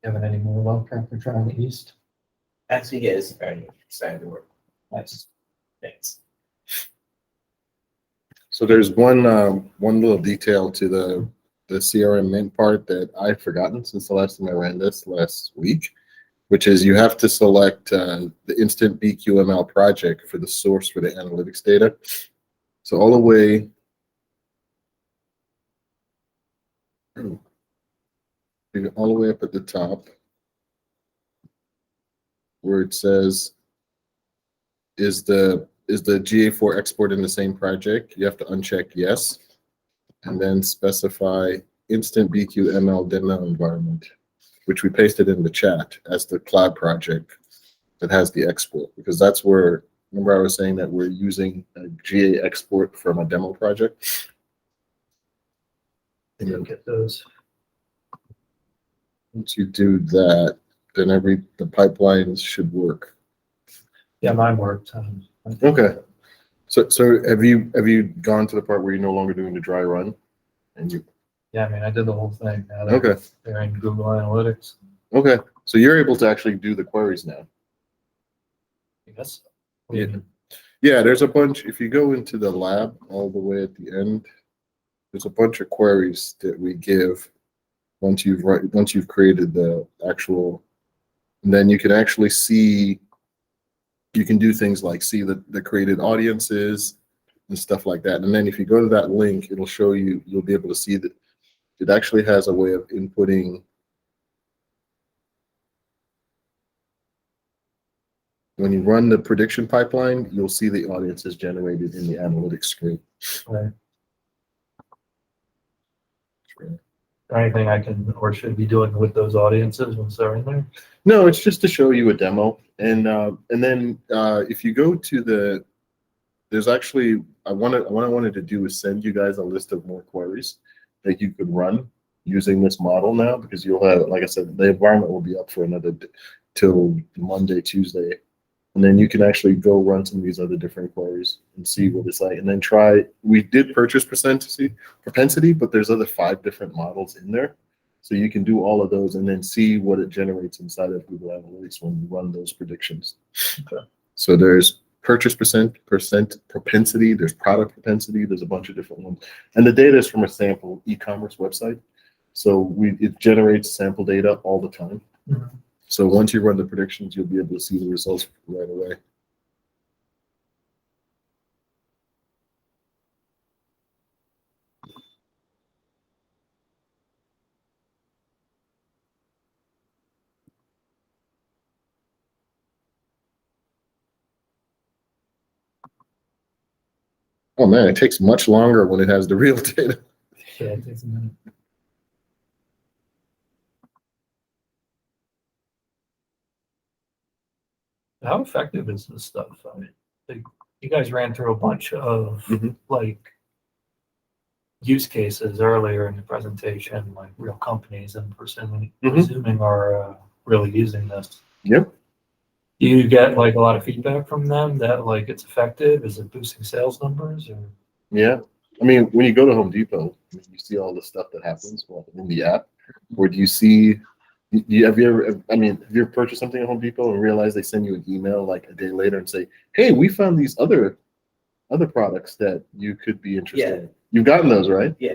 Having any more luck after trying the East? Actually, yeah, it's very excited to work. Nice. Thanks. So there's one little detail to the CRM Mint part that I've forgotten since the last time I ran this last week, which is you have to select the Instant BQML project for the source for the analytics data. So all the way up at the top where it says is the GA4 export in the same project, you have to uncheck yes, and then specify Instant BQML demo environment, which we pasted in the chat as the cloud project that has the export, because that's where, remember I was saying that we're using a GA export from a demo project. And you'll get those. Once you do that, then the pipelines should work. Yeah, mine worked. Okay. So have you gone to the part where you're no longer doing the dry run? And you Yeah, I mean, I did the whole thing. Now Okay. They're in Google Analytics. Okay. So you're able to actually do the queries now. Yes. Yeah. Yeah, there's a bunch. If you go into the lab all the way at the end, there's a bunch of queries that we give once you've created the actual, and then you can actually see, you can do things like see the created audiences and stuff like that. And then if you go to that link, it'll show you, you'll be able to see that it actually has a way of inputting. When you run the prediction pipeline, you'll see the audiences generated in the analytics screen. Right. Anything I can or should be doing with those audiences once they're in there? No, it's just to show you a demo. And then if you go to there's actually, what I wanted to do is send you guys a list of more queries that you could run using this model now, because you'll have, like I said, the environment will be up for another till Monday, Tuesday. And then you can actually go run some of these other different queries and see what it's like. And then try, we did purchase propensity, but there's other 5 different models in there. So you can do all of those and then see what it generates inside of Google Analytics when you run those predictions. Okay. So there's purchase percent propensity, there's product propensity, there's a bunch of different ones. And the data is from a sample e-commerce website. So it generates sample data all the time. Mm-hmm. So once you run the predictions, you'll be able to see the results right away. Oh man, it takes much longer when it has the real data. Yeah, it takes a minute. How effective is this stuff? I mean, you guys ran through a bunch of like use cases earlier in the presentation, like real companies and presuming are really using this. Yep. Do you get like a lot of feedback from them that like it's effective? Is it boosting sales numbers? Or? Yeah. I mean, when you go to Home Depot, you see all the stuff that happens in the app. Or do you see, have you ever purchased something at Home Depot and realized they send you an email like a day later and say, hey, we found these other products that you could be interested in. You've gotten those, right? Yeah.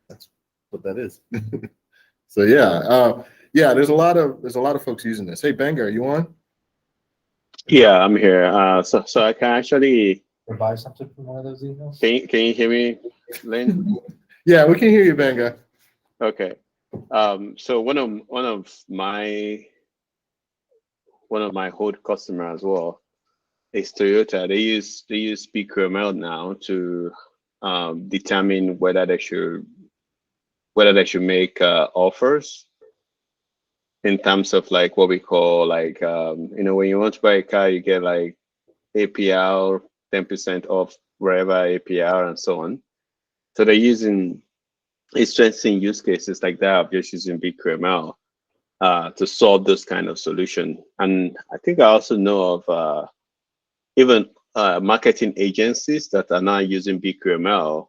That's what that is. So yeah, there's a lot of folks using this. Hey, Benga, are you on? Yeah, I'm here. So I can actually buy something from one of those emails. Can you hear me, Lynn? Yeah, we can hear you, Benga. Okay. So one of my old customer as well is Toyota. They use BQML now to determine whether they should make offers in terms of like what we call like when you want to buy a car, you get like APR 10% off wherever APR and so on. So they're using interesting use cases like that of just using BigQuery to solve this kind of solution. And I think I also know of even marketing agencies that are now using BigQuery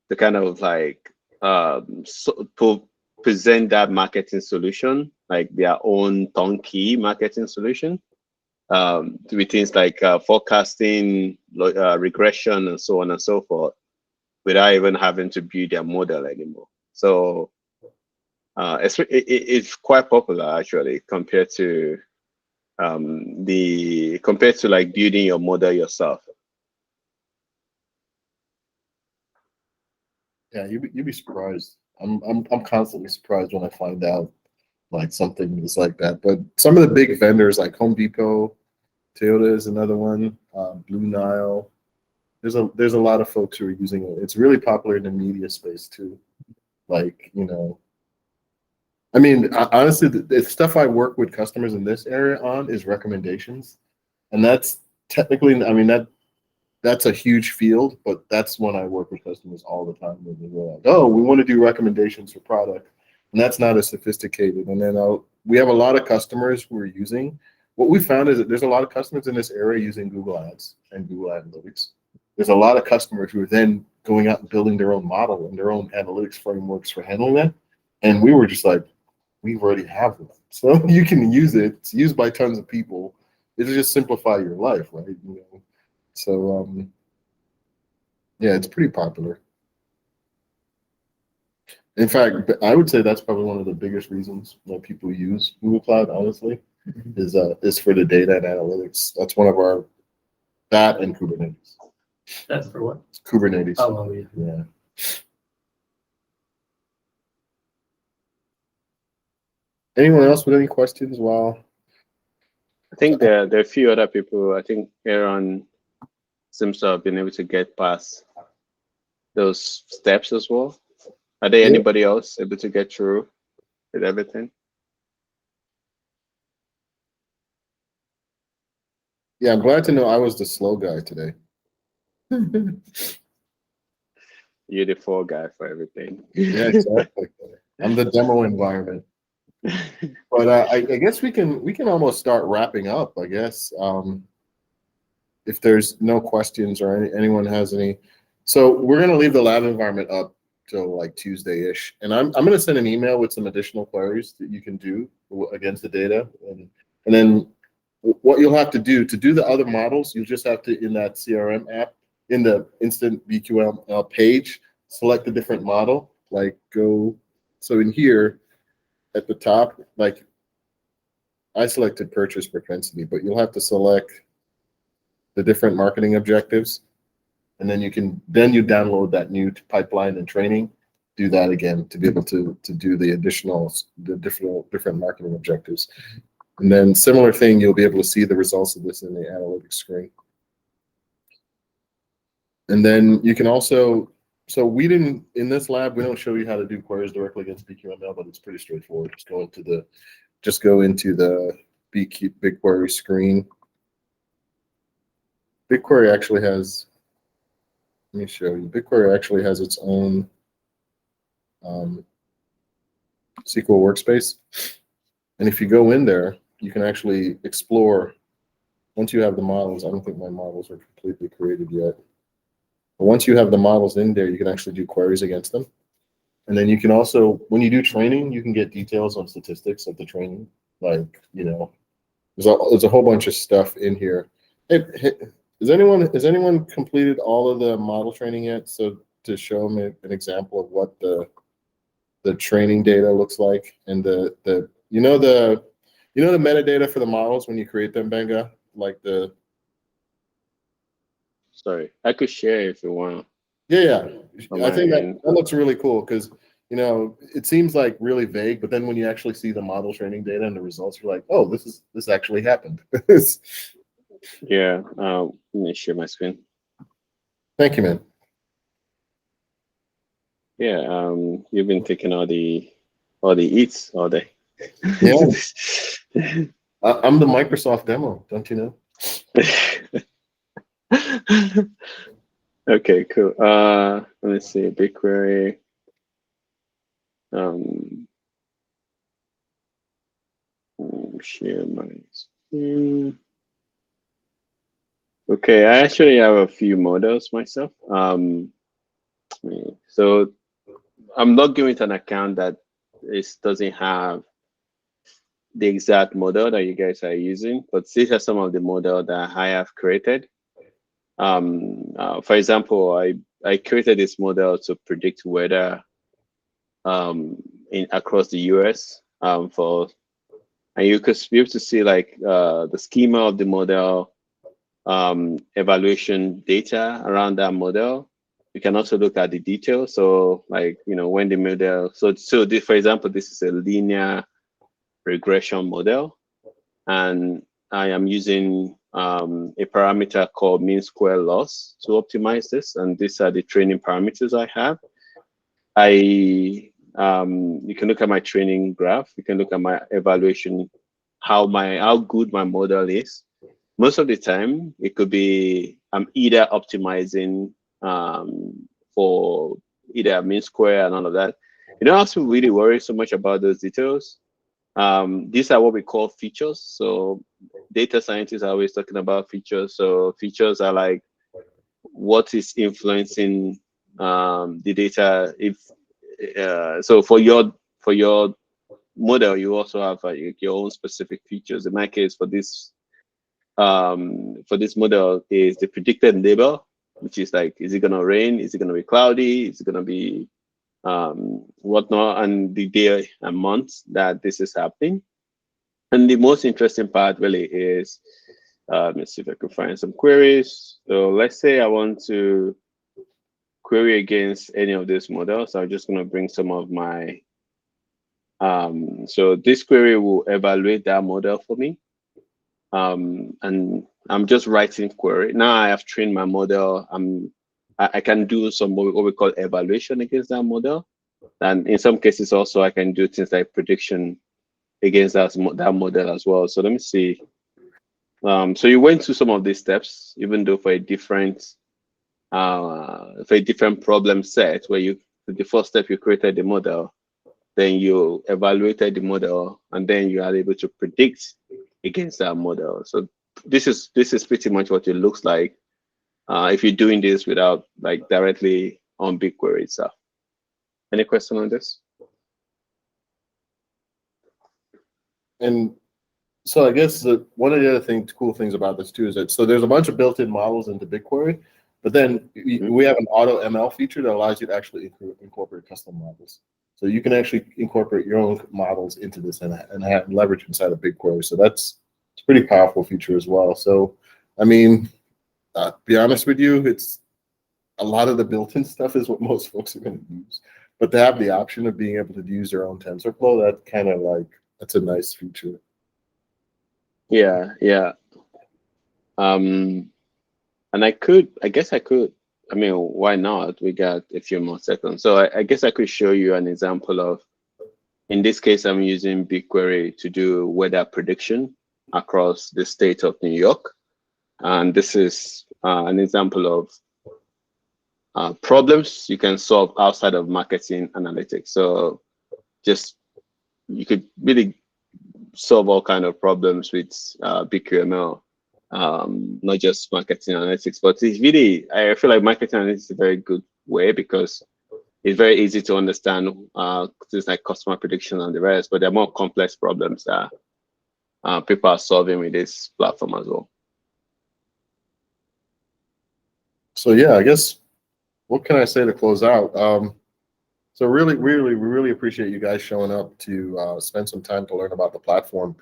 to kind of like present that marketing solution, like their own turnkey marketing solution, with things like forecasting, regression, and so on and so forth, without even having to build their model anymore. So it's quite popular actually compared to like building your model yourself. Yeah, you'd be surprised. I'm constantly surprised when I find out like something is like that. But some of the big vendors like Home Depot, Toyota is another one, Blue Nile. There's a lot of folks who are using it. It's really popular in the media space too. Like, you know, I mean, honestly, the stuff I work with customers in this area on is recommendations, and that's technically, I mean, that's a huge field, but that's when I work with customers all the time. When they go like, oh, we want to do recommendations for product, and that's not as sophisticated. And then we have a lot of customers who are using. What we found is that there's a lot of customers in this area using Google Ads and Google Analytics. There's a lot of customers who are then going out and building their own model and their own analytics frameworks for handling that. And we were just like, we already have one, so you can use it. It's used by tons of people. It'll just simplify your life, right? You know? So yeah, it's pretty popular. In fact, I would say that's probably one of the biggest reasons why people use Google Cloud, honestly, is for the data and analytics. That's one of that and Kubernetes. That's for what? Kubernetes. Oh, yeah. Yeah. Anyone else with any questions? Well, I think there are a few other people. I think Aaron seems to have been able to get past those steps as well. Are there anybody else able to get through with everything? Yeah, I'm glad to know I was the slow guy today. You're the fall guy for everything. Yeah, exactly. I'm the demo environment. But I guess we can almost start wrapping up, I guess. If there's no questions or anyone has any. So we're going to leave the lab environment up till like Tuesday-ish. And I'm going to send an email with some additional queries that you can do against the data. And then what you'll have to do the other models, you just have to, in that CRM app, in the Instant BQML page, select a different model. Like so in here at the top, like I selected purchase propensity, but you'll have to select the different marketing objectives. And then you download that new pipeline and training, do that again to be able to do the different marketing objectives. And then similar thing, you'll be able to see the results of this in the analytics screen. And then you can also, in this lab, we don't show you how to do queries directly against BQML, but it's pretty straightforward. Just go into the BigQuery screen. BigQuery actually has, let me show you. BigQuery actually has its own SQL workspace. And if you go in there, you can actually explore. Once you have the models, I don't think my models are completely created yet. But once you have the models in there, you can actually do queries against them. And then you can also, when you do training, you can get details on statistics of the training. Like, you know, there's a whole bunch of stuff in here. Hey, has anyone completed all of the model training yet? So to show them an example of what the training data looks like, and the metadata for the models when you create them, Benga, like the. Sorry, I could share if you want. Yeah. I think that looks really cool because, you know, it seems like really vague, but then when you actually see the model training data and the results, you're like, oh, this actually happened. Yeah, let me share my screen. Thank you, man. Yeah, you've been taking all the eats all day. Yeah. I'm the Microsoft demo, don't you know? Okay, cool. Let me see, BigQuery. Share my screen. Okay, I actually have a few models myself. So I'm logging with an account that it doesn't have the exact model that you guys are using, but these are some of the models that I have created. For example, I created this model to predict weather across the US and you could be able to see like the schema of the model, evaluation data around that model. You can also look at the details. So like, when the model, for example, this is a linear regression model, and I am using a parameter called mean square loss to optimize this. And these are the training parameters I have. You can look at my training graph. You can look at my evaluation, how good my model is. Most of the time, it could be I'm either optimizing for either mean square and all of that. You don't have to really worry so much about those details. These are what we call features. So data scientists are always talking about features. So features are like what is influencing the data. So for your model, you also have your own specific features. In my case, for this model is the predicted label, which is like, is it gonna rain? Is it gonna be cloudy? Is it gonna be whatnot, and the day and month that this is happening. And the most interesting part really is, let's see if I can find some queries. So let's say I want to query against any of these models. I'm just going to bring some of my, so this query will evaluate that model for me. And I'm just writing query. Now I have trained my model. I can do some what we call evaluation against that model. And in some cases also I can do things like prediction against that model as well. So let me see. So you went through some of these steps, even though for a different problem set, where the first step you created the model, then you evaluated the model, and then you are able to predict against that model. So this is pretty much what it looks like if you're doing this without like directly on BigQuery itself. Any question on this? And so I guess one of the other cool things about this too is that there's a bunch of built-in models into BigQuery, but then we have an auto ML feature that allows you to actually incorporate custom models. So you can actually incorporate your own models into this and have leverage inside of BigQuery. So it's a pretty powerful feature as well. So, I mean, to be honest with you, it's a lot of the built-in stuff is what most folks are going to use. But to have the option of being able to use their own TensorFlow, that kind of like, that's a nice feature. Yeah. And I guess I could. I mean, why not? We got a few more seconds. So I guess I could show you an example of, in this case, I'm using BigQuery to do weather prediction across the state of New York. And this is an example of problems you can solve outside of marketing analytics. So you could really solve all kinds of problems with BQML. Not just marketing analytics, but it's really, I feel like marketing analytics is a very good way because it's very easy to understand things like customer prediction and the rest, but there are more complex problems that people are solving with this platform as well. So yeah, I guess, what can I say to close out? So we really appreciate you guys showing up to spend some time to learn about the platform.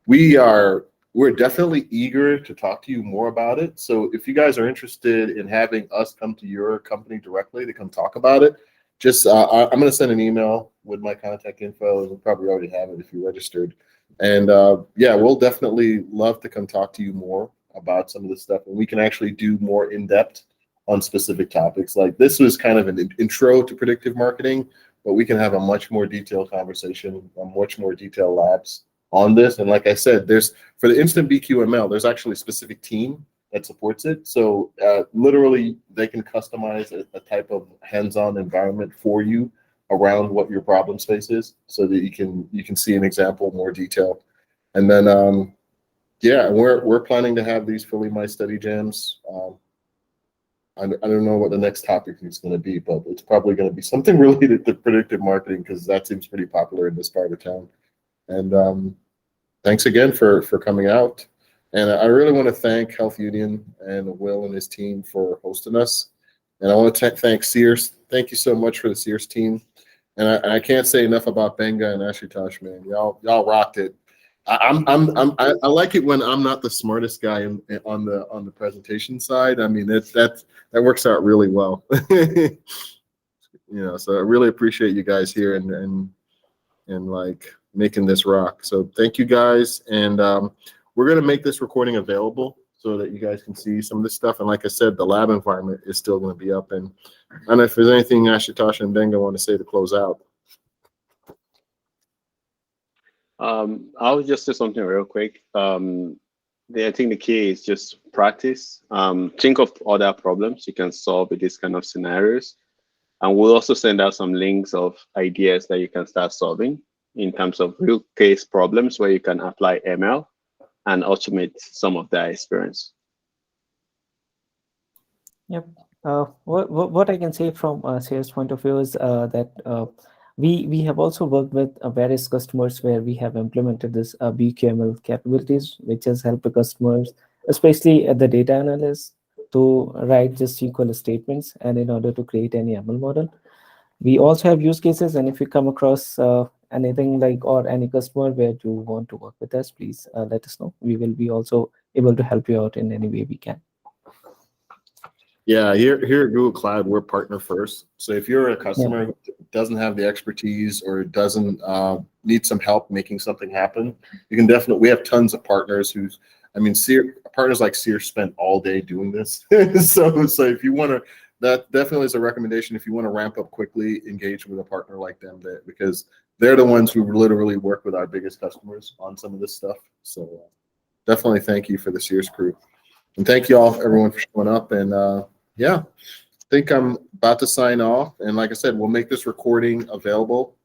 We're definitely eager to talk to you more about it. So if you guys are interested in having us come to your company directly to come talk about it, just I'm going to send an email with my contact info. You'll probably already have it if you registered. And yeah, we'll definitely love to come talk to you more about some of this stuff. And we can actually do more in-depth on specific topics. Like this was kind of an intro to predictive marketing, but we can have a much more detailed conversation, a much more detailed labs on this. And like I said, for the Instant BQML, there's actually a specific team that supports it. So literally they can customize a type of hands-on environment for you around what your problem space is, so that you can see an example more detail. And then yeah, we're planning to have these fully my study jams I don't know what the next topic is going to be, but it's probably going to be something related to predictive marketing because that seems pretty popular in this part of town. And thanks again for coming out. And I really want to thank Health Union and Will and his team for hosting us. And I want to thank Sears. Thank you so much for the Sears team. And I can't say enough about Benga and Ashutosh, man. Y'all rocked it. I like it when I'm not the smartest guy on the presentation side. I mean, that works out really well. So I really appreciate you guys here and like making this rock. So thank you guys, and we're gonna make this recording available so that you guys can see some of this stuff. And like I said, the lab environment is still gonna be up. And I don't know if there's anything Ashutosh and Benga want to say to close out. I'll just say something real quick. I think the key is just practice. Think of other problems you can solve with these kind of scenarios. And we'll also send out some links of ideas that you can start solving in terms of real case problems where you can apply ML and automate some of that experience. Yep. What I can say from a sales point of view is that we have also worked with various customers where we have implemented this BQML capabilities, which has helped the customers, especially at the data analysts, to write just SQL statements and in order to create any ML model. We also have use cases, and if you come across anything like or any customer where you want to work with us, please let us know. We will be also able to help you out in any way we can. Yeah, here at Google Cloud, we're partner first. So if you're a customer who doesn't have the expertise or doesn't need some help making something happen, you can definitely, we have tons of partners partners like Sears spent all day doing this. so if you want to, that definitely is a recommendation. If you want to ramp up quickly, engage with a partner like them because they're the ones who literally work with our biggest customers on some of this stuff. So definitely thank you for the Sears crew. And thank you all, everyone, for showing up. And yeah, I think I'm about to sign off. And like I said, we'll make this recording available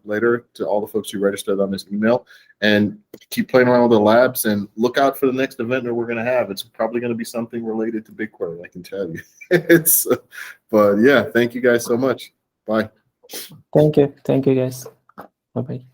later to all the folks who registered on this email. And keep playing around with the labs and look out for the next event that we're going to have. It's probably going to be something related to BigQuery, I can tell you. But yeah, thank you guys so much. Bye. Thank you. Thank you, guys. Bye-bye.